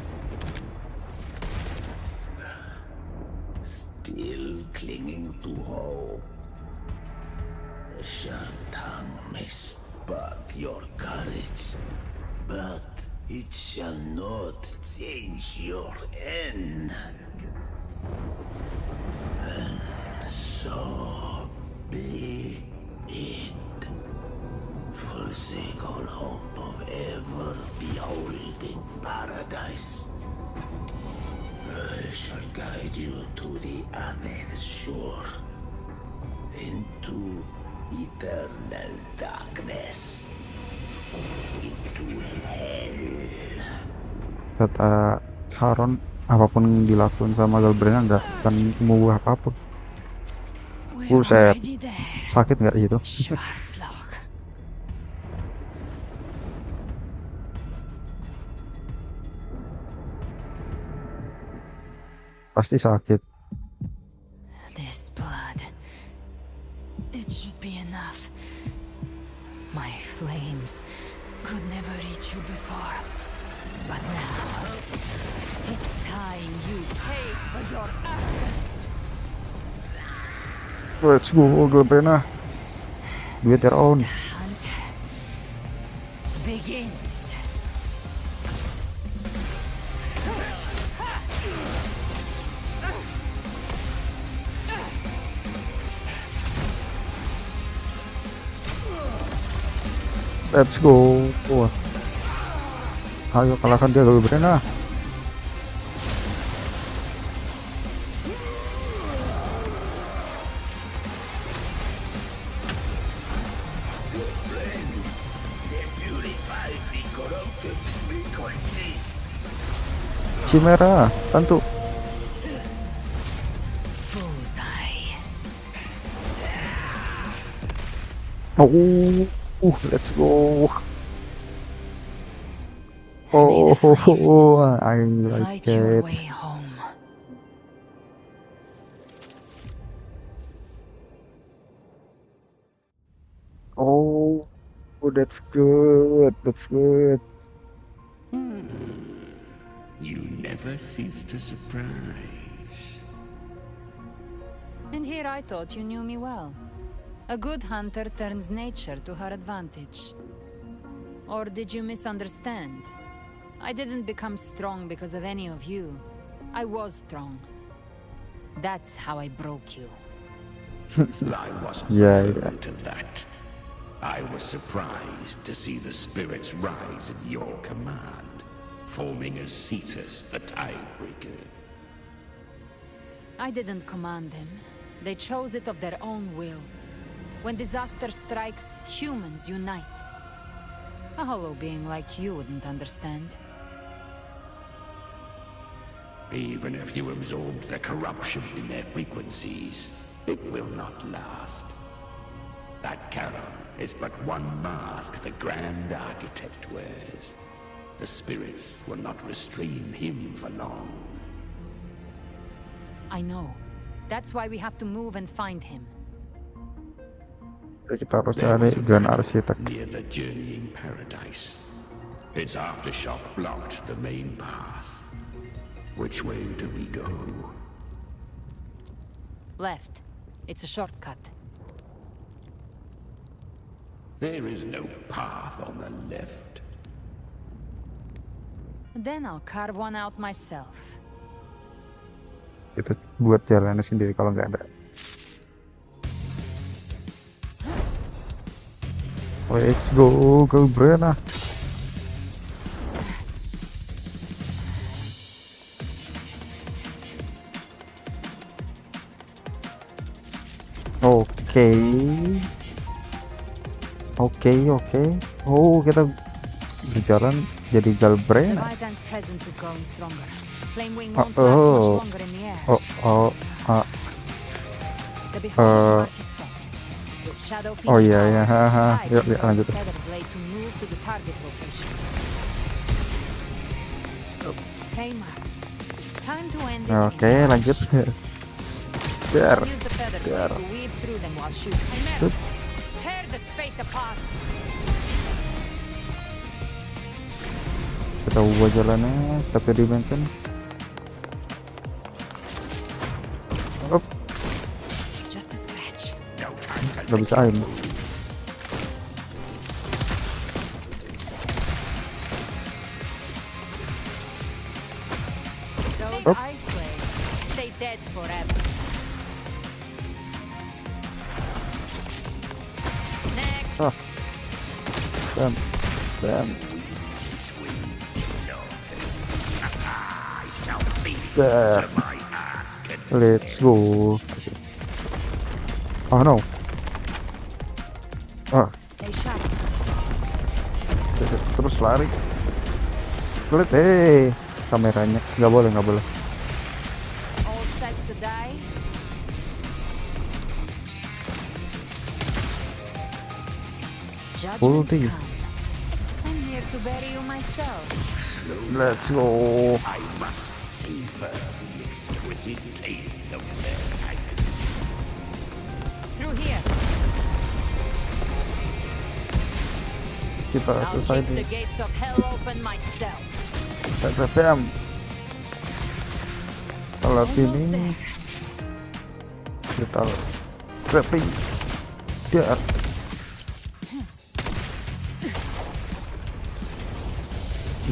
Still clinging to hope. The sharp tongue may spark your courage, but it shall not change your end. And so be it. Forsake all hope of ever beholding paradise. I shall guide you to the other shore, into eternal darkness, into hell. Kata Sharon, apapun dilakukan sama Galbrena nggak akan mengubah apapun. Buset, sakit nggak gitu? Pasti sakit. This blood, it should be enough. My flames could never reach you before, but now it's time you pay for your actions. Let's go, Galbrena. Do it your own. Hunt begins. Let's go. Ayo kalahkan dia kalau berani. Chimera, bantu. Oh, let's go. Oh, I like it. Oh, that's good. That's good. You never cease to surprise. And here I thought you knew me well. A good hunter turns nature to her advantage. Or did you misunderstand? I didn't become strong because of any of you. I was strong. That's how I broke you. I wasn't referring to that. I was surprised to see the spirits rise at your command, forming as Cetus the Tidebreaker. I didn't command them. They chose it of their own will. When disaster strikes, humans unite. A hollow being like you wouldn't understand. Even if you absorb the corruption in their frequencies, it will not last. That Charon is but one mask the Grand Architect wears. The spirits will not restrain him for long. I know. That's why we have to move and find him. Kita harus cari Grand Architect. Near the journeying paradise. Its aftershock blocked the main path. Which way do we go? Left. It's a shortcut. There is no path on the left. Then I'll carve one out myself. Kita buat jalannya sendiri kalau nggak ada. Let's go, Brena. Oke. Oh, kita berjalan jadi Galbrena. Oh iya, yuk lanjut. Oke, lanjut. Biar. Kita ubah jalannya, kita ke dimension. Up. Gak bisa aim. Up. Ah. Bam. There. Let's go. Oh no. Terus lari. Lihat, kameranya nggak boleh. Ulti. Let's go. I must savor the exquisite taste of their agony. Through here. Kita selesai nih. Bam. Kalau sini kita grappling. Biar.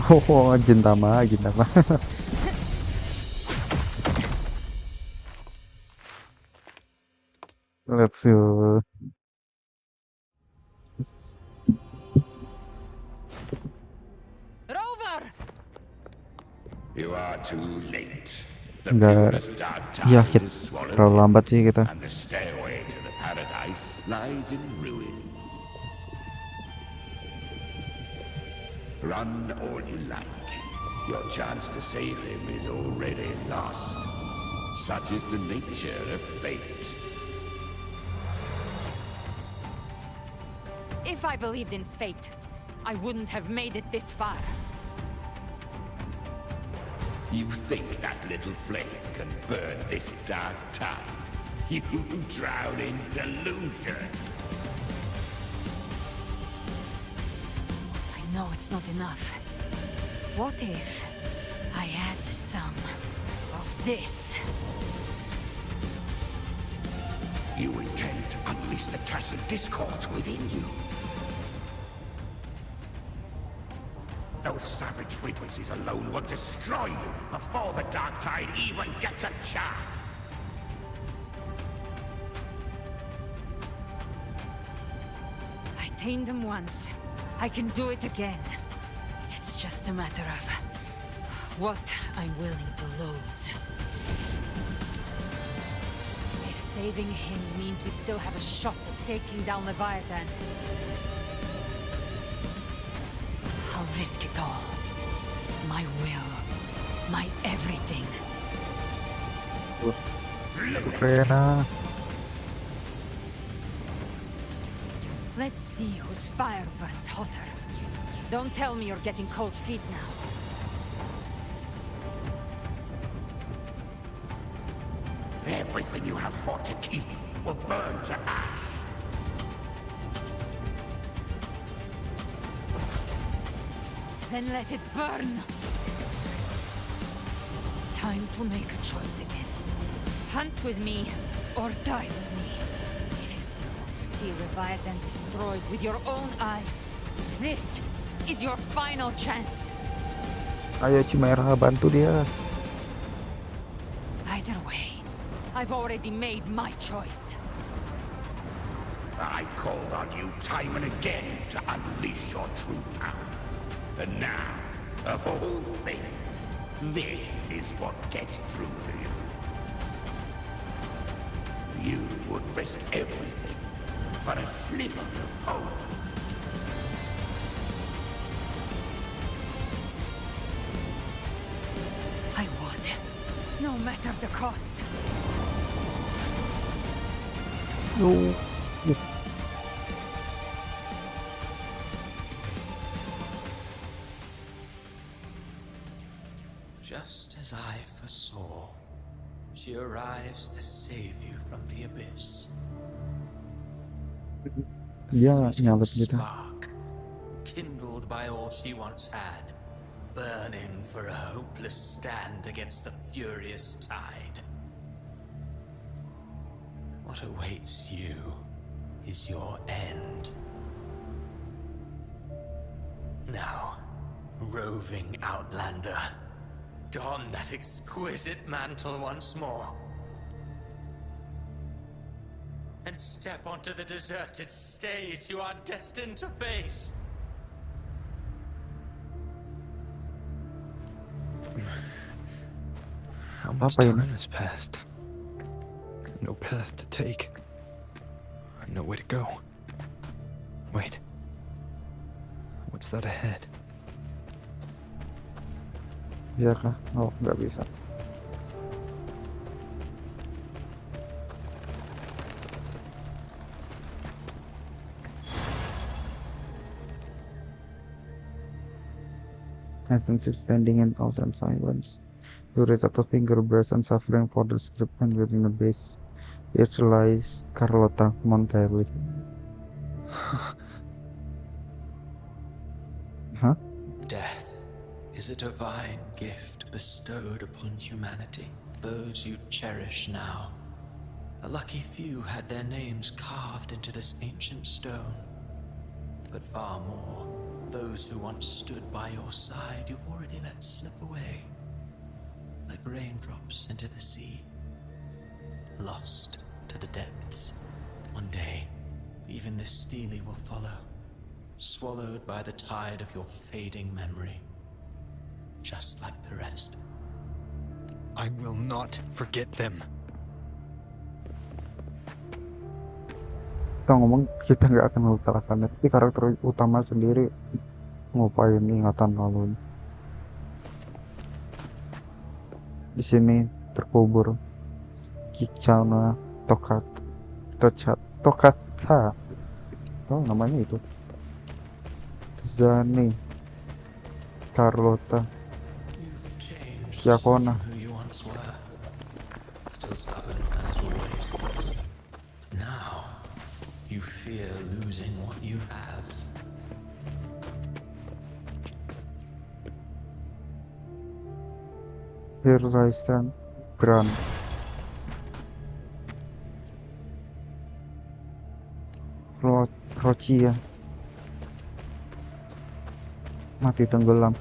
Oh, Gintama. Let's go. Rover! You are too late. The Nggak, purest dark iya tide hit is swallowed terlalu in, lambat sih kita. and the stairway to the paradise lies in ruins. Run all you like. Your chance to save him is already lost. Such is the nature of fate. If I believed in fate, I wouldn't have made it this far. You think that little flame can burn this dark tide? You drown in delusion. I know it's not enough. What if I add some of this? You intend to unleash the tacit discord within you. Those savage frequencies alone will destroy you before the dark tide even gets a chance. I tamed them once. I can do it again. It's just a matter of what I'm willing to lose. If saving him means we still have a shot at taking down Leviathan, I'll risk it all. My will. My everything. Keren. Let's see whose fire burns hotter. Don't tell me you're getting cold feet now. Everything you have fought to keep will burn to ash. Then let it burn! Time to make a choice again. Hunt with me, or die with me. If you still want to see Leviathan destroyed with your own eyes, this is your final chance. Ayo Chimera, bantu dia. Either way, I've already made my choice. I called on you time and again to unleash your true power. And now, of all things, this is what gets through to you. You would risk everything for a sliver of hope. I would, no matter the cost. No. Just as I foresaw, she arrives to save you from the abyss. Dia A nyabet fleeting gitu. spark, kindled by all she once had, burning for a hopeless stand against the furious tide. What awaits you is your end. Now, roving outlander, don that exquisite mantle once more. And step onto the deserted stage you are destined to face. How much Apa ini? time has passed? No path to take. Nowhere to go. Wait. What's that ahead? Bisa kah? Oh, nggak bisa. I think she's standing in thousand silence. You reach out a finger, brace and suffering for the script and within the base. It lies Carlota Montelli. Huh? Death is a divine gift bestowed upon humanity. Those you cherish now. A lucky few had their names carved into this ancient stone. But far more, those who once stood by your side you've already let slip away. Like raindrops into the sea. Lost to the depths. One day, even this stele will follow. Swallowed by the tide of your fading memory. Just like the rest. I will not forget them. Kita ngomong kita nggak akan mengalahkannya, tapi karakter utama sendiri ngupain ingatan lalu. Di sini terkubur Kicana Tokata, oh namanya itu, Zane, Carlota, Yakona. Who you once were. Still stubborn as always. Now, you fear losing what you have. Hirlaistan Bran, Rocia mati tenggelam.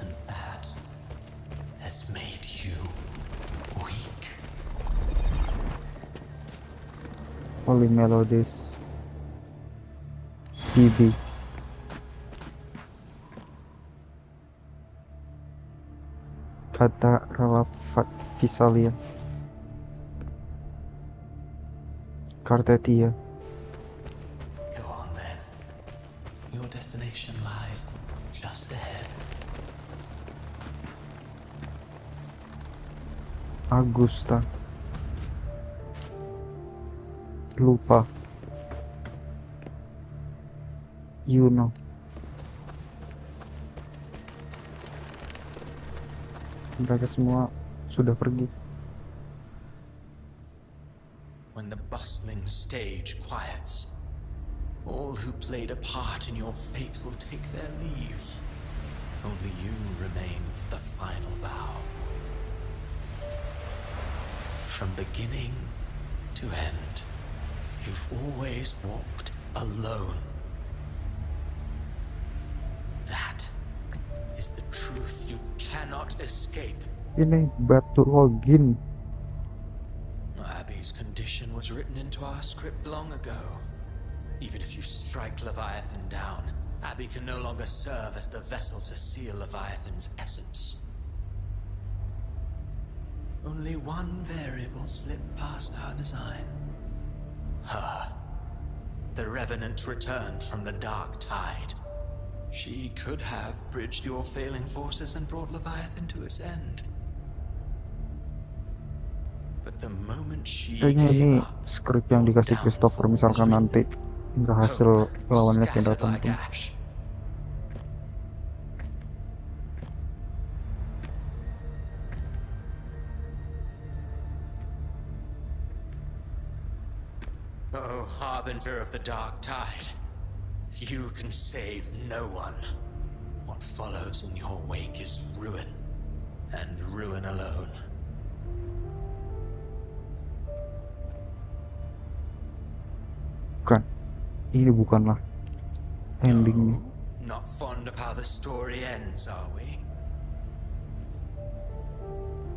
And that has made you weak. Holy Melodies, Bibi, kata relafat Visalia, Kartetia, Go on then. Your destination lies just ahead. Augusta, Lupa, Yuno, mereka semua sudah pergi. When the bustling stage quiets, all who played a part in your fate will take their leave. Only you remain for the final bow. From beginning to end, you've always walked alone. That is the truth you cannot escape. Ini batu login. Abby's condition was written into our script long ago. Even if you strike Leviathan down, Abby can no longer serve as the vessel to seal Leviathan's essence. Only one variable slipped past our design. Her. The Revenant returned from the dark tide. She could have bridged your failing forces and brought Leviathan to its end. But the moment she Kayaknya ini gave up, skrip yang dikasih Christopher, misalkan nanti berhasil lawannya tidak scattered like tentu. ash. Oh, harbinger of the dark tide, you can save no one. What follows in your wake is ruin, and ruin alone. Bukan, ini bukanlah endingnya. Not fond of how the story ends, are we?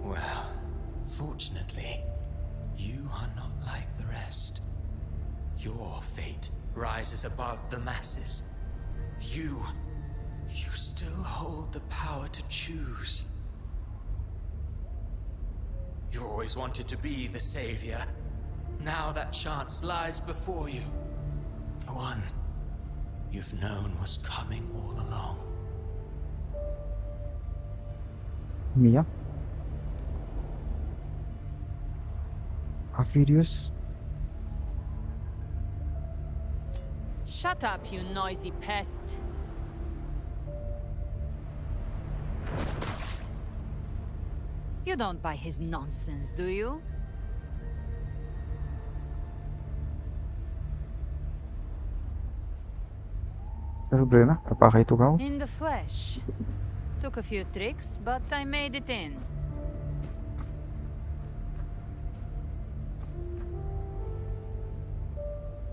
Well, fortunately, you are not like the rest. Your fate rises above the masses. You still hold the power to choose. You always wanted to be the savior. Now that chance lies before you. The one you've known was coming all along. Mia? Aphirius? Shut up, you noisy pest. You don't buy his nonsense, do you? Brena, apakah itu kau? In the flesh. Took a few tricks, but I made it in.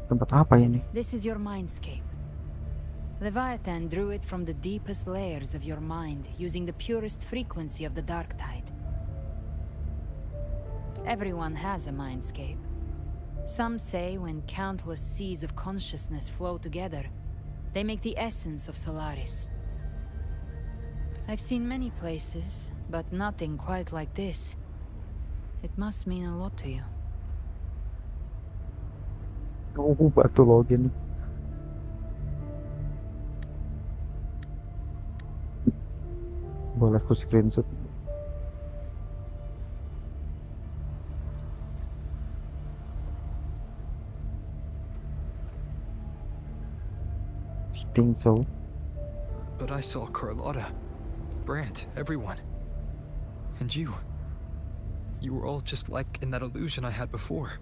Tempat apa ini? This is your mindscape. Leviathan drew it from the deepest layers of your mind, using the purest frequency of the dark tide. Everyone has a mindscape. Some say when countless seas of consciousness flow together, they make the essence of Solaris. I've seen many places, but nothing quite like this. It must mean a lot to you. Oh, batu login. Boleh aku screenshot. Think so. But I saw Carlotta, Brant, everyone. And you. You were all just like in that illusion I had before.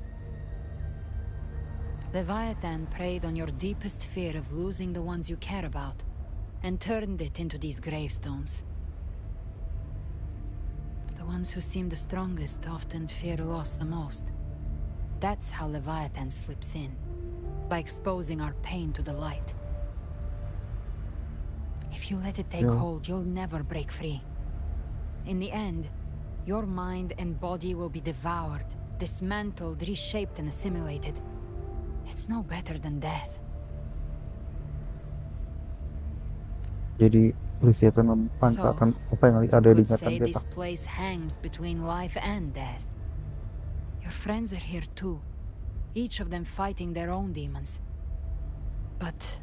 Leviathan preyed on your deepest fear of losing the ones you care about, and turned it into these gravestones. The ones who seem the strongest often fear loss the most. That's how Leviathan slips in, by exposing our pain to the light. If you let it take hold, you'll never break free. In the end, your mind and body will be devoured, dismantled, reshaped, and assimilated. It's no better than death. Jadi Leviathan memanfaatkan apa yang ada di ingatan Say kita. this place hangs between life and death. Your friends are here too, each of them fighting their own demons. But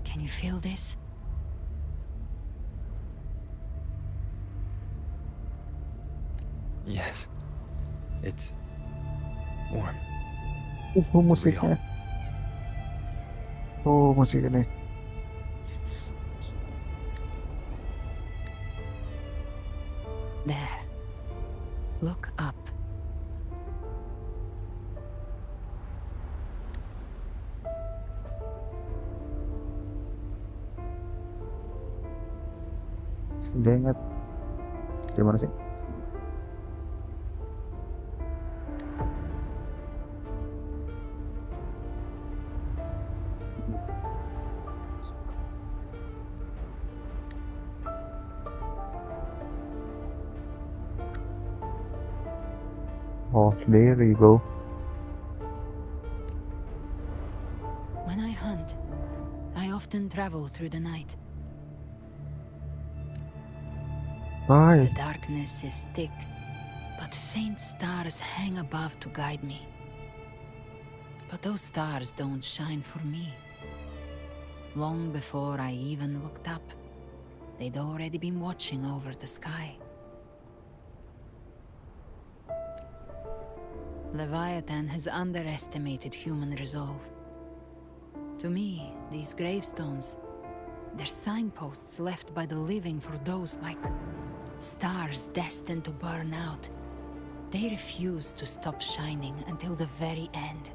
can you feel this? Yes. It's warm. Oh, musiknya. Oh, musik ini. There. Look up. Dia ingat. Gimana sih? Oh, there you go. When I hunt, I often travel through the night. Bye. The darkness is thick, but faint stars hang above to guide me. But those stars don't shine for me. Long before I even looked up, they'd already been watching over the sky. Leviathan has underestimated human resolve. To me, these gravestones, they're signposts left by the living for those like stars destined to burn out. They refuse to stop shining until the very end.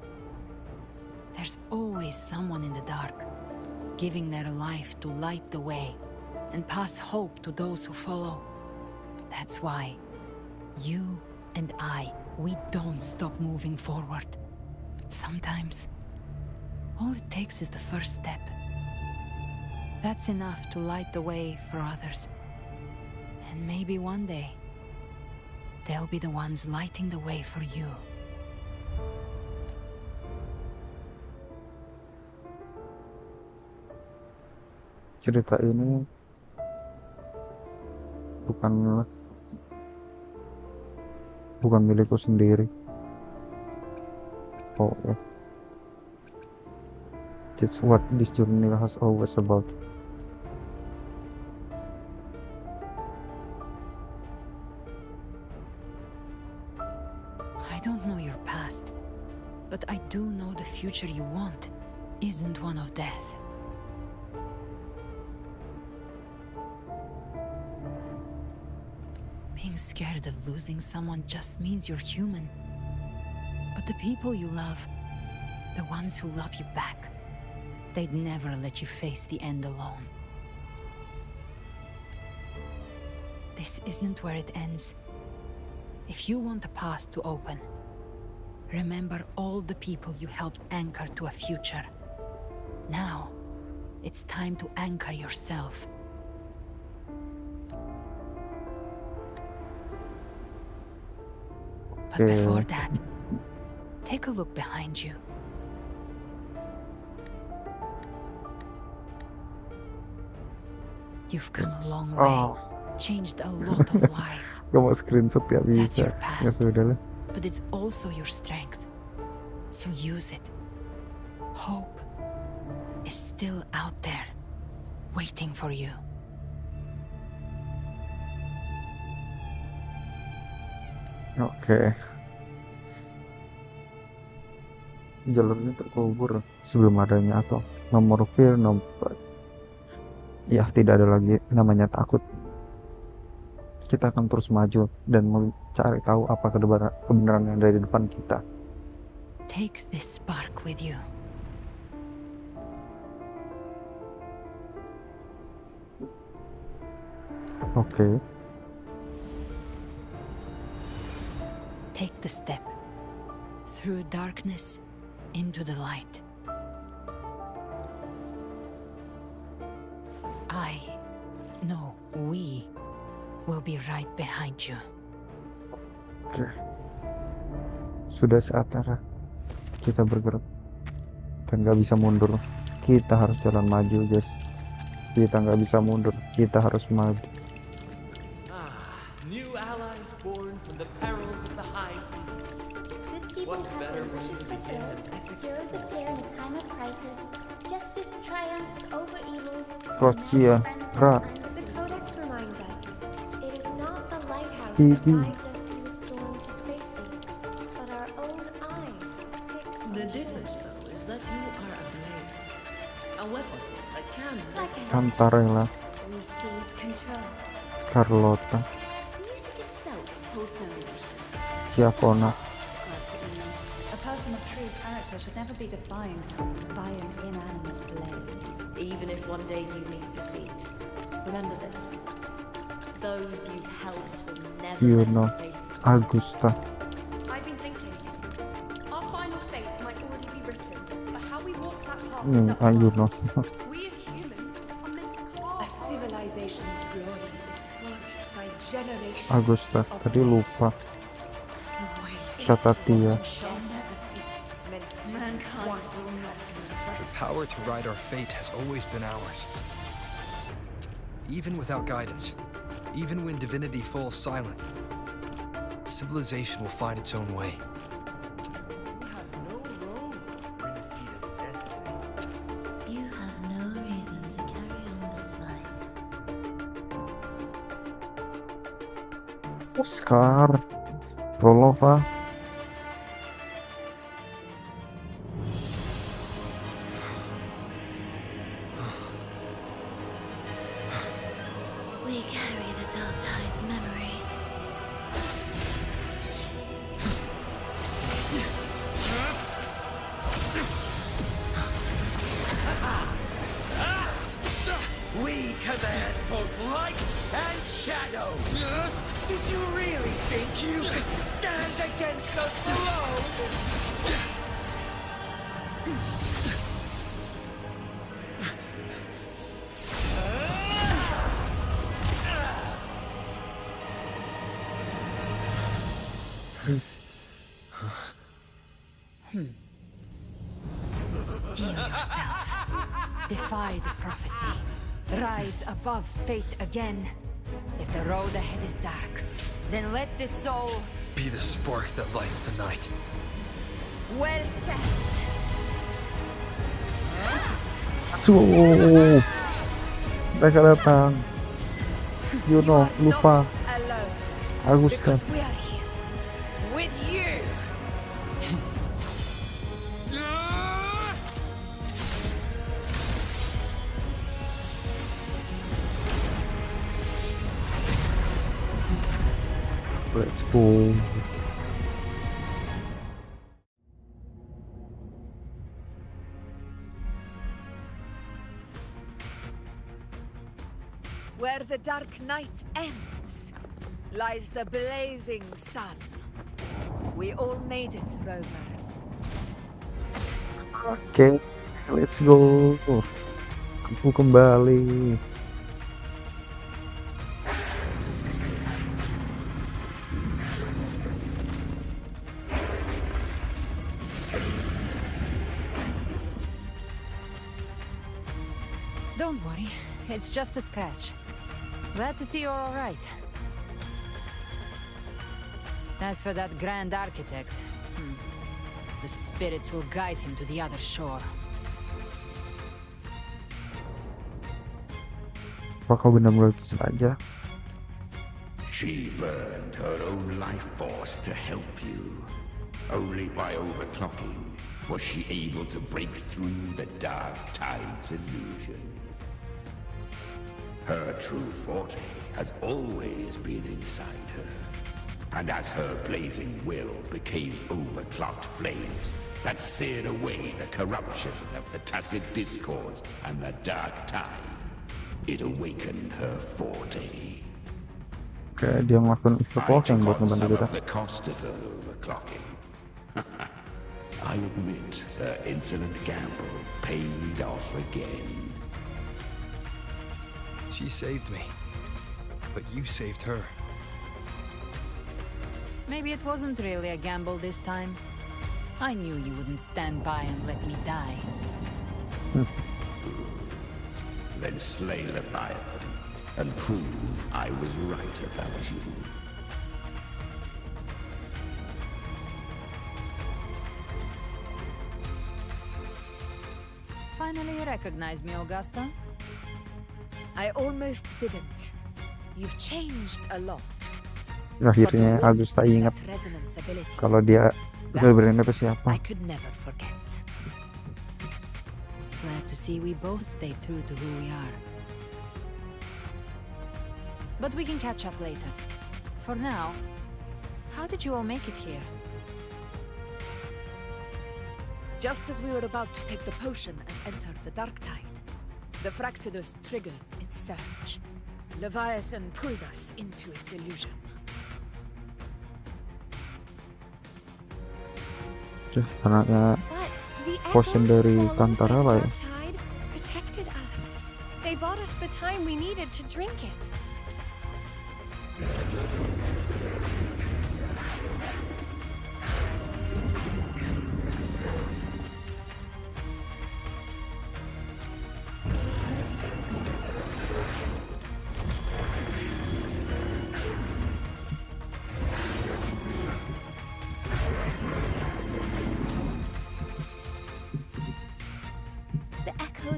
There's always someone in the dark, giving their life to light the way and pass hope to those who follow. That's why you and we don't stop moving forward. Sometimes, all it takes is the first step. That's enough to light the way for others. And maybe one day, they'll be the ones lighting the way for you. Cerita ini bukan milikku sendiri. Oh, yeah. That's what this journey has always about. I don't know your past, but I do know the future you want isn't one of death. Being scared of losing someone just means you're human. But the people you love, the ones who love you back, they'd never let you face the end alone. This isn't where it ends. If you want the path to open, remember all the people you helped anchor to a future. Now, it's time to anchor yourself. But before that, take a look behind you. You've come a long way, changed a lot of lives. Gak mau screenshot ya That's bisa. your Ya past, sudah lah. but it's also your strength. So use it. Hope is still out there, waiting for you. Oke. Jalurnya terkubur sebelum adanya atau nomor file nomor. Ya, tidak ada lagi namanya takut. Kita akan terus maju dan mencari tahu apa kebenaran yang ada di depan kita. Take this spark with you. Oke. Take the step through darkness into the light. We will be right behind you. Oke. Sudah saatnya kita bergerak dan gak bisa mundur. Kita harus jalan maju, guys. Kita nggak bisa mundur. Kita harus maju. New allies born from the perils of the high seas. Good people What have better their way wishes to begin fulfilled. an epic Heroes appear in a time of crisis. Justice triumphs over evil. Kroasia, Ra, The Codex reminds us, it is not the lighthouse Bibi. that guides us through the storm to safety, but our own eye. The difference, though, is that you are a blade. A weapon that can Santarella, We seize control. Carlota, Music itself holds no illusion. Giappona. A person of true character should never be defined by an inanimate blade. Even if one day you meet defeat, remember this. Those you've helped will never You let know, you face it. Augusta. I've been thinking. Our final fate might already be written, but how we walk that path is up to You us. know. We as humans are meant to carve A civilization's glory is forged by generations. Augusta, of tadi lupa. waves. Catatia. Shall never cease. Mankind will not The power to ride our fate has always been ours. Even without guidance, even when divinity falls silent, civilization will find its own way. You have no reason to carry on this fight. Oscar, Prolova. We carry the Dark Tide's memories. We command both light and shadow. Did you really think you could stand against us alone? Steel yourself. Defy the prophecy. Rise above fate again. If the road ahead is dark, then let this soul Be the spark that lights the night. well set. Mereka datang. You know, lupa. Alone. Augusta. Because we are here. With you. Let's go. Where the dark night ends, lies the blazing sun. We all made it, Rover. Oke, let's go. Aku kembali. Don't worry, it's just a scratch. Glad to see you're all right. As for that grand architect, the spirits will guide him to the other shore. Apakah benar-benar saja? She burned her own life force to help you. Only by overclocking was she able to break through the dark tide's illusion. Her true forte has always been inside her. And as her blazing will became overclocked flames that seared away the corruption of the tacit discords and the dark tide, it awakened her forte. Kayak dia ngelakuin I overclocking buat took on ngebantu some kita. of the cost of her overclocking. I admit her insolent gamble paid off again. She saved me, but you saved her. Maybe it wasn't really a gamble this time. I knew you wouldn't stand by and let me die. Then slay Leviathan and prove I was right about you. Finally recognize me, Augusta? I almost didn't. You've changed a lot. Akhirnya Augusta ingat kalau dia sebenarnya itu siapa. I could never forget. Glad to see we both stayed true to who we are. But we can catch up later. For now, how did you all make it here? Just as we were about to take the potion and enter the dark tide, the Fraxidus triggered its surge. Leviathan pulled us into its illusion. Karena potion dari Kantara lah ya. Protected us. They bought us the time we needed to drink it.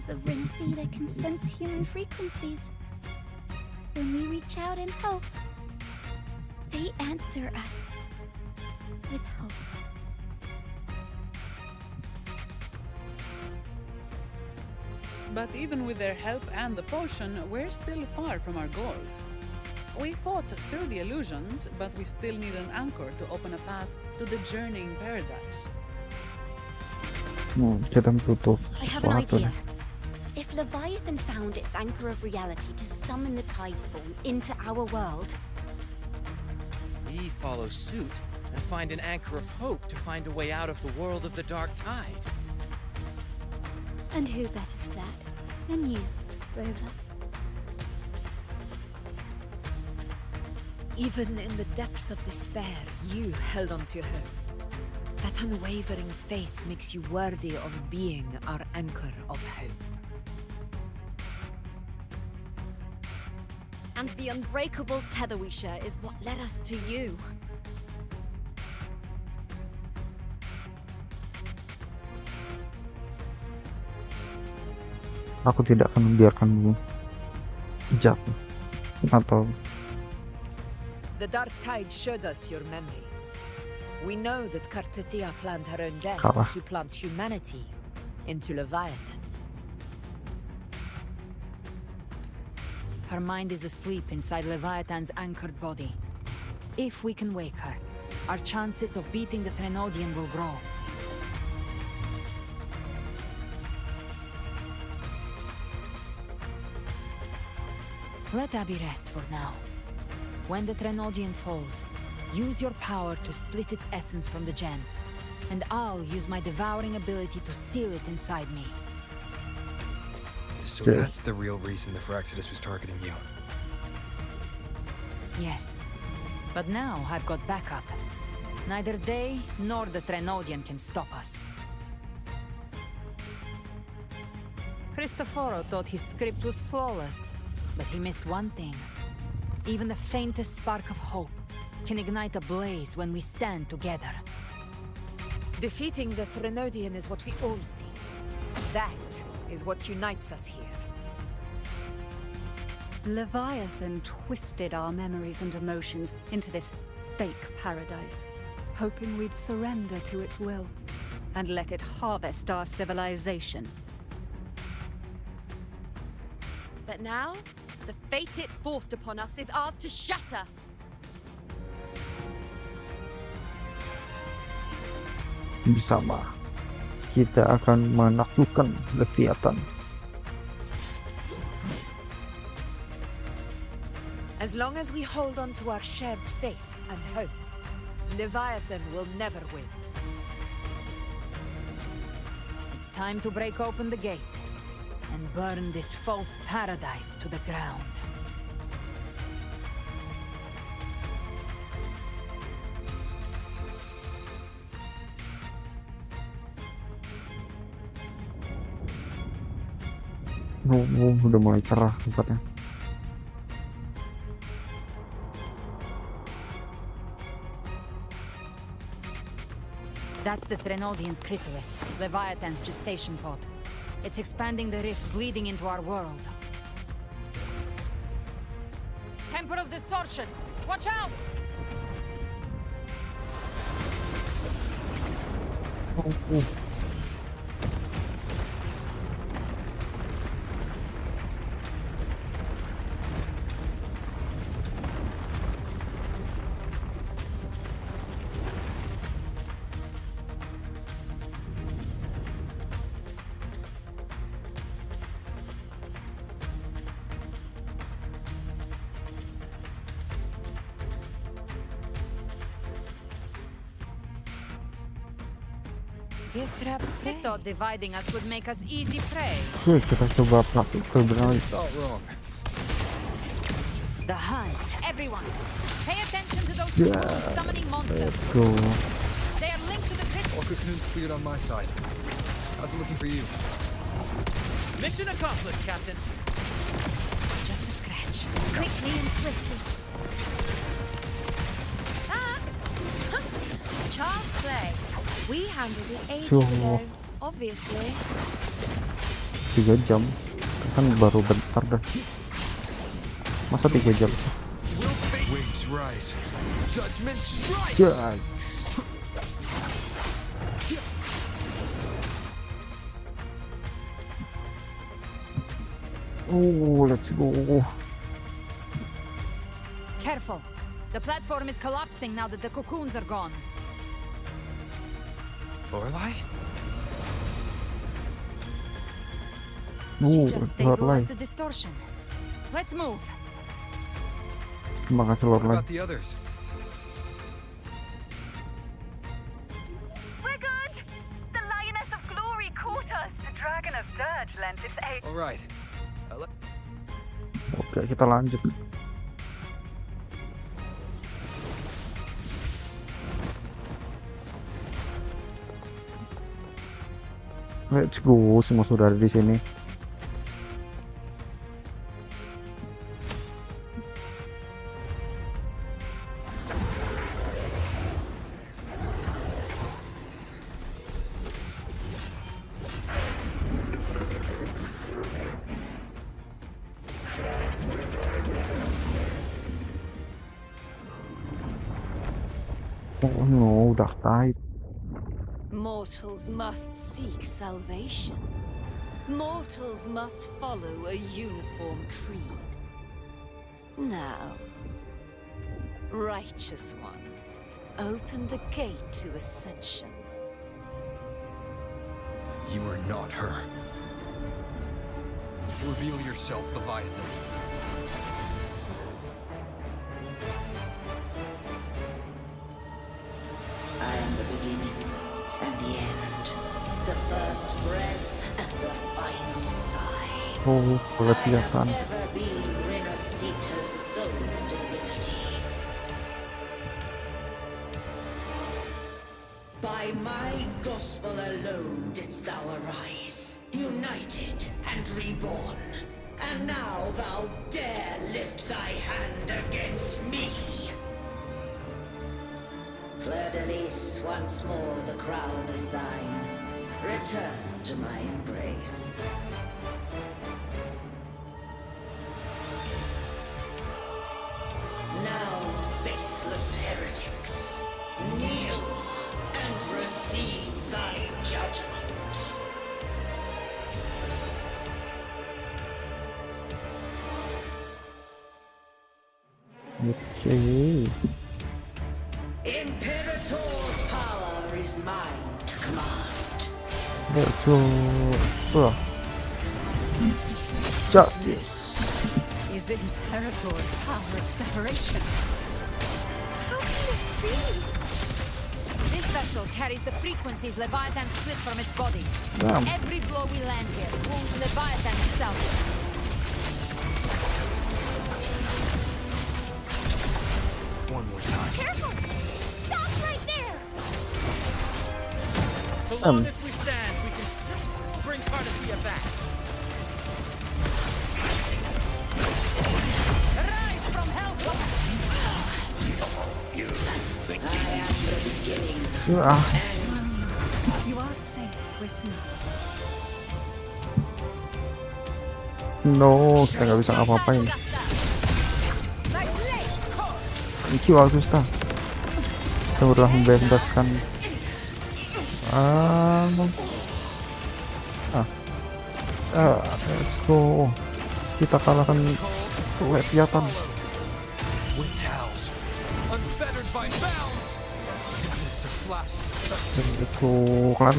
Of Renacida can sense human frequencies. When we reach out in hope, they answer us with hope. But even with their help and the potion, we're still far from our goal. We fought through the illusions, but we still need an anchor to open a path to the journeying paradise. Kita butuh I have an sesuatu idea. nih. If Leviathan found its anchor of reality to summon the tide spawn into our world, we follow suit and find an anchor of hope to find a way out of the world of the dark tide. And who better for that than you, Rover? Even in the depths of despair, you held on to hope. That unwavering faith makes you worthy of being our anchor of hope. and the unbreakable tether we share is what led us to you. Aku tidak akan membiarkanmu jatuh atau The dark tide showed us your memories. We know that Kartithia planned her own death Kalah. to plant humanity into Leviathan. Her mind is asleep inside Leviathan's anchored body. If we can wake her, our chances of beating the Threnodian will grow. Let Abby rest for now. When the Threnodian falls, use your power to split its essence from the gem, and I'll use my devouring ability to seal it inside me. So that's the real reason the Fraxidus was targeting you. Yes, but now I've got backup. Neither they nor the Threnodian can stop us. Cristoforo thought his script was flawless, but he missed one thing. Even the faintest spark of hope can ignite a blaze when we stand together. Defeating the Threnodian is what we all seek. That is what unites us here. Leviathan twisted our memories and emotions into this fake paradise, hoping we'd surrender to its will and let it harvest our civilization. But now, the fate it's forced upon us is ours to shatter. Bersama kita akan menaklukkan Leviathan. As long as we hold on to our shared faith and hope, Leviathan will never win. It's time to break open the gate and burn this false paradise to the ground. Udah mulai cerah tempatnya. That's the Threnodian's chrysalis, Leviathan's gestation pod. It's expanding the rift bleeding into our world. Temporal distortions! Watch out! Gift trap. They thought dividing us would make us easy prey. Oke, kita coba praktik terbenali. The hunt. Everyone, pay attention to those summoning monsters. Let's go. They are linked to the crystal. All cocoons cleared on my side. How's it looking for you? Mission accomplished, Captain. Just a scratch. Quickly and swiftly. That's child's play. We handled it ages Sure. ago, obviously. 3 jam. Kan baru bentar dah. Masa 3 jam sih? Waves rise. Judgment strikes. Yikes. Oh, let's go. Careful. The platform is collapsing now that the cocoons are gone. Lorelai? She just Lorelai. stabilized the distortion. Let's move. Terima kasih What Lorelai. about the others? We're good! The Lioness of Glory caught us! The Dragon of Dirge lent its aid. All right. Oke, kita lanjut. Let's go, semua sudah ada di sini. Oh no, udah tight. Mortals must seek salvation. Mortals must follow a uniform creed. Now, righteous one, open the gate to ascension. You are not her. Reveal yourself, Leviathan. I am the beginning and the end, the first breath and the final sigh. Oh, kelihatan. Ever be Renacita's sole divinity. By my gospel alone didst thou arise. united and reborn. And now thou dare lift thy hand against me. Fleur-de-Lis, once more the crown is thine. Return to my embrace. Now, faithless heretics, kneel and receive thy judgment. Okay. Imperator's power is mine to command. Let's go. Justice. Is Imperator's power of separation? How can this be? This vessel carries the frequencies Leviathan split from its body. Damn. Every blow we land here wounds Leviathan itself. One more time. Careful! Stop right there! So long as we stand, we can still bring Cardathia back. Rise from hell! I am the beginning. You are. You are safe with me. No, kita nggak bisa ngapa-ngapain. Thank you, Augusta. Kita udah membebaskan. Let's go. Kita kalahkan Leviathan. Let's go, klan.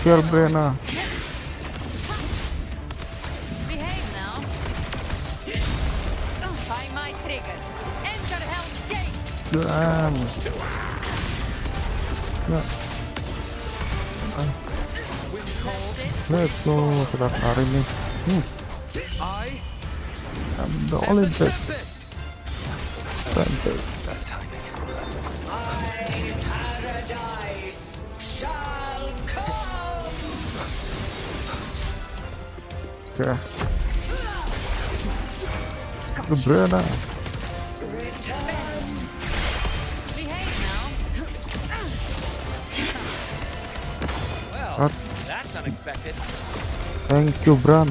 Biarkan. Behave now. Find my trigger. Enter Hell's Gate. Let's go, kita lari nih. I'm the only best. Santai. Paradise shall come. Oke. Beberapa. Well, that's unexpected. Thank you, Bran.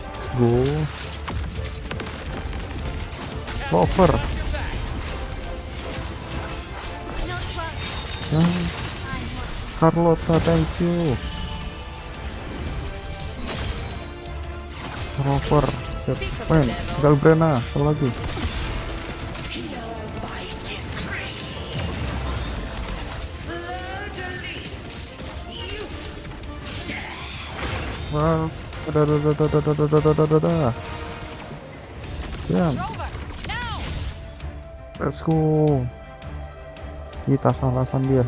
Let's go. Cover. Carlota, thank you. Rover, main, tinggal Brena, satu lagi. Wah, ada. Let's go. Kita salahkan dia.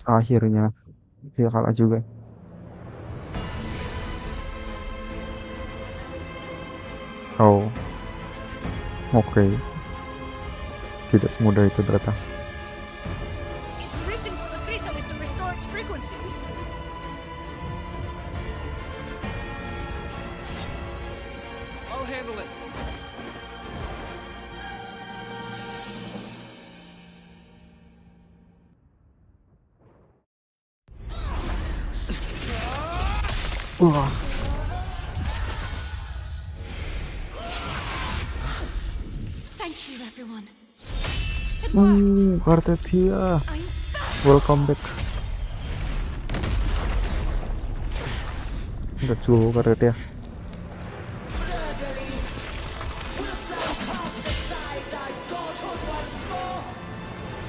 Akhirnya dia kalah juga. Oh, oke. Tidak semudah itu ternyata. It's written for the chrysalis to restore its frequencies. I'll handle it. Wah. Thank you, everyone. Cardathia. Welcome back. Let's go, Cardathia.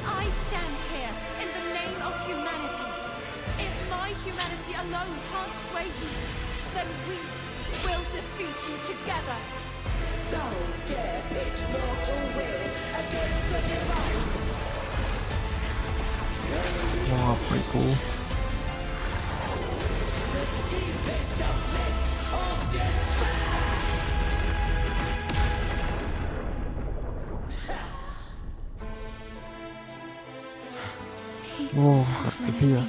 I stand here in the name of humanity. If my humanity alone can't sway you, then we will defeat you together. Thou dare pit mortal will against the divine. Wah, fight bosku. Oh, itu ya.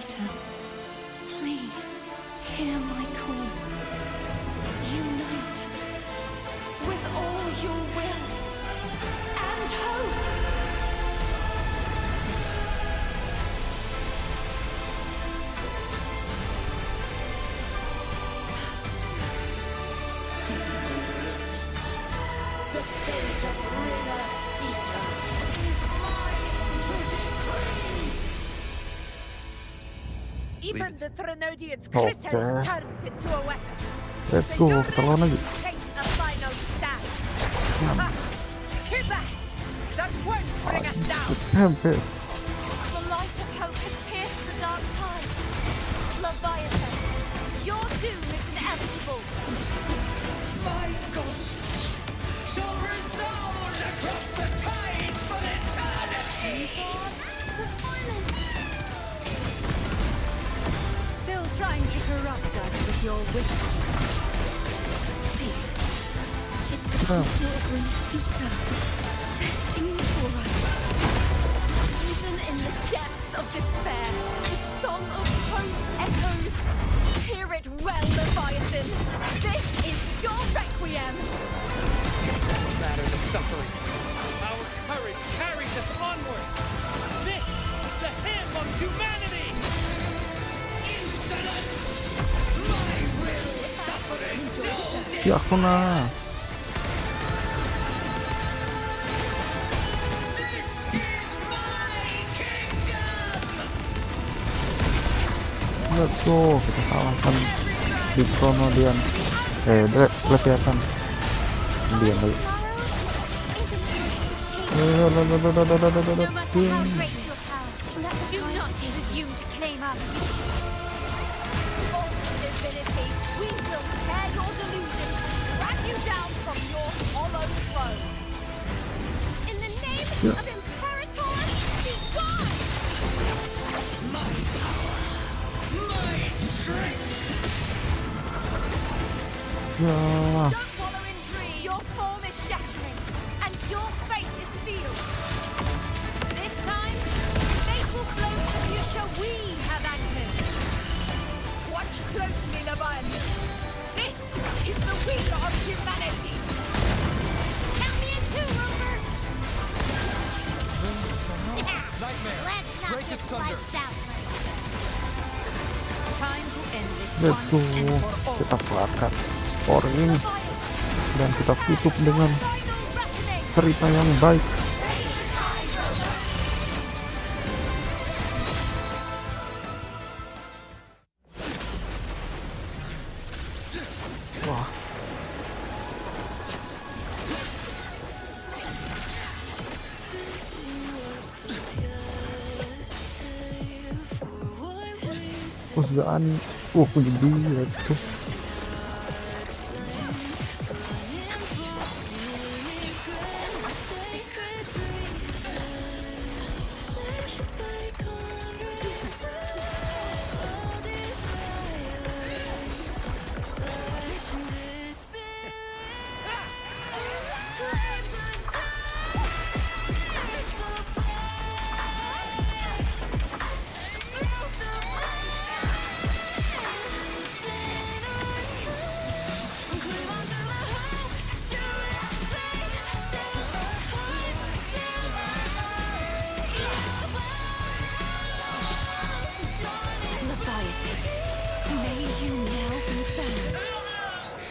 Please, hear my call. Unite with all your will and hope. The fate of Renacita is mine to decree. Even the Threnodian's Okay. chrysalis turned into a weapon. Let's So go, you're kita lawan ready lagi. to take a final stand. Too bad. That won't bring us down. Tempest. The light of hope has pierced the dark tide. Leviathan, your doom is inevitable. My ghost shall resound across the tides for eternity. Still trying to corrupt us with your whisper. Wait, it's the people of Renacita. They're singing for us. Even in the depths of despair, the song of hope echoes. Hear it well, Leviathan. This is your requiem. No matter the suffering, our courage carries us onward. This, the hymn of humanity. Insolence! My will suffereth no Ya aku nah. This is my kingdom! Let's go, kita kalahkan di Chronodian. Leviathan. Dia lagi. No matter how great your power, do not presume to claim our future. False divinity, we will tear your delusion, drag you down from your hollow throne. In the name of Imperator, be gone! My power, my strength! Ya. Don't wallow in dream. Your form is shattering, and your fate is sealed. This time, fate will flow to the future we have anchored. Watch closely, Leviathan. This is the will of humanity. Count me in too, Rover! Nightmare! Let's knock Break this asunder. lights out first. Time to end this Let's go. once and for all. Kita kelarkan story ini dan kita tutup dengan cerita yang baik. Wah. Perusahaan punya duit. Let's go. May you now be bound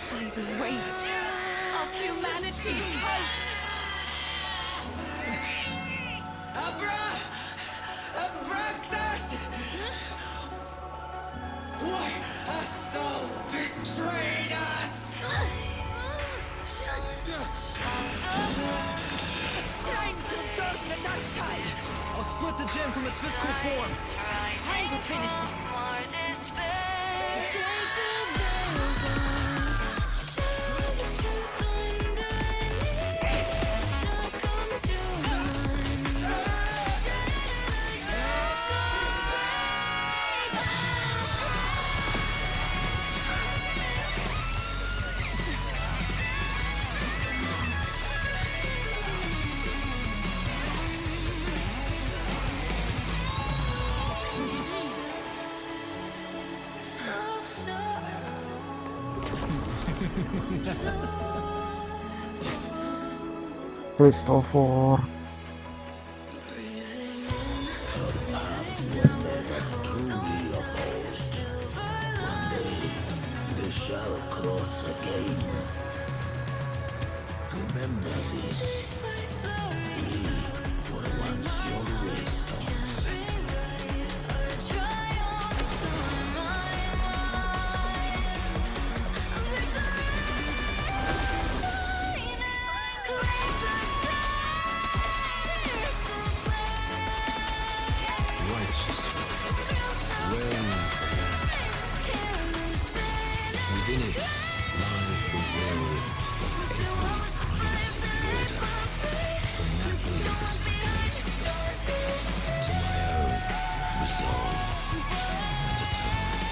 by the weight of humanity's hopes. Abraxas! Why hast thou betrayed us? Time to absorb the dark tide. I'll split the gem from its physical form. Time to finish this. Christopher. Our paths were never truly opposed. One day, they shall cross again. Remember this. We were once your race dogs. Righteous one, reigns the land. Within it lies the will of every primus in the order, from Napoli the second to my own resolve and atonement.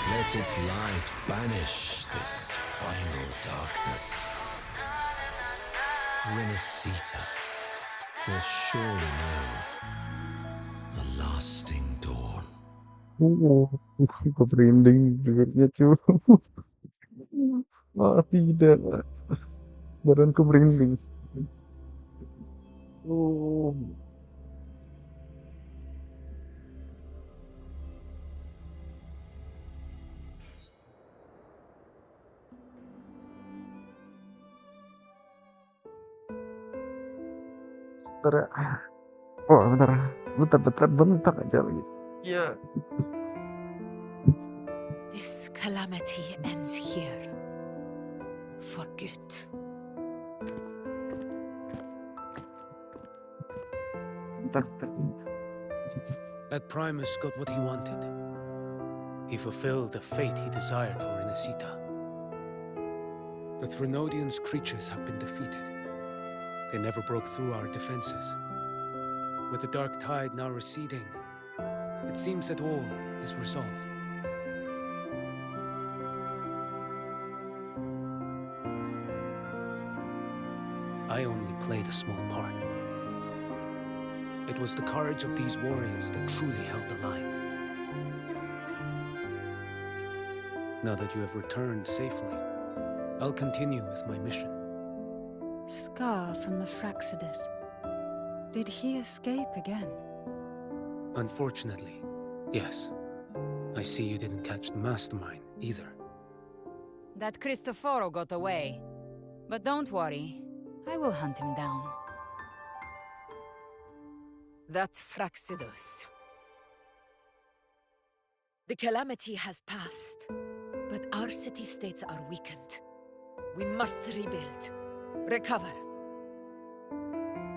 Let its light banish this final darkness. Renacita will surely know a lasting dawn. Aku merinding dengarnya cuy. Oh tidak, badanku merinding. Oh. Bentar ya. Oh bentar aja lagi. Ya. This calamity ends here. For good. Bentar. That Primus got what he wanted. He fulfilled the fate he desired for Renacita. The Threnodians' creatures have been defeated. They never broke through our defenses. With the dark tide now receding, it seems that all is resolved. I only played a small part. It was the courage of these warriors that truly held the line. Now that you have returned safely, I'll continue with my mission. Scar from the Fraxidus. Did he escape again? Unfortunately, yes. I see you didn't catch the mastermind either. That Cristoforo got away. But don't worry, I will hunt him down. That Fraxidus. The calamity has passed, but our city-states are weakened. We must rebuild, recover.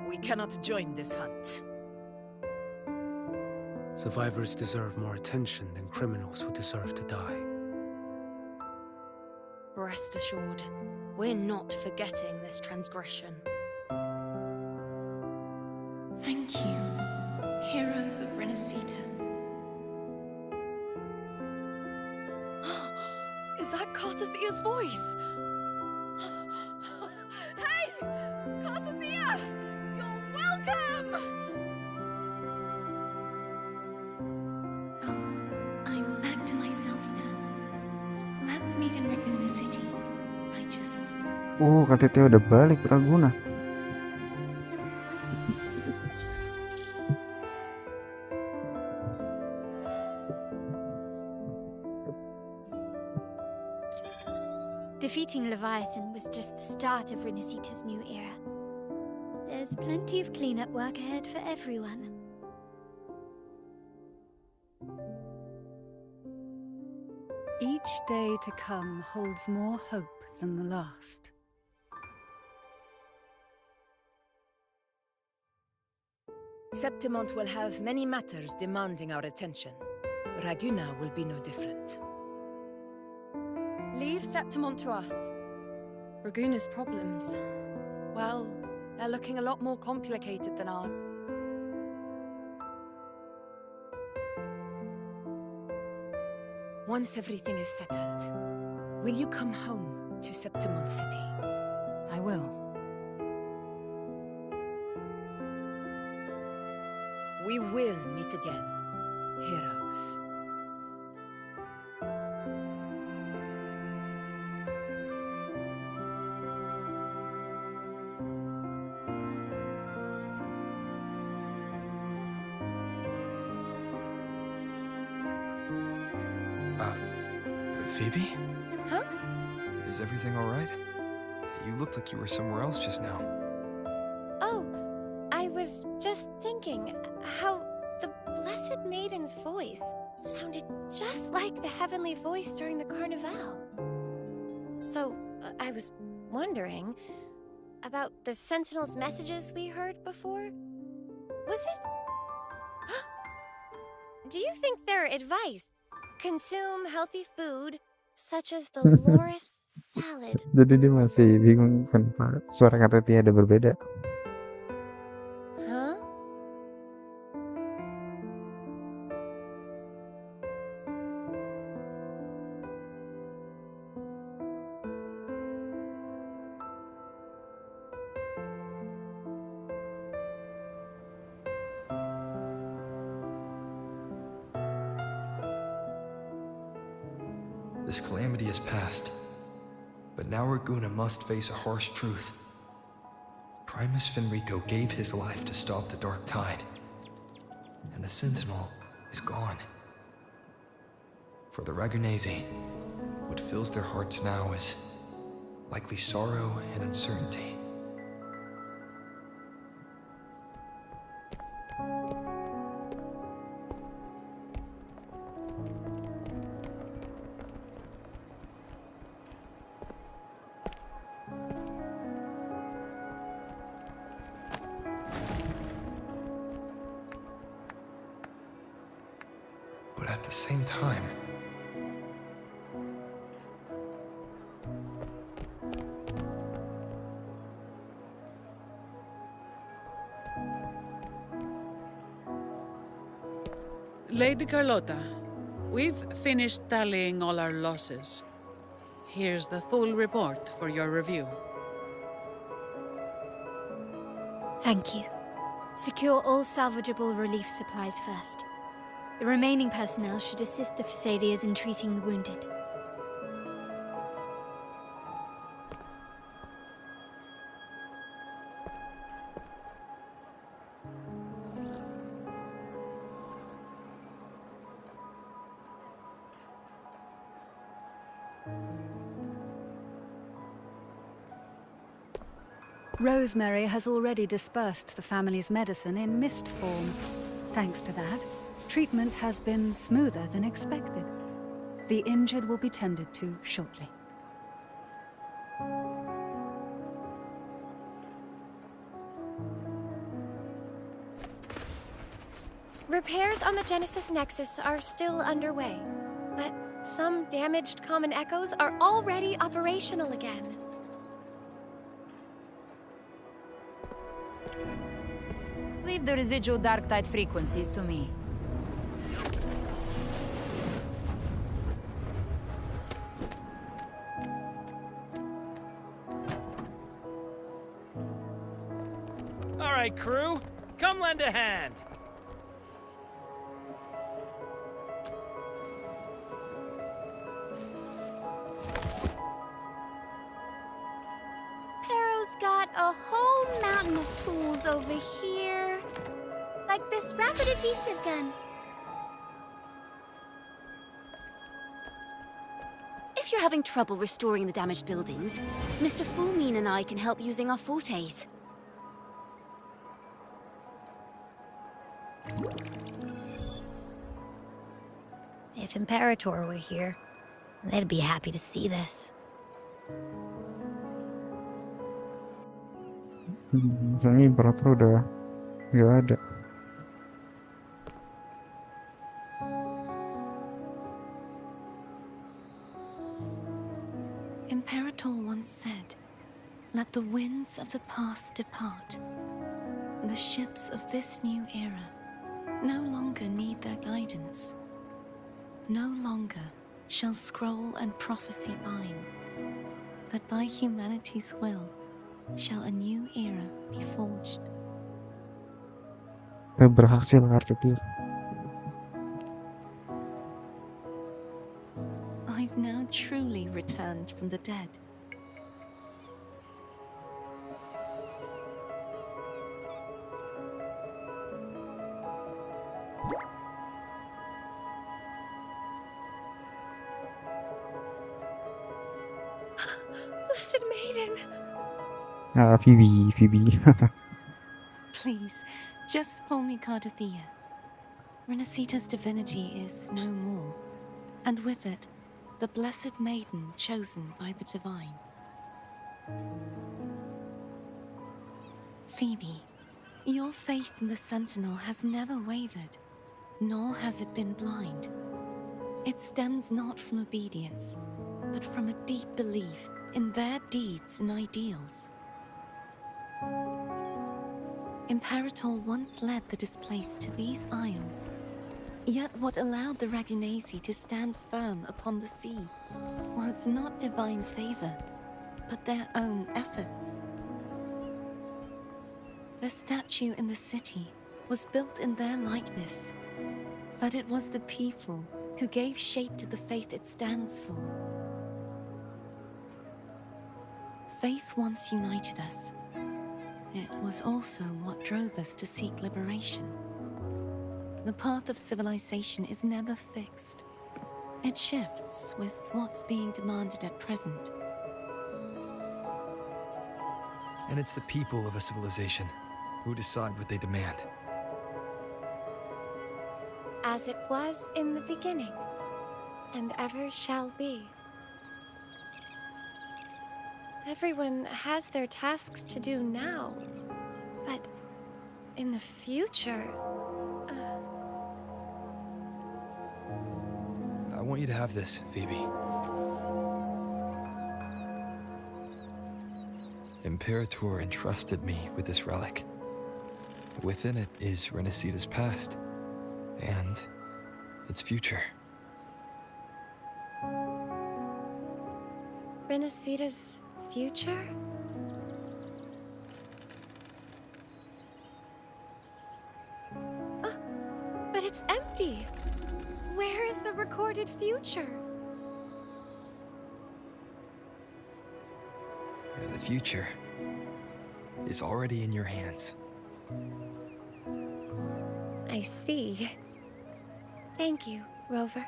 We cannot join this hunt. Survivors deserve more attention than criminals who deserve to die. Rest assured, we're not forgetting this transgression. Thank you, heroes of Renacita. Is that Cartathia's voice? Hey! Cartathia! You're welcome! I'm back to myself now. Let's meet in Raguna City, righteous one. Oh, KTT udah balik Raguna. Defeating Leviathan was just the start of Renacita's new era. There's plenty of cleanup work ahead for everyone. Each day to come holds more hope than the last. Septimont will have many matters demanding our attention. Raguna will be no different. Leave Septimont to us. Raguna's problems, well, they're looking a lot more complicated than ours. Once everything is settled, will you come home to Septimont City? I will. We will meet again, heroes. Phoebe? Huh? Is everything alright? You looked like you were somewhere else just now. Oh, I was just thinking how the Blessed Maiden's voice sounded just like the heavenly voice during the Carnival. So, I was wondering about the Sentinel's messages we heard before. Was it? Do you think their advice, consume healthy food, such as the loris salad? Jadi dia masih bingung kenapa suara kata Tia ada berbeda. Huh? This calamity is past, but now Raguna must face a harsh truth. Primus Fenrico gave his life to stop the Dark Tide, and the Sentinel is gone. For the Ragunesi, what fills their hearts now is likely sorrow and uncertainty. But at the same time, Lady Carlotta, we've finished tallying all our losses. Here's the full report for your review. Thank you. Secure all salvageable relief supplies first. The remaining personnel should assist the Phasaelias in treating the wounded. Rosemary has already dispersed the family's medicine in mist form. Thanks to that, treatment has been smoother than expected. The injured will be tended to shortly. Repairs on the Genesis Nexus are still underway, but some damaged common echoes are already operational again. Leave the residual dark tide frequencies to me. All right, crew, come lend a hand. Pero's got a whole mountain of tools over here. Like this rapid adhesive gun. If you're having trouble restoring the damaged buildings, Mr. Fulmin and I can help using our fortes. If Imperator were here, they'd be happy to see this. Soalnya Imperator udah nggak ada. Imperator once said, "Let the winds of the past depart. The ships of this new era no longer need their guidance. No longer shall scroll and prophecy bind, but by humanity's will shall a new era be forged." Berhasil kartu dia. I've now truly returned from the dead. Phoebe. Please, just call me Cardathea. Renacita's divinity is no more, and with it, the blessed maiden chosen by the divine. Phoebe, your faith in the Sentinel has never wavered, nor has it been blind. It stems not from obedience, but from a deep belief in their deeds and ideals. Imperator once led the displaced to these isles, yet what allowed the Ragunasi to stand firm upon the sea was not divine favor, but their own efforts. The statue in the city was built in their likeness, but it was the people who gave shape to the faith it stands for. Faith once united us. It was also what drove us to seek liberation. The path of civilization is never fixed. It shifts with what's being demanded at present. And it's the people of a civilization who decide what they demand. As it was in the beginning, and ever shall be. Everyone has their tasks to do now, but in the future... I want you to have this, Phoebe. Imperator entrusted me with this relic. Within it is Renacita's past, and its future. Renacita's future? But it's empty! Where is the recorded future? The future is already in your hands. I see. Thank you, Rover.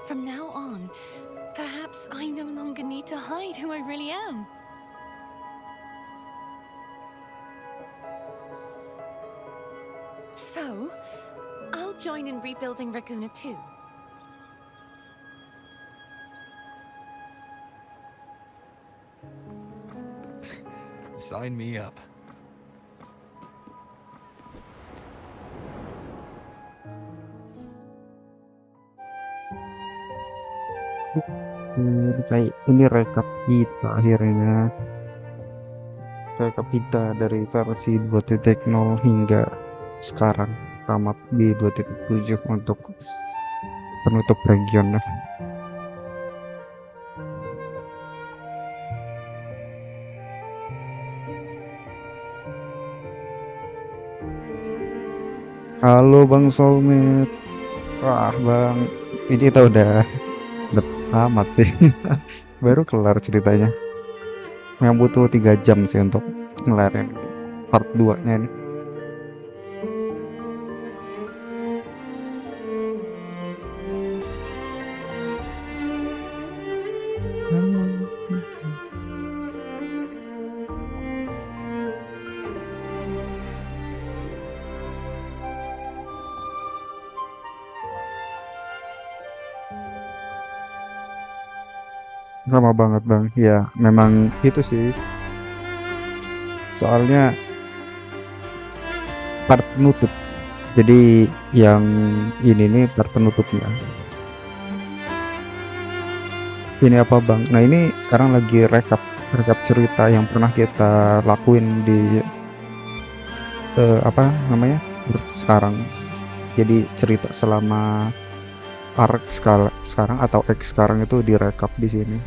From now on, perhaps I no longer need to hide who I really am. So, I'll join in rebuilding Raguna too. Sign me up. Kayak ini rekap kita akhirnya. Rekap kita dari versi 2.0 hingga sekarang tamat di 2.7 untuk penutup region. Halo Bang Soulmate. Wah Bang, ini kita udah amat sih. Baru kelar ceritanya. Yang butuh 3 jam sih untuk ngelarin part 2 nya nih. Sama banget Bang, ya memang itu sih. Soalnya part penutup, jadi yang ini nih part penutupnya. Ini apa Bang? Nah ini sekarang lagi rekap cerita yang pernah kita lakuin di apa namanya sekarang. Jadi cerita selama arc sekarang atau X sekarang itu direkap di sini.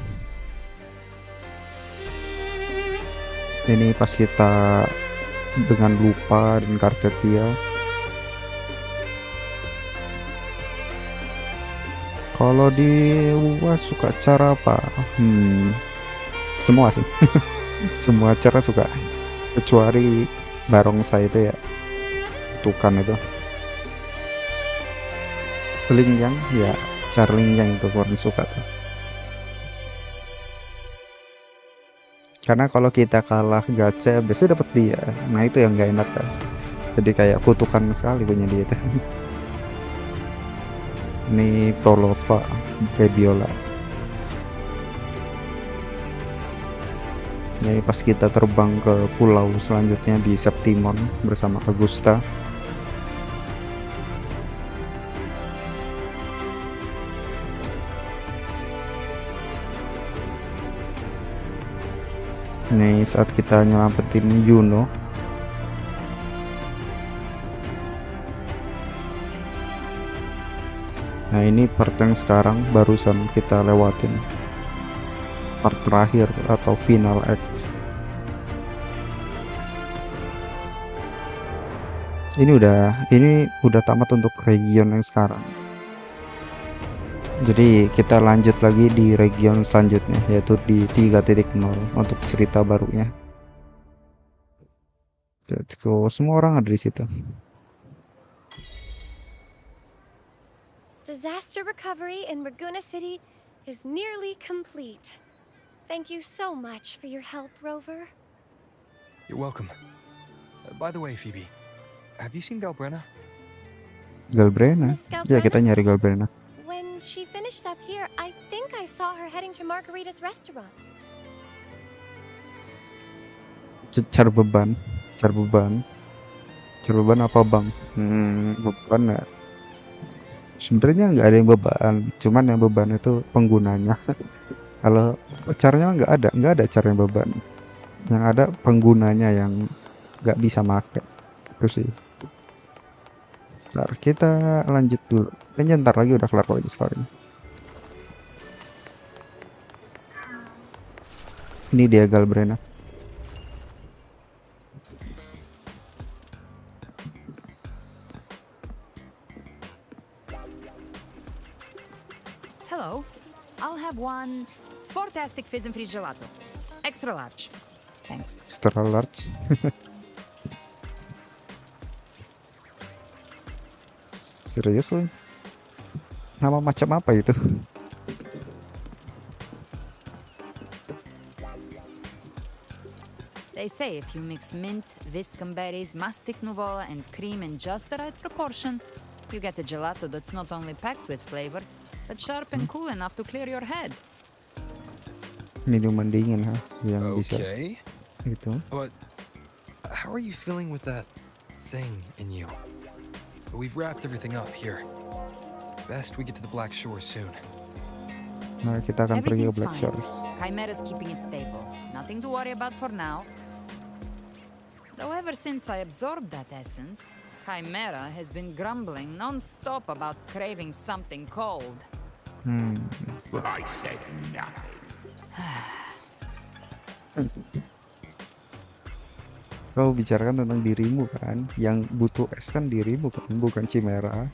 Ini pas kita dengan lupa dan Cardathea. Kalau di wuwa suka cara apa? Semua sih. Semua cara suka, kecuali barongsai itu ya. kutukan itu. Lingyang ya, Charlingyang itu kurang suka tuh. Karena kalau kita kalah gacha biasanya dapat dia. Nah itu yang gak enak kan. Jadi kayak kutukan sekali punya dia tuh. Ini Prolova, Fabiola. Ini pas kita terbang ke pulau selanjutnya di Septimon bersama Augusta. Ini saat kita nyelamatin Yuno. Nah ini part yang sekarang barusan kita lewatin, part terakhir atau final act. Ini udah tamat untuk region yang sekarang. Jadi kita lanjut lagi di region selanjutnya, yaitu di 3.0 untuk cerita barunya. Let's go. Semua orang ada di situ. Disaster recovery in Raguna City is nearly complete. Thank you so much for your help, Rover. You're welcome. By the way, Phoebe, have you seen Galbrena? Galbrena? Miss Ya, Galbrena? kita nyari Galbrena. When she finished up here, I think I saw her heading to Margarita's restaurant. Car beban apa bang? Beban ya. Sebenarnya nggak ada yang beban, cuman yang beban itu penggunanya. Kalau caranya nggak ada cara yang beban. Yang ada penggunanya yang nggak bisa make. Terus sih. Ntar kita lanjut dulu. Kayaknya ntar lagi udah kelar lagi story. Ini dia Galbrena. Hello. I'll have one fantastic fizz and freeze gelato. Extra large. Thanks. Extra large. Serius loh? Nama macam apa itu? They say if you mix mint, viscum berries, mastic nuvola, and cream in just the right proportion, you get a gelato that's not only packed with flavor, but sharp and cool enough to clear your head. Minuman dingin yang bisa Okay. itu. But how are you feeling with that thing in you? We've wrapped everything up here. Best we get to the Black Shore soon. Nah, kita akan pergi ke Everything's Black fine. Shores. Chimera's keeping it stable. Nothing to worry about for now. Though ever since I absorbed that essence, Chimera has been grumbling non-stop about craving something cold. I said nothing. Kau bicarakan tentang dirimu kan, yang butuh es kan dirimu kan, bukan Chimera.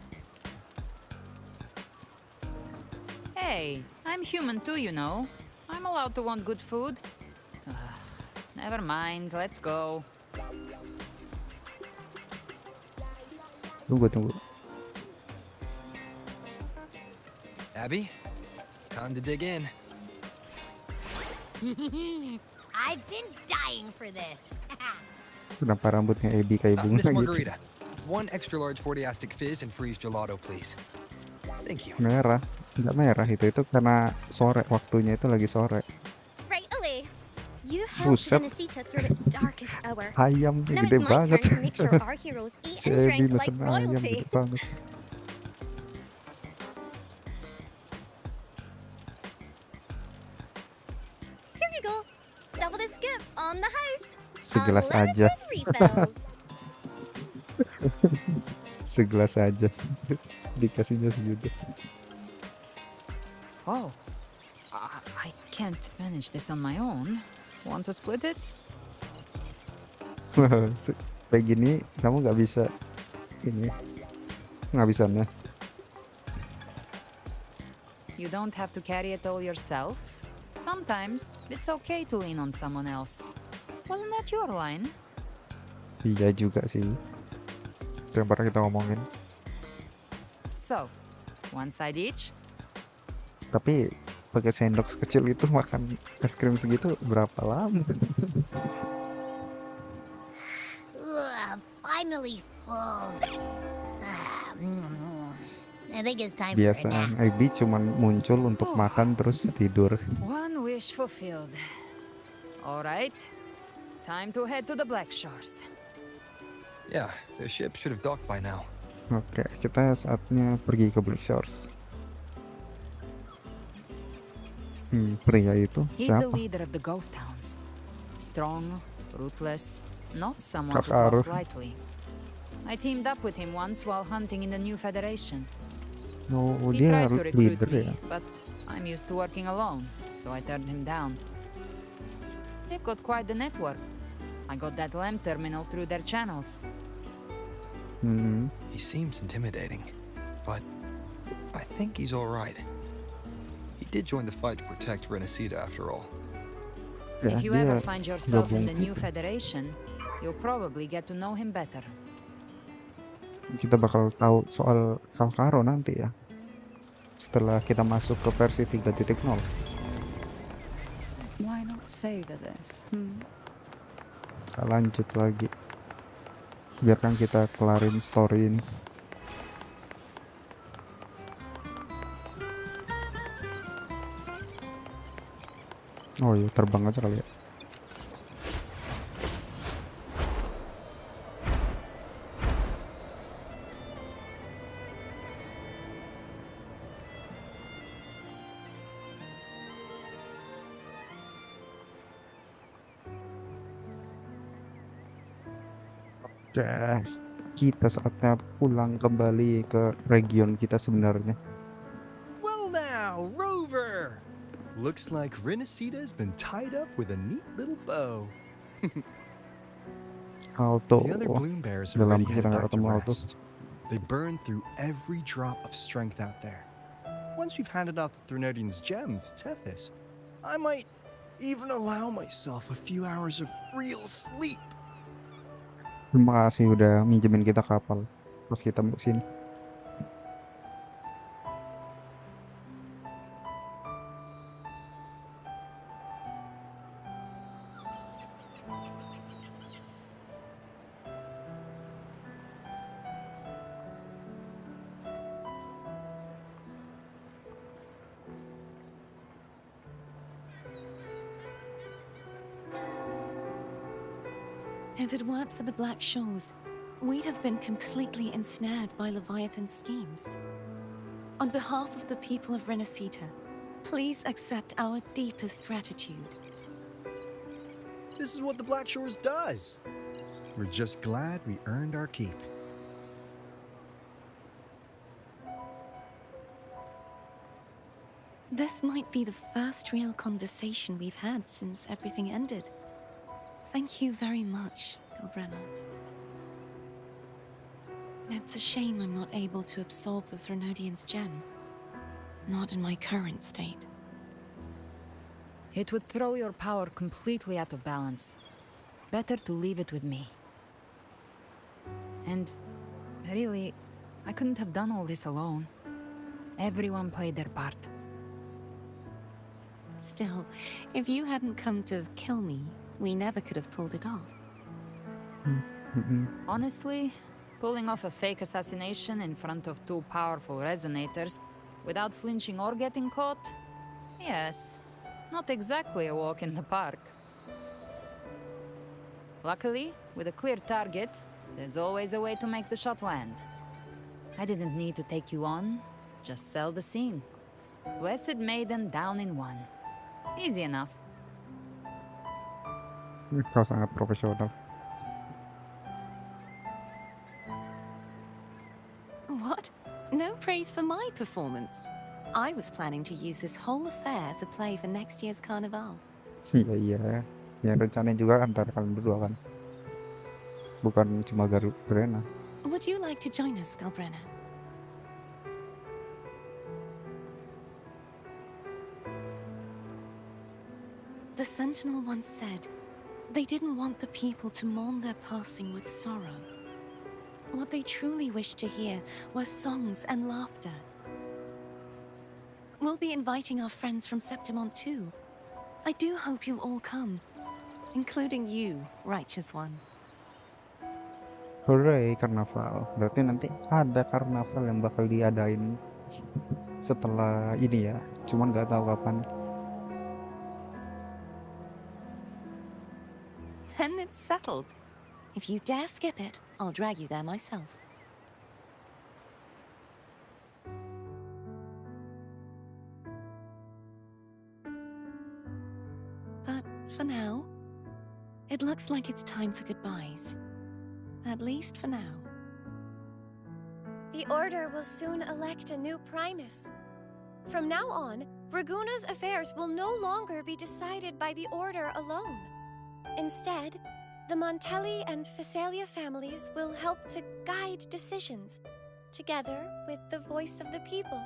Hey, I'm human too, you know. I'm allowed to want good food. Never mind, let's go. Tunggu. Abby, time to dig in. I've been dying for this. Kenapa rambutnya Abby kayak bunga Miss gitu? Margarita, one extra large Fortiastic fizz and freeze gelato, please. Thank you. Merah, nggak merah itu karena sore, waktunya itu lagi sore. Right away. You helped Buset. Venezuela through its darkest hour. Ayamnya Now gede it's my banget. turn to make sure our heroes eat Si and Abby drink like mesen ayam royalty. gede banget. Here you go. Double the skip on the house. Segelas Unlimited aja. refills. Segelas aja. Dikasihnya segitu. Oh, I can't manage this on my own. Want to split it? Kayak gini kamu nggak bisa ini ngabisannya. You don't have to carry it all yourself. Sometimes it's okay to lean on someone else. Wasn't that your line? Iya juga sih. Itu yang pernah kita ngomongin. So, one side each? Tapi pakai sendok sekecil itu makan es krim segitu berapa lama? Finally full. I think it's time for a Biasa nap. Ivy cuman muncul untuk makan terus tidur. One wish fulfilled. All right, time to head to the Black Shores. Yeah, the ship should have docked by now. Oke, kita saatnya pergi ke Black Shores. Pria itu He's the siapa? leader of the ghost towns. Strong, ruthless, not someone to Kakaru. cross lightly. I teamed up with him once while hunting in the new Federation. Oh, He dia tried to recruit leader me, ya. but I'm used to working alone, so I turned him down. They've got quite the network. I got that LEM terminal through their channels. He seems intimidating, but I think he's all right. He did join the fight to protect Renacida after all. Ya, If you dia ever find yourself in gabung the new gitu. Federation, you'll probably get to know him better. Kita bakal tahu soal Kalkaro nanti ya. Setelah kita masuk ke versi 3.0. Why not savor this? Kita lanjut lagi. Biarkan kita kelarin story ini. Oh iya, terbang aja kali ya. Oke, kita saatnya pulang kembali ke region kita sebenarnya. Well now, Rover! Looks like Renacita's been tied up with a neat little bow. Alto. The other bloom bears are Dalam ready headed kita nggak back to ketemu Alto. rest. They burn through every drop of strength out there. Once we've handed out the Threnodian's gem to Tethys, I might even allow myself a few hours of real sleep. Terima kasih udah minjemin kita kapal pas kita mau sini. If it weren't for the Black Shores, we'd have been completely ensnared by Leviathan's schemes. On behalf of the people of Renacita, please accept our deepest gratitude. This is what the Black Shores does. We're just glad we earned our keep. This might be the first real conversation we've had since everything ended. Thank you very much, Galbrenna. It's a shame I'm not able to absorb the Threnodian's gem. Not in my current state. It would throw your power completely out of balance. Better to leave it with me. And really, I couldn't have done all this alone. Everyone played their part. Still, if you hadn't come to kill me, we never could have pulled it off. Honestly, pulling off a fake assassination in front of two powerful resonators without flinching or getting caught? Yes, not exactly a walk in the park. Luckily, with a clear target, there's always a way to make the shot land. I didn't need to take you on, just sell the scene. Blessed Maiden down in one. Easy enough. Kau sangat profesional. What? No praise for my performance. I was planning to use this whole affair as a play for next year's carnival. Iya. Ya rencananya juga antara kalian berdua kan. Bukan cuma Galbrenna. Would you like to join us, Galbrenna? The Sentinel once said they didn't want the people to mourn their passing with sorrow. what they truly wished to hear were songs and laughter. We'll be inviting our friends from Septimont too. I do hope you'll all come, including you, righteous one. Hooray, karnaval. Berarti nanti ada karnaval yang bakal diadain setelah ini ya. Cuman nggak tahu kapan. Then it's settled. If you dare skip it, I'll drag you there myself. But for now, it looks like it's time for goodbyes. At least for now. The Order will soon elect a new Primus. From now on, Raguna's affairs will no longer be decided by the Order alone. Instead, the Montelli and Phasalia families will help to guide decisions, together with the voice of the people.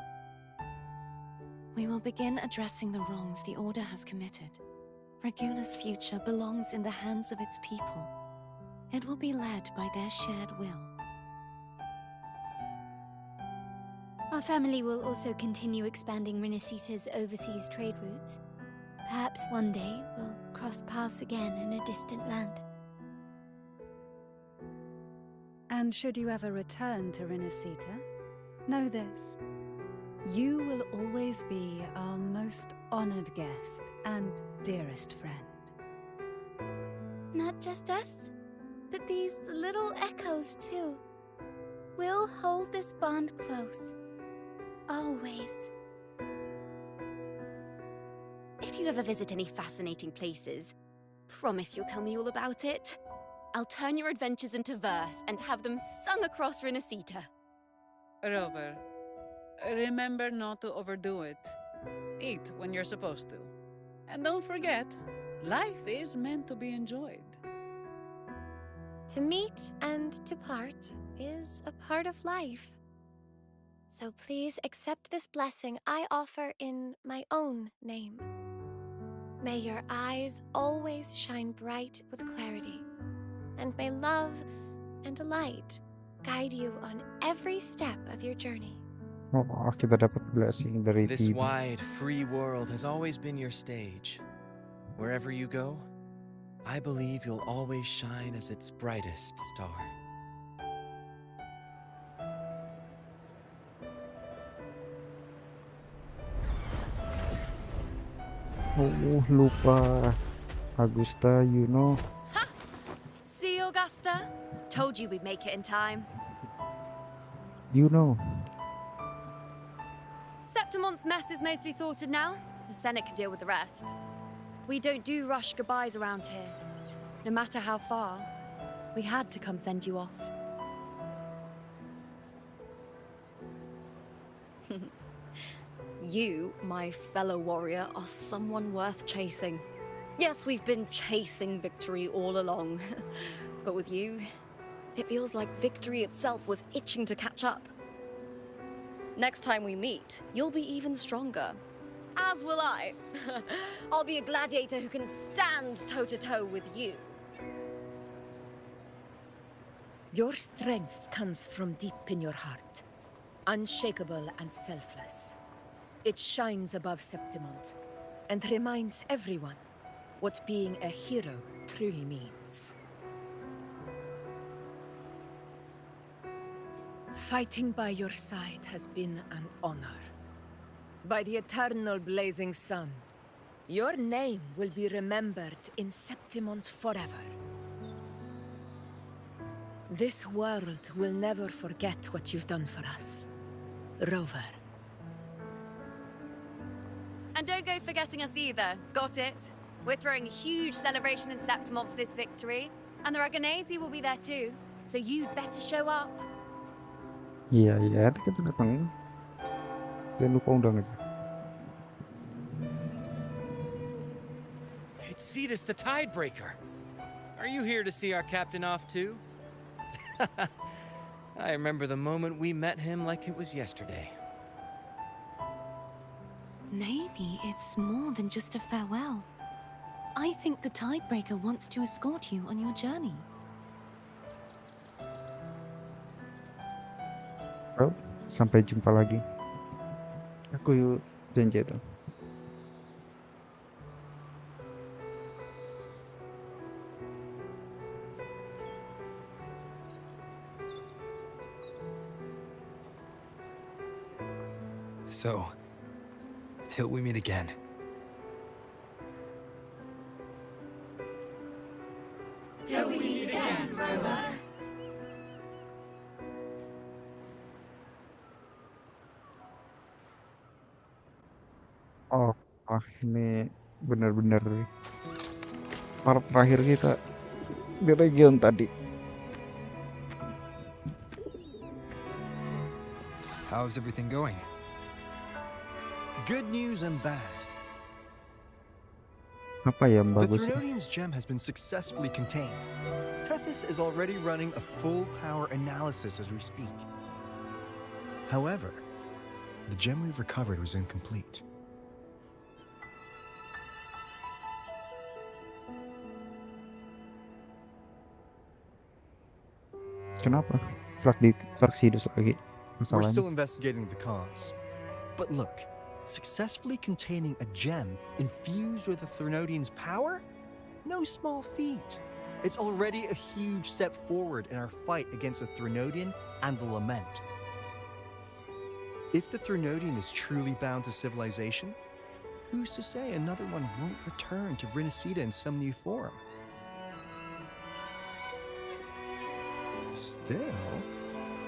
We will begin addressing the wrongs the Order has committed. Raguna's future belongs in the hands of its people. It will be led by their shared will. Our family will also continue expanding Rinasita's overseas trade routes. Perhaps one day we'll cross paths again in a distant land. And should you ever return to Rinasita, know this. You will always be our most honored guest and dearest friend. Not just us, but these little echoes too. We'll hold this bond close. Always. If you ever visit any fascinating places, promise you'll tell me all about it. I'll turn your adventures into verse and have them sung across Rinasita. Rover, remember not to overdo it. Eat when you're supposed to. And don't forget, life is meant to be enjoyed. To meet and to part is a part of life. So please accept this blessing I offer in my own name. May your eyes always shine bright with clarity, and may love and light guide you on every step of your journey. Oh, kita dapat blessing dari This Bibi. wide, free world has always been your stage. Wherever you go, I believe you'll always shine as its brightest star. Oh, lupa. Augusta, you know. See, Augusta? Told you we'd make it in time. You know. Septimont's mess is mostly sorted now. The Senate can deal with the rest. We don't do rush goodbyes around here. No matter how far, we had to come send you off. You, my fellow warrior, are someone worth chasing. Yes, we've been chasing victory all along. But with you, it feels like victory itself was itching to catch up. Next time we meet, you'll be even stronger. As will I. I'll be a gladiator who can stand toe-to-toe with you. Your strength comes from deep in your heart, unshakable and selfless. It shines above Septimont and reminds everyone what being a hero truly means. Fighting by your side has been an honor. By the eternal blazing sun, your name will be remembered in Septimont forever. This world will never forget what you've done for us, Rover. And don't go forgetting us either. Got it? We're throwing a huge celebration in Septimont for this victory. And the Raganesi will be there too. So you'd better show up. Iya, iya. Nanti kita datang. Jangan lupa undang aja. It's Cetus the Tidebreaker. Are you here to see our captain off too? I remember the moment we met him like it was yesterday. Maybe it's more than just a farewell. I think the Tidebreaker wants to escort you on your journey. Oh, sampai jumpa lagi. Aku janji itu. So, till we meet again. Till we meet again, Rover. Oh, ini benar-benar part terakhir kita di region tadi. How's everything going? Good news and bad. Apa yang The bagus? Threnodian's gem has been successfully contained. Tethys is already running a full power analysis as we speak. However, the gem we've recovered was incomplete. Kenapa? Fraksi lagi We're masalahnya. still investigating the cause. But look, successfully containing a gem infused with the Threnodian's power? No small feat. It's already a huge step forward in our fight against the Threnodian and the Lament. If the Threnodian is truly bound to civilization, who's to say another one won't return to Rinasida in some new form? Still,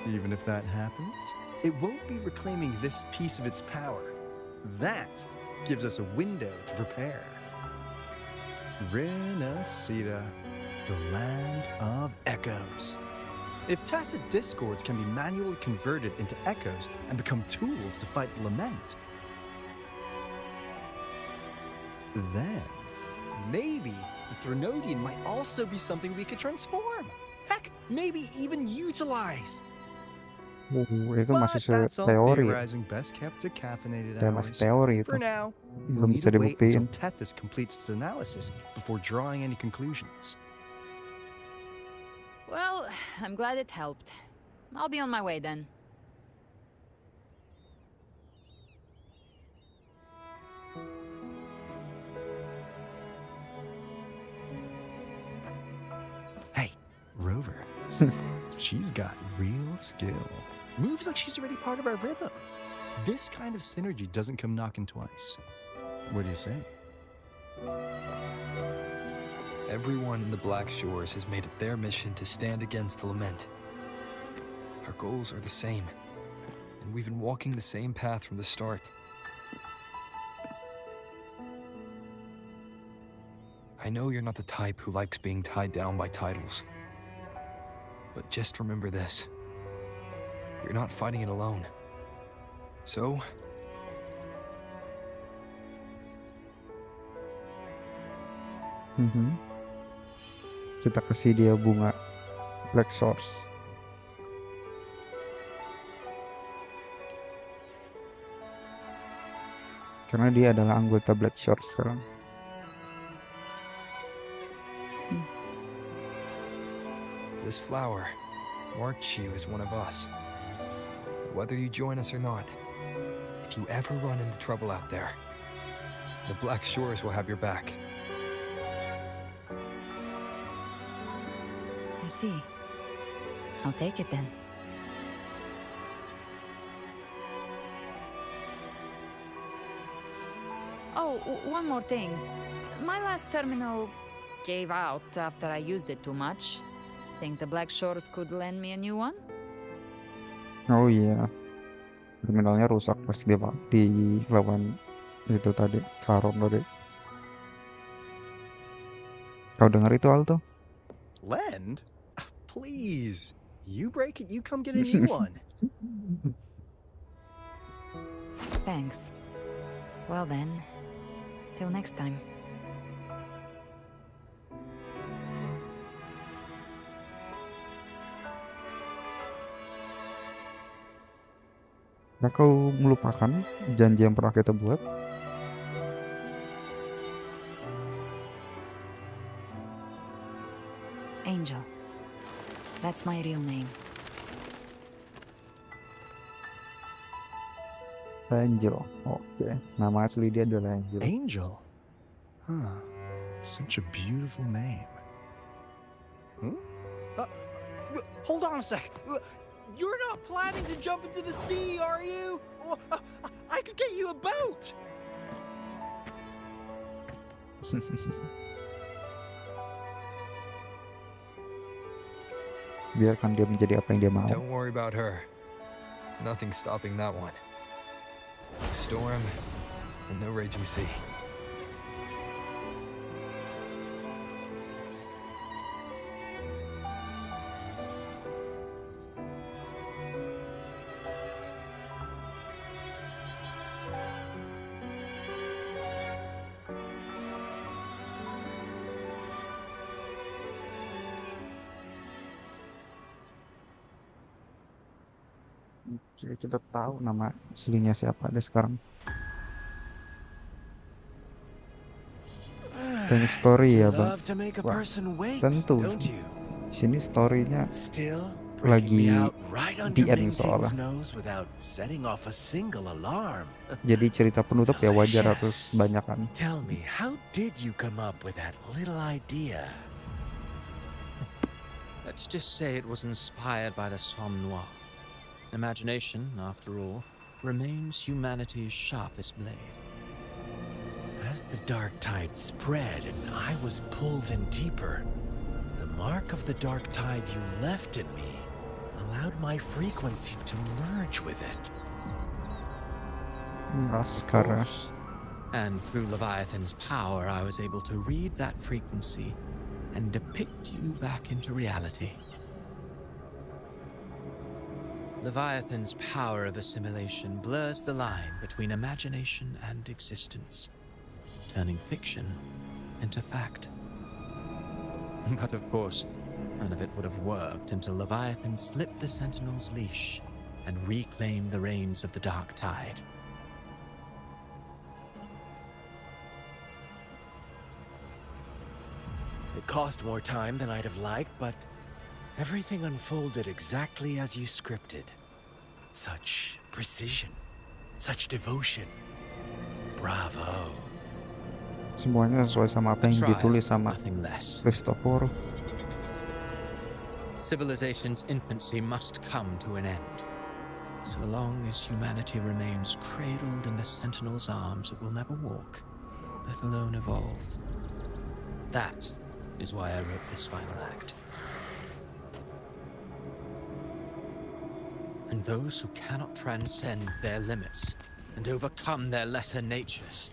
even if that happens, it won't be reclaiming this piece of its power. That gives us a window to prepare. Rinasida, the land of echoes. If tacit discords can be manually converted into echoes and become tools to fight the Lament, then maybe the Threnodian might also be something we could transform. Heck, maybe even utilize. Itu masih That's all teori ya. theorizing best kept to caffeinated Kayak masih hours. teori itu. For now, Belum we'll need bisa to wait until dibuktiin. Tethys completes its analysis before drawing any conclusions. Well, I'm glad it helped. I'll be on my way then. Hey, Rover. She's got real skill. Moves like she's already part of our rhythm. This kind of synergy doesn't come knocking twice. What do you say? Everyone in the Black Shores has made it their mission to stand against the Lament. Our goals are the same, and we've been walking the same path from the start. I know you're not the type who likes being tied down by titles. But just remember this. You're not fighting it alone. So, Kita kasih dia bunga Black Source. Karena dia adalah anggota Black Shores sekarang. this flower marks you as one of us. Whether you join us or not, if you ever run into trouble out there, the Black Shores will have your back. I see. I'll take it then. Oh, one more thing. My last terminal gave out after I used it too much. Think the Black Shores could lend me a new one? Oh iya, terminalnya rusak pas di lawan itu tadi, Karom tadi. Kau dengar itu, Alto? Lend? Please. You break it, you come get a new one. Thanks. Well then, till next time. Nah, kau melupakan janji yang pernah kita buat? Angel. That's my real name. Angel. Oke, nama asli dia adalah Angel. Angel? Huh. Such a beautiful name. Hold on a sec. You're not planning to jump into the sea, are you? I could get you a boat. Biarkan dia menjadi apa yang dia mau. Don't worry about her. Nothing's stopping that one. Storm and no raging sea. Jadi kita tahu nama aslinya siapa deh sekarang. Banyak story ya bang. Wah, tentu. Di sini storynya lagi di end soalnya. Jadi cerita penutup ya wajar harus banyak kan. Tell me, how did you come up with that little idea? Let's just say it was inspired by the Somme Noir. Imagination, after all, remains humanity's sharpest blade. As the dark tide spread and I was pulled in deeper, the mark of the dark tide you left in me allowed my frequency to merge with it. Mascara. And through Leviathan's power, I was able to read that frequency and depict you back into reality. Leviathan's power of assimilation blurs the line between imagination and existence, turning fiction into fact. But of course, none of it would have worked until Leviathan slipped the Sentinel's leash and reclaimed the reins of the dark tide. It cost more time than I'd have liked, but everything unfolded exactly as you scripted. Such precision, such devotion. Bravo. Semuanya sesuai sama apa yang ditulis sama Christopher. Civilization's infancy must come to an end. So long as humanity remains cradled in the Sentinel's arms, it will never walk, let alone evolve. That is why I wrote this final act. And those who cannot transcend their limits and overcome their lesser natures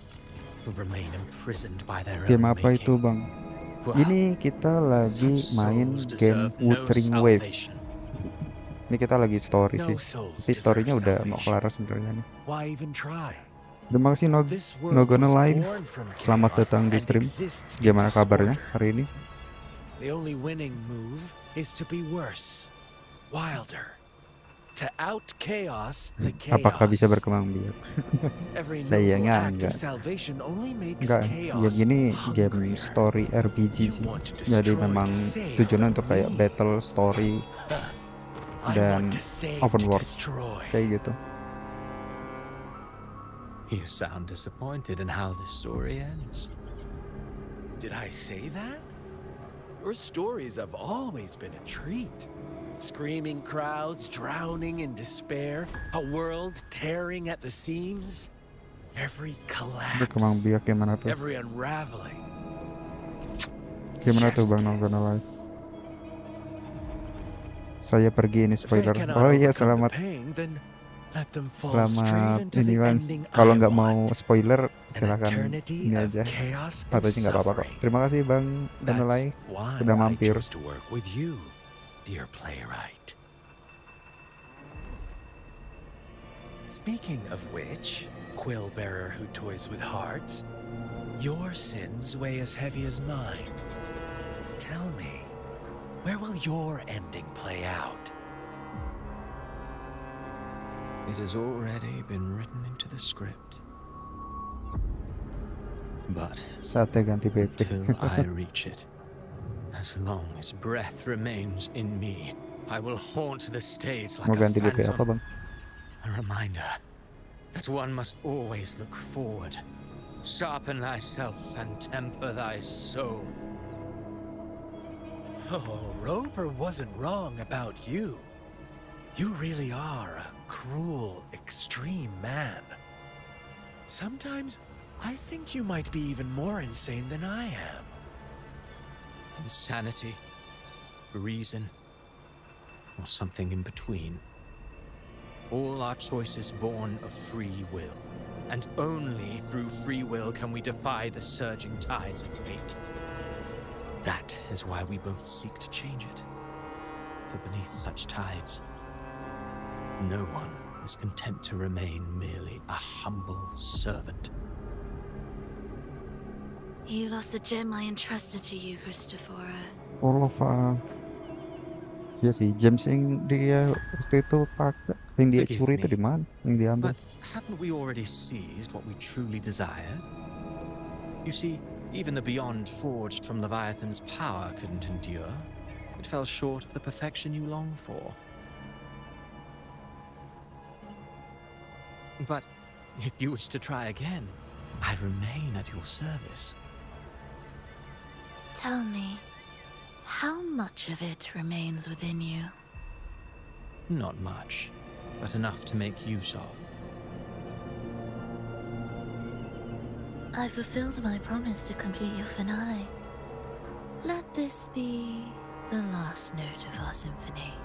will remain imprisoned by their Game own apa itu bang? Ini kita lagi main game Wuthering Wave. Ini kita lagi story sih, tapi storynya udah mau kelar sebenarnya nih. Terima kasih no gonna lie. Selamat datang di stream. Gimana kabarnya hari ini? The only winning move is to be worse, wilder. To out chaos the chaos. Apakah bisa berkembang biak? Sayangnya enggak. Enggak, ya gini game story RPG sih. Jadi memang tujuannya untuk kayak battle story dan open world kayak gitu. You sound disappointed in how the story ends. Did I say that? Your stories have always been a treat. Screaming crowds drowning in despair, a world tearing at the seams, every collapse, Berkembang biak gimana tuh? every unraveling. Gimana tuh bang nonton live? Saya pergi ini spoiler. Oh iya selamat. Selamat ini bang. Kalau nggak mau spoiler silakan ini aja. Atau sih nggak apa-apa kok. Terima kasih bang Danolai udah mampir. Dear playwright. Speaking of which, quill bearer who toys with hearts, your sins weigh as heavy as mine. Tell me, where will your ending play out? It has already been written into the script. But until I reach it, as long as breath remains in me, I will haunt the stage like Mau a ganti BP apa phantom. bang? A reminder that one must always look forward. Sharpen thyself and temper thy soul. Oh, Rover wasn't wrong about you. You really are a cruel, extreme man. Sometimes I think you might be even more insane than I am. Insanity, reason, or something in between. All our choices born of free will, and only through free will can we defy the surging tides of fate. That is why we both seek to change it. For beneath such tides, no one is content to remain merely a humble servant. You lost the gem I entrusted to you, Christopher. Olova. Iya sih, James yang dia waktu itu pakai, yang dia Forgive curi itu me, di mana? Yang diambil. But haven't we already seized what we truly desired? You see, even the beyond forged from Leviathan's power couldn't endure. It fell short of the perfection you long for. But if you wish to try again, I remain at your service. Tell me, how much of it remains within you? Not much, but enough to make use of. I fulfilled my promise to complete your finale. Let this be the last note of our symphony.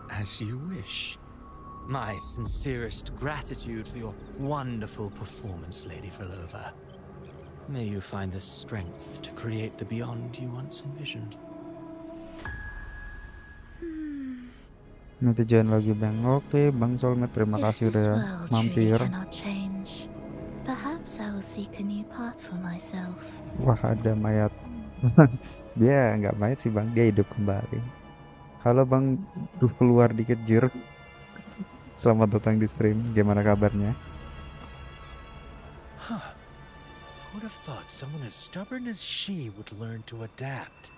As you wish. My sincerest gratitude for your wonderful performance, Lady Frolova. May you find the strength to create the beyond you once envisioned. Nanti jangan lagi Bang. Oke, Bang Solmed, terima kasih udah mampir. Cannot change. Perhaps I will seek a new path for myself. Wah, ada mayat. Dia nggak mayat sih Bang, dia hidup kembali. Halo Bang, duh keluar dikit jir. Selamat datang di stream, gimana kabarnya? Huh. Who'd have thought someone as stubborn as she would learn to adapt?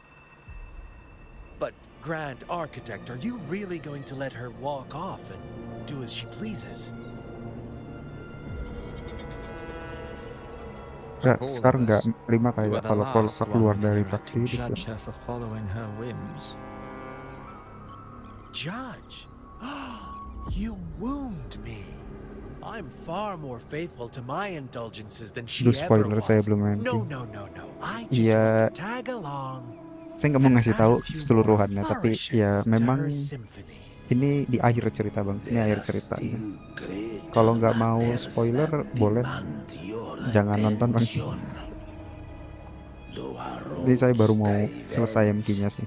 But, Grand Architect, are you really going to let her walk off and do as she pleases? Sekarang nggak terima kayak kalau keluar dari faksi bisa. Judge her for following her whims. Judge? You wound me. I'm far more faithful to my indulgences than she ever Spoiler, was. saya belum main. No. I just want to tag along. Saya nggak mau ngasih tahu keseluruhannya, tapi ya memang ini di akhir cerita Bang. Ini akhir ceritanya. Kalau nggak mau spoiler, boleh jangan nonton Bang. Jadi saya baru mau selesai MG-nya sih.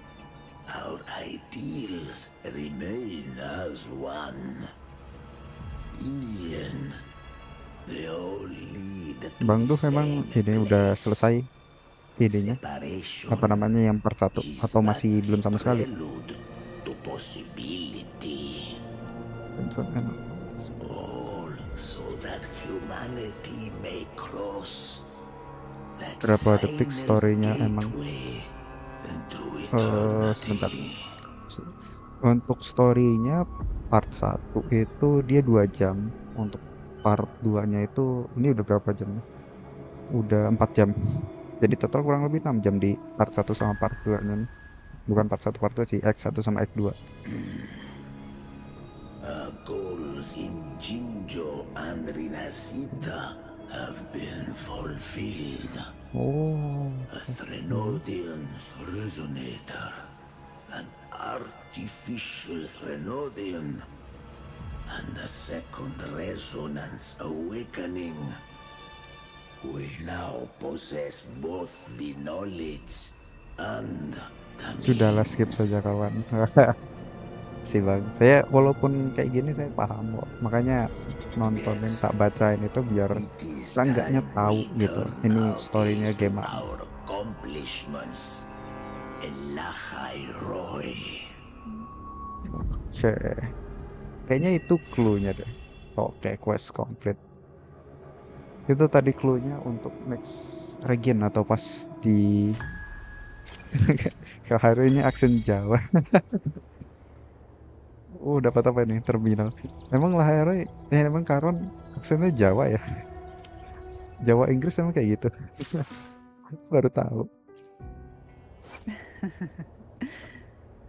Our ideals remain as one. In the end, they all lead to Bang tuh memang ini udah selesai idenya, apa namanya, yang part 1 atau masih belum sama sekali? All so that humanity may cross that Berapa detik story-nya emang? Sebentar. Untuk story-nya part 1 itu dia 2 jam. Untuk part 2-nya itu ini udah berapa jam? Udah 4 jam. Jadi total kurang lebih 6 jam di part 1 sama part 2-nya nih. Bukan part 1 part 2 sih, Act 1 sama Act 2. Our goals in Jinjo and Rinasita have been fulfilled. Oh. A Threnodian's resonator, an artificial Threnodian, and a second resonance awakening. We now possess both the knowledge and the Sudahlah, skip saja kawan. Sih Bang, saya walaupun kayak gini saya paham kok. Makanya nontonin tak bacain itu biar seenggaknya tahu gitu. Ini storynya gimana. accomplishments. Elahai Roy. Oke. Kayaknya itu clue-nya deh. Oke, quest complete. Itu tadi clue-nya untuk next region atau pas di kalau hari ini aksen Jawa. Oh, dapat apa nih? Terminal. Emang Lahare, emang Karon aksennya Jawa ya? Jawa Inggris emang kayak gitu. Baru tahu.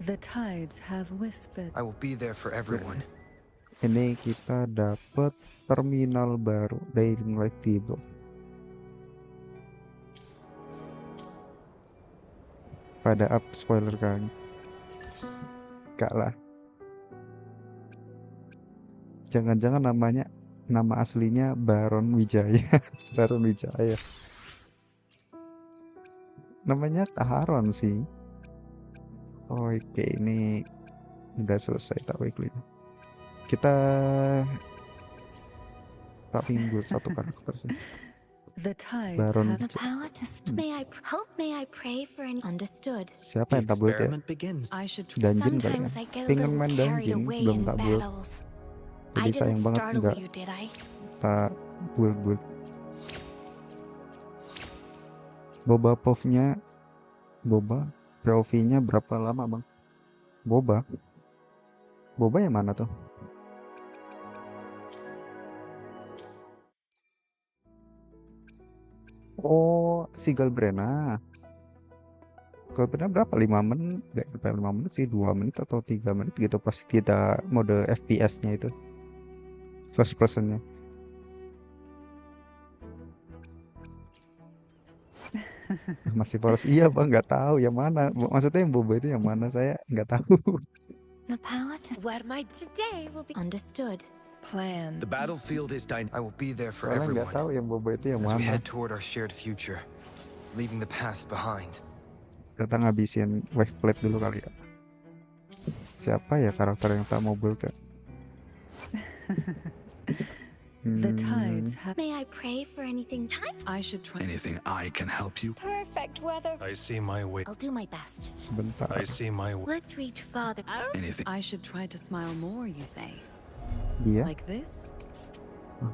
The tides have whispered. I will be there for everyone. Ini kita dapat terminal baru, Daily Life Table. Pada up spoiler kan? Enggak lah. Jangan-jangan nama aslinya Baron Wijaya. Baron Wijaya. Namanya Taharon sih. Oke, ini udah selesai tak weekly-nya. Kita tak minggu satu karakter sih. The tides Baron have the power to May I pray for an understood? Siapa yang tak build ya? I should Dungeon kali ya? Sometimes I get a Pengen little main carried dungeon, away belum in tak build. battles. Jadi I sayang didn't banget startle nggak you, did I? tak build. Boba POV-nya berapa lama bang? Boba yang mana tuh? Oh, si Galbrena. Galbrena berapa? 5 menit? Gak sampai 5 menit sih, 2 menit atau 3 menit gitu pas kita mode FPS-nya itu. First person-nya. Masih polos. Iya bang, nggak tahu yang mana. Maksudnya yang boba itu yang mana, saya nggak tahu. The power to where my today will be understood. plan. The battlefield is dynamic. I will be there for Soalnya nggak everyone tahu yang boba itu yang as we mana. head toward our shared future, leaving the past behind. Kita ngabisin wave plate dulu kali ya. Siapa ya karakter yang tak mau build ya? The tides have. May I pray for anything time? I should try. Anything I can help you? Perfect weather. I see my way. I'll do my best. Sebentar. I see my way. Let's reach farther. Anything. I should try to smile more, you say? Dia? Like this?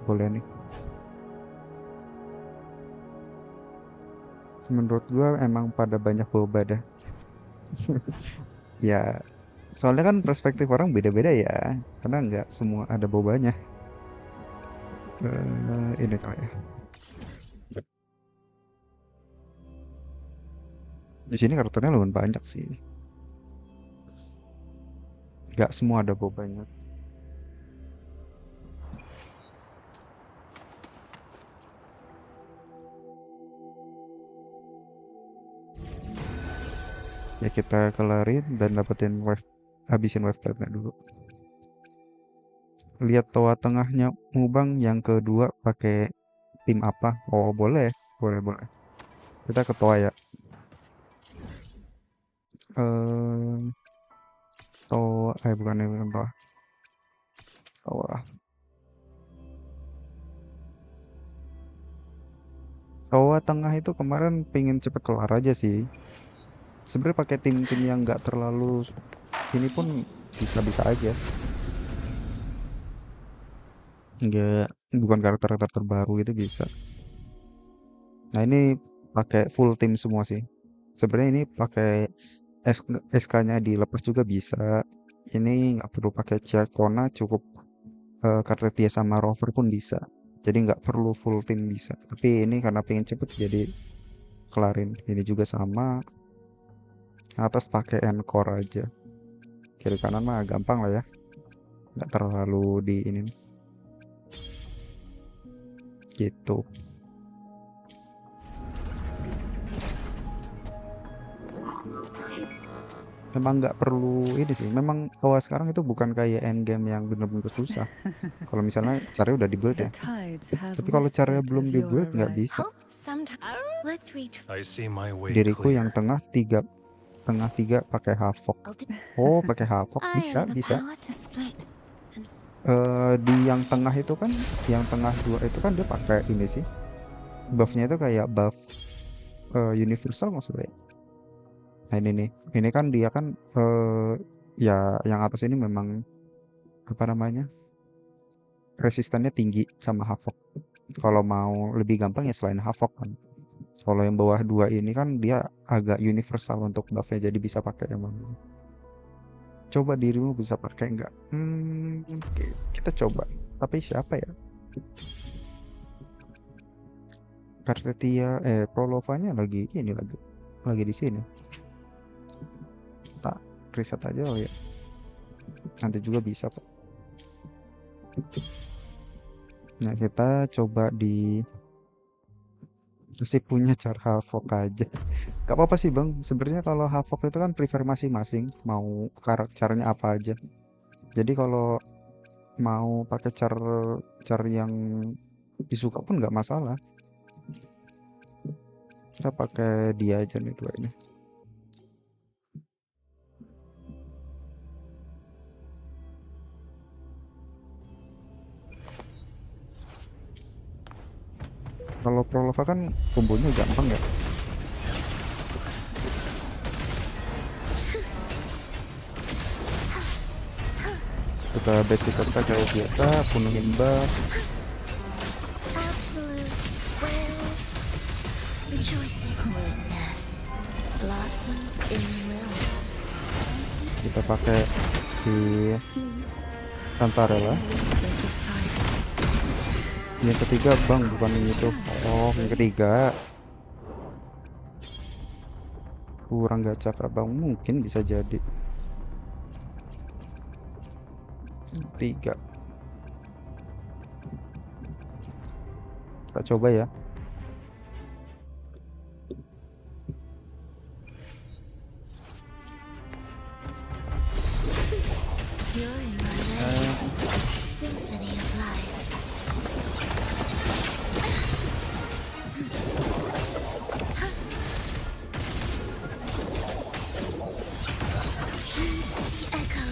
Boleh nih. Menurut gua emang pada banyak boba dah. Ya, soalnya kan perspektif orang beda-beda ya. Karena nggak semua ada bobanya. Ini kali ya. Di sini karakternya lumayan banyak sih. Nggak semua ada bobanya. Ya kita kelarin dan dapetin habisin wave plate-nya dulu. Lihat toa tengahnya Mubang yang kedua pakai tim apa? Oh boleh. Kita ke toa ya. Bukan toa. Toa tengah itu kemarin pengen cepet kelar aja sih. Sebenarnya pakai tim-tim yang nggak terlalu ini pun bisa-bisa aja. Bukan karakter terbaru itu bisa. Nah ini pakai full tim semua sih. Sebenarnya ini pakai SK-nya dilepas juga bisa. Ini nggak perlu pakai Ciakona, cukup Kartetia sama Rover pun bisa. Jadi nggak perlu full tim bisa. Tapi ini karena pengen cepet jadi kelarin. Ini juga sama. Atas pakai encore aja. Kiri kanan mah gampang lah ya. Nggak terlalu di ini. Gitu. Memang nggak perlu ini sih. Memang toa sekarang itu bukan kayak endgame yang bener-bener susah. Kalau misalnya caranya udah dibuild ya. Tapi kalau caranya belum dibuild nggak bisa. Let's reach. I see my way. Diriku yang tengah tiga pakai Havok. Oh pakai Havok bisa. Di yang tengah itu kan, yang tengah dua itu kan dia pakai ini sih. Buffnya itu kayak buff universal maksudnya. Nah ini kan dia kan ya yang atas ini memang apa namanya resistannya tinggi sama Havok. Kalau mau lebih gampang ya selain Havok kan. Kalau yang bawah dua ini kan dia agak universal untuk buffnya, jadi bisa pakai yang mana. Coba dirimu bisa pakai nggak? Oke, kita coba. Tapi siapa ya? Kartetia, Prolovanya lagi ini lagi di sini. Tak riset aja ya. Nanti juga bisa kok. Nah, kita coba di masih punya cara Havok aja. Gak apa-apa sih bang. Sebenarnya kalau Havok itu kan prefer masing-masing. Mau karakternya apa aja. Jadi kalau mau pakai cara yang disuka pun nggak masalah. Kita pakai dia aja nih dua ini. Kalau Prolova kan kombonya gampang ya. Kita basic attack kayak biasa, penuhin buff. Kita pakai si Tantarella. Yang ketiga bang, bukan yang itu. Oh, yang ketiga kurang gacha kak bang, mungkin bisa jadi 3. Kita coba ya.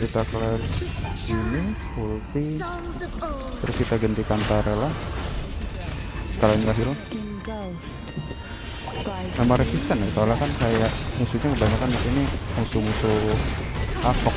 Kita kelar ini ulti, terus kita ganti Tantarella sekalian nggak heal sama resisten ya, soalnya kan kayak musuhnya kebanyakan di sini musuh-musuh Havok.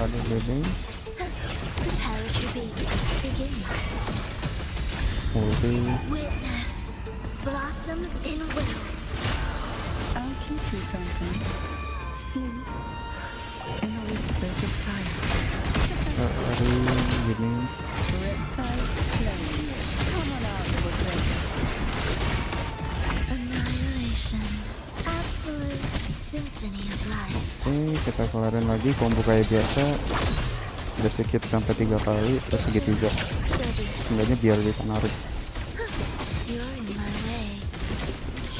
Ada living multi blossoms in wilt. I'll keep you company. Sleep in the whispers of silence. hari gini Reptiles playing. Come on out, Wuthering. Annihilation. Absolute symphony of life. kita kelarin lagi combo kayak biasa, udah sedikit sampai 3 kali terus segitiga, seenggaknya biar bisa narik. You're in my way.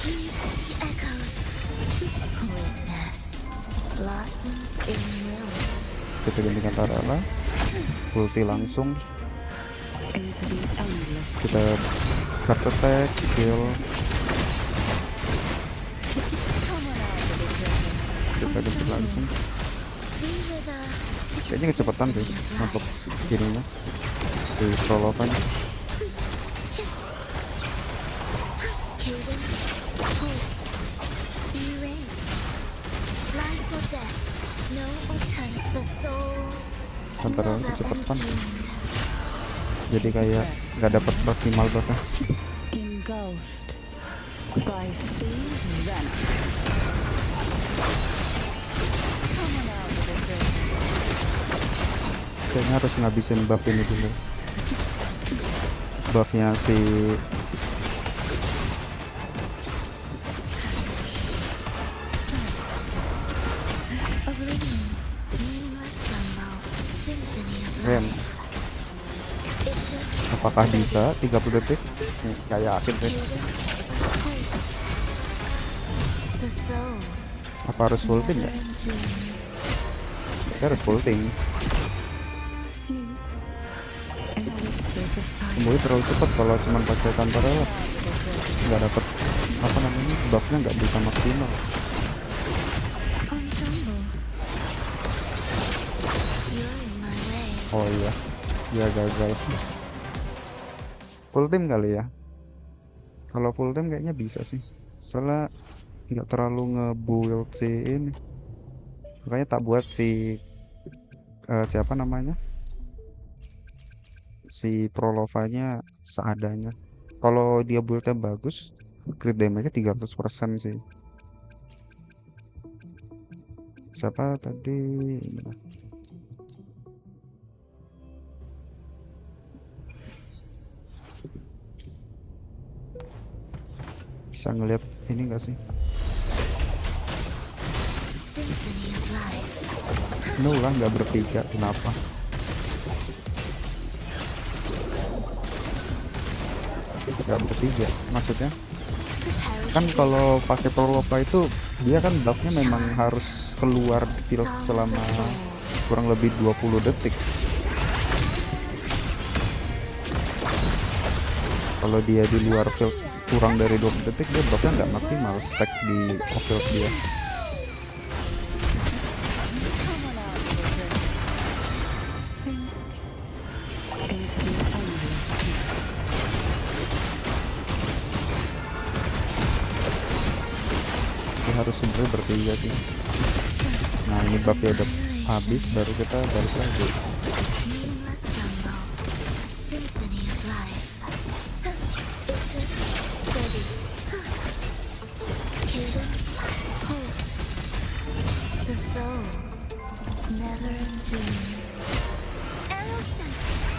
Heed the echoes. Witness. Blossoms in wilt. Kita gantikan Tarala, ulti langsung. Into the endless. Kita charge attack, skill. Kita ganti langsung. Kayaknya kecepatan sih untuk ininya, si Prolovan. Antara kecepatan, jadi kayak nggak dapat maksimal buffnya. Engulfed by seas venom. Kayaknya harus ngabisin buff ini dulu, buffnya si Ren. Apakah bisa 30 detik? Nggak yakin sih. Apa harus full team ya? Harus full team. Kemudian terlalu cepat kalau cuma pakai Tantarella, nggak dapat apa namanya, buffnya nggak bisa maksimal. Oh iya, ya gagal. Full team kali ya. Kalau full team kayaknya bisa sih, soalnya nggak terlalu nge-build si ini Makanya tak buat si siapa namanya, si Prolovanya seadanya. Kalau dia build-nya bagus, crit damage-nya 300% sih. Siapa tadi? Bisa ngeliat ini enggak sih? No lah, nggak bertiga, kenapa? Nggak bertiga, maksudnya kan kalau pakai Prolova itu dia kan buffnya memang harus keluar field selama kurang lebih 20 detik. Kalau dia di luar field kurang dari 20 detik, dia buffnya nggak maksimal stack di field dia. Harus sebenarnya bertiga sih. Nah ini babnya udah habis, baru kita balik lagi.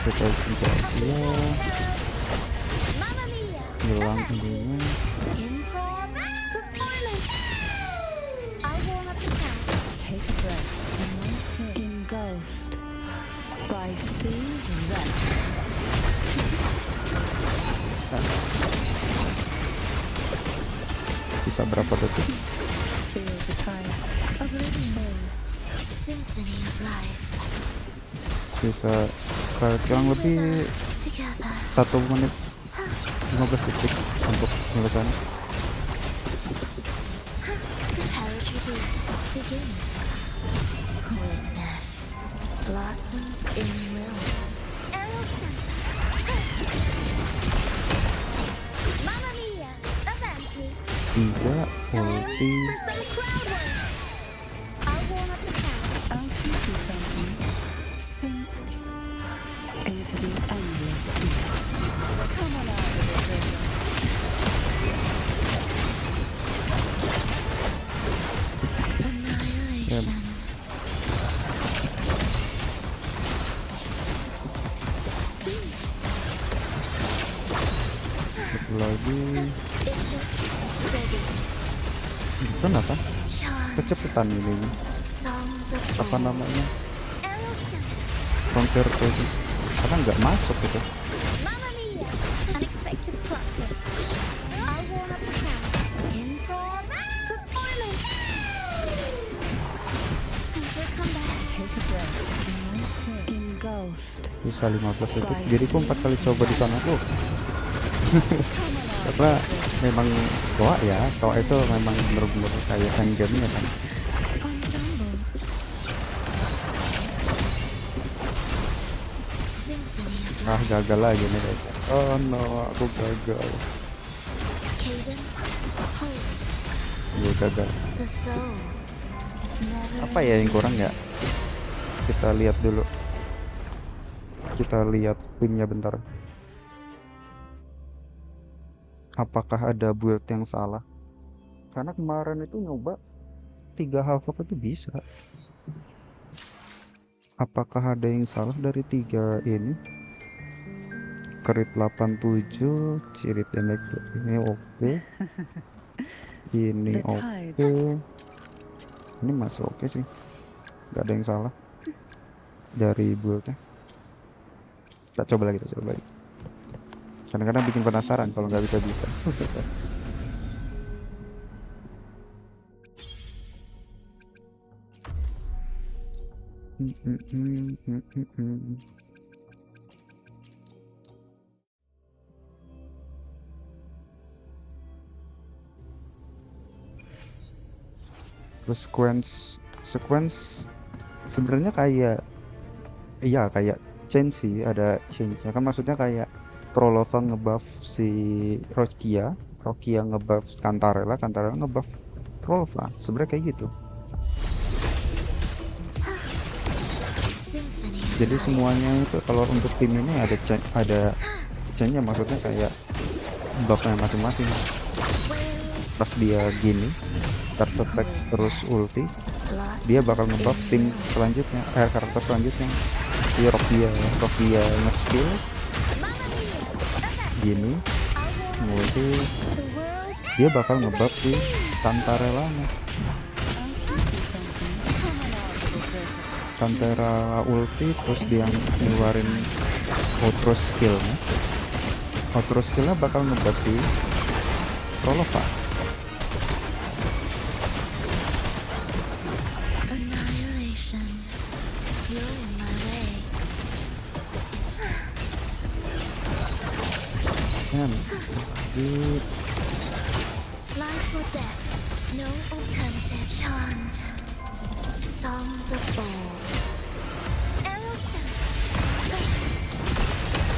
Kita tidak hilang ininya. Engulfed by seas red. Bisa berapa detik? Bisa kurang lebih 1 menit 15 detik untuk nyelesain. Blossoms in wilds. Mamma mia, avanti. 3 ulti. I'll warm up the camp. I'll keep you company. Sink into the endless deep. Come on out of it, baby. Annihilation. Lagi kenapa kecepetan ini, apa namanya, konser itu karena nggak masuk gitu. Unexpected plot twist. I'll warm up the camp. Improv performance. Come back. Take a breath. Engulfed. Bisa 15 detik, jadi aku 4 kali coba di sana tuh. Karena memang toa ya, toa itu memang bener-bener kayak endgame-nya kan. Gagal lagi nih guys. Oh no, aku gagal. Iya gagal. Apa ya yang kurang ya? Kita lihat dulu. Kita lihat timnya bentar. Apakah ada build yang salah? Karena kemarin itu nyoba 3 half itu bisa. Apakah ada yang salah dari 3 ini? Crit 87, cirit damage ini oke. Ini oke. Ini masih oke sih. Gak ada yang salah dari buildnya. Kita coba lagi, Kadang-kadang bikin penasaran kalau nggak bisa. Terus sequence sebenarnya kayak change sih, ada change ya kan, maksudnya kayak Prolova ngebuff si Rokia ngebuff Cantarella ngebuff Prolova, sebenarnya kayak gitu. Jadi semuanya itu kalau untuk tim ini ada chainnya, maksudnya kayak buffnya masing-masing. Pas dia gini charge attack terus ulti, dia bakal ngebuff tim selanjutnya, karakter selanjutnya. Si Rokia nge-skill gini ulti, dia bakal ngebuff si Santarelanya. Santera ulti terus dia ngeluarin outro skillnya bakal ngebuff si Prolova. Annihilation. You're in my way. Dan Life or death. No alternative. Chant. Songs of old.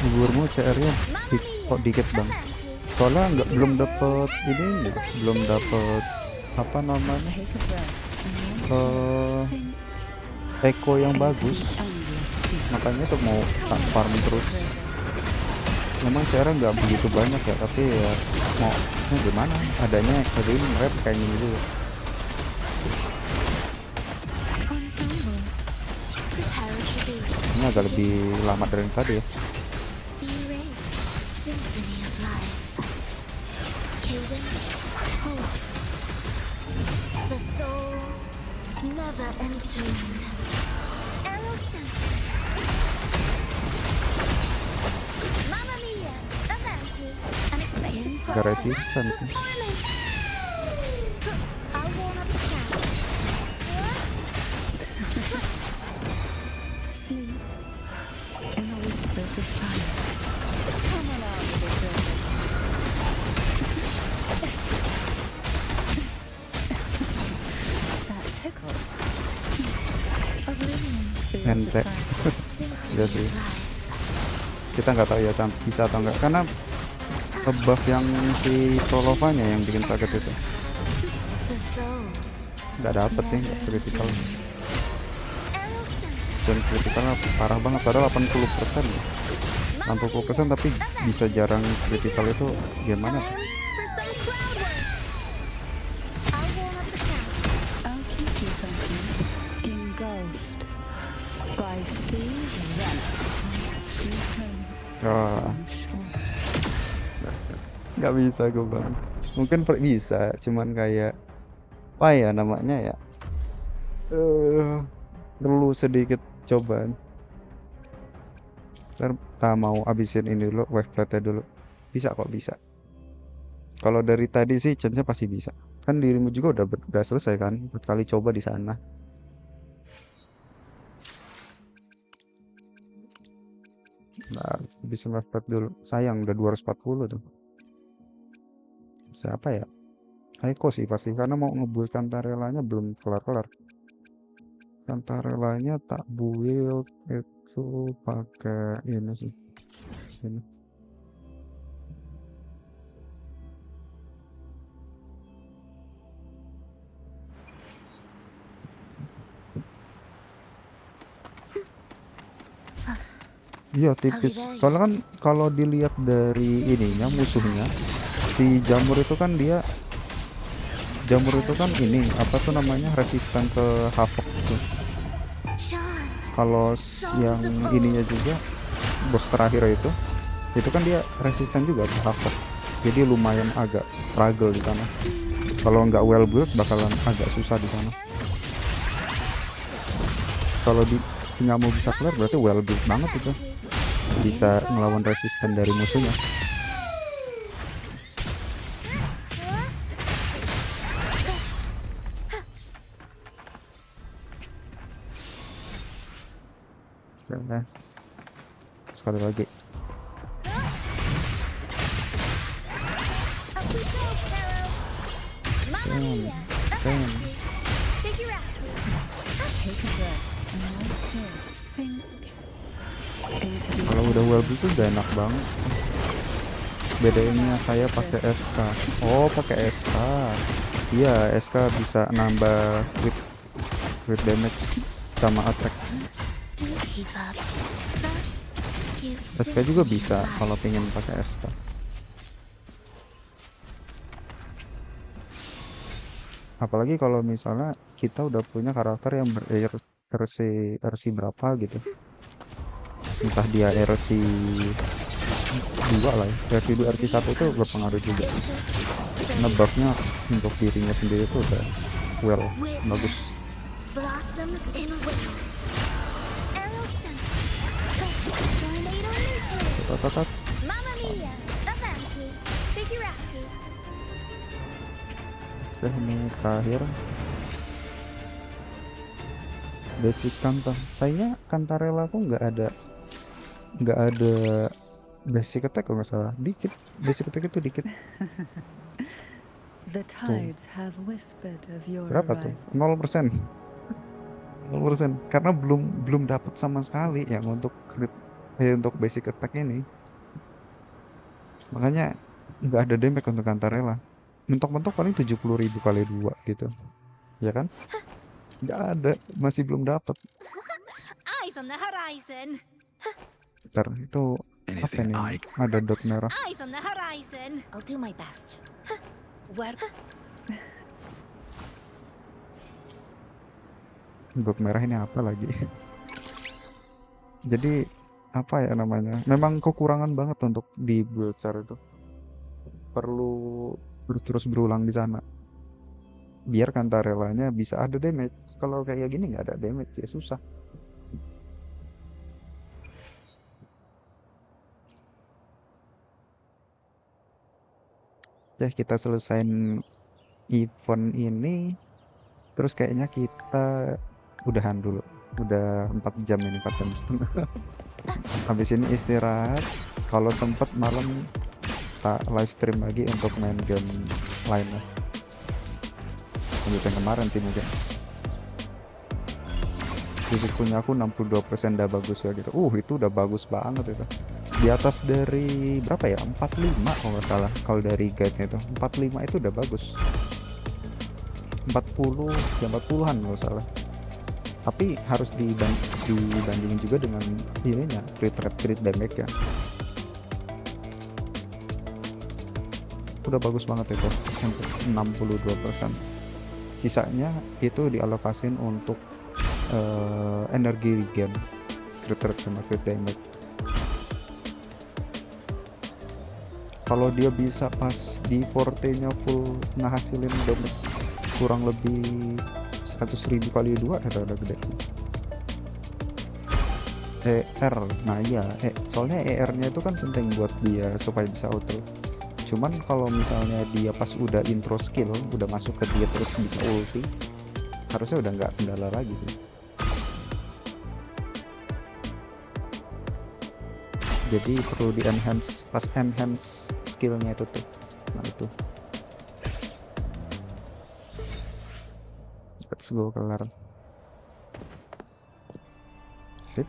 guburmu CR-nya kok dikit bang, soalnya belum dapet ini, belum dapet apa namanya Eko yang bagus, makanya tuh mau farm terus. Memang CR nggak begitu banyak ya, tapi ya mau gimana, adanya ini rap kayak gini dulu. Ini agak lebih lama dari yang tadi ya. Gak resisten sih. Ente ya sih, kita nggak tahu ya bisa atau enggak, karena buff yang si Prolovanya yang bikin sakit itu nggak dapet sih, nggak critical. Dan critical parah banget, padahal 80% ya. 60% tapi bisa jarang critical, itu gimana tuh? Oh. Nggak bisa gue bang, mungkin bisa, cuman kayak apa ya namanya ya, perlu sedikit cobaan. Ntar kita mau abisin ini dulu, wave plate dulu. Bisa kok, bisa. Kalau dari tadi sih chance-nya pasti bisa, kan dirimu juga udah selesai kan, 4 kali coba di sana. Nah, bisa wave plate dulu, sayang udah 240 tuh. Siapa ya? Eko sih pasti, karena mau ngebuild Kantarelanya belum kelar-kelar. Kantarelanya tak build itu pakai ini sih. Ini. Iya tipis. Soalnya kan kalau dilihat dari ininya musuhnya, si jamur itu kan ini apa tuh namanya, resisten ke havoc tuh. Kalau yang ininya juga bos terakhir itu kan dia resisten juga ke havoc, jadi lumayan agak struggle di sana. Kalau nggak well build bakalan agak susah di sana. Kalau nggak mau bisa kelar berarti well build banget itu, bisa ngelawan resisten dari musuhnya. Sekali lagi. Kalau udah well build tuh udah enak banget. Bedanya saya pakai SK. Oh, pakai SK. Iya, SK bisa nambah crit damage sama attack. keep up. Thus, you SK juga simply bisa life. kalau pengen pakai SK. Apalagi kalau misalnya kita udah punya karakter yang RC berapa gitu. Entah dia RC 2 lah ya. RC 2, RC 1 itu berpengaruh juga. Karena buffnya untuk dirinya sendiri itu udah well bagus. Blossoms in wind. Arrow center. Tornado nuclear. Tatat. Mamma mia! Avanti! Figurati! Oke, ini terakhir. Basic kanta. Sayangnya kantarela aku nggak ada basic attack kalau nggak salah. Dikit. Basic attack itu dikit. The tides have whispered of your Berapa tuh? arrival. 0%. 0%. Karena belum dapat sama sekali yang untuk untuk basic attack ini. Makanya nggak ada damage untuk kantarela. Mentok-mentok paling 70.000 kali 2 gitu. Ya kan? Nggak ada, masih belum dapat. Eyes on the horizon! Ntar itu apa nih? Ada dot merah. Eyes on the horizon! I'll do my best. Where? Dot merah ini apa lagi? Jadi apa ya namanya? Memang kekurangan banget untuk di build char itu. Perlu terus berulang di sana. Biar kantarelanya bisa ada damage. Kalau kayak gini nggak ada damage ya susah. Ya kita selesain event ini. Terus kayaknya kita udahan dulu. Udah 4 jam ini, 4 jam setengah. Habis ini istirahat. Kalau sempet malam kita live stream lagi untuk main game lainnya. Lanjut yang kemarin sih mungkin. Fisik punya aku 62% udah bagus ya gitu. Itu udah bagus banget itu. Di atas dari berapa ya? 45 kalau nggak salah. Kalau dari guide-nya itu 45 itu udah bagus. 40 ya 40-an kalau salah. Tapi harus dibandingin juga dengan ininya, crit damage ya. Udah bagus banget itu untuk 62%. Sisanya itu dialokasin untuk energi regen, crit sama crit damage. Kalau dia bisa pas di forte-nya full ngehasilin damage kurang lebih 100.000 kali 2 ada gede sih. ER, nah iya, soalnya ER-nya itu kan penting buat dia supaya bisa auto. Cuman kalau misalnya dia pas udah intro skill, udah masuk ke dia terus bisa ulti, harusnya udah nggak kendala lagi sih. Jadi perlu di enhance, pas enhance skillnya itu tuh. Nah itu. Let's go, kelar. Sip.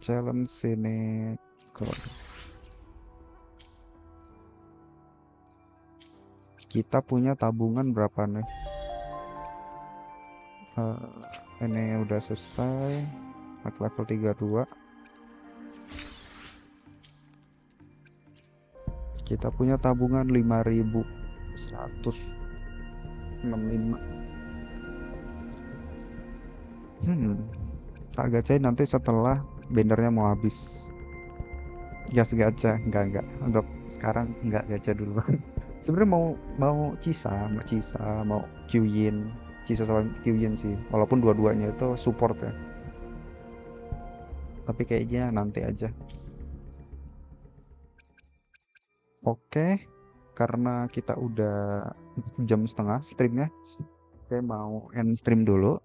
Challenge ini kelar. Kita punya tabungan berapa nih? Ini udah selesai. Level 32. Kita punya tabungan 5.165. Tak gacain nanti setelah bannernya mau habis. Gas gacha, enggak. Untuk sekarang enggak gacha dulu. Sebenarnya mau Cisa, mau Qyin, Cisa sama Qyin sih. Walaupun dua-duanya itu support ya. Tapi kayaknya nanti aja. Oke, karena kita udah 1 jam setengah streamnya, saya mau end stream dulu.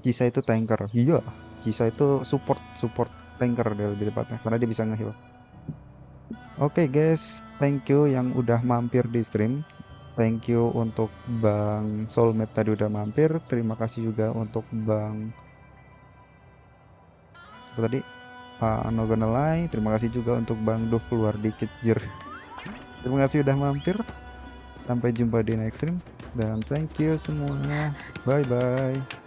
Cisa itu tanker, iya. Cisa itu support tanker dia lebih tepatnya, karena dia bisa nge-heal. Oke guys, thank you yang udah mampir di stream. Thank you untuk Bang Soulmate tadi udah mampir. Terima kasih juga untuk Bang tadi Not Gonna Lie. Terima kasih juga untuk Bang Dov keluar dikit jir. Terima kasih udah mampir. Sampai jumpa di next stream dan thank you semuanya. Bye bye.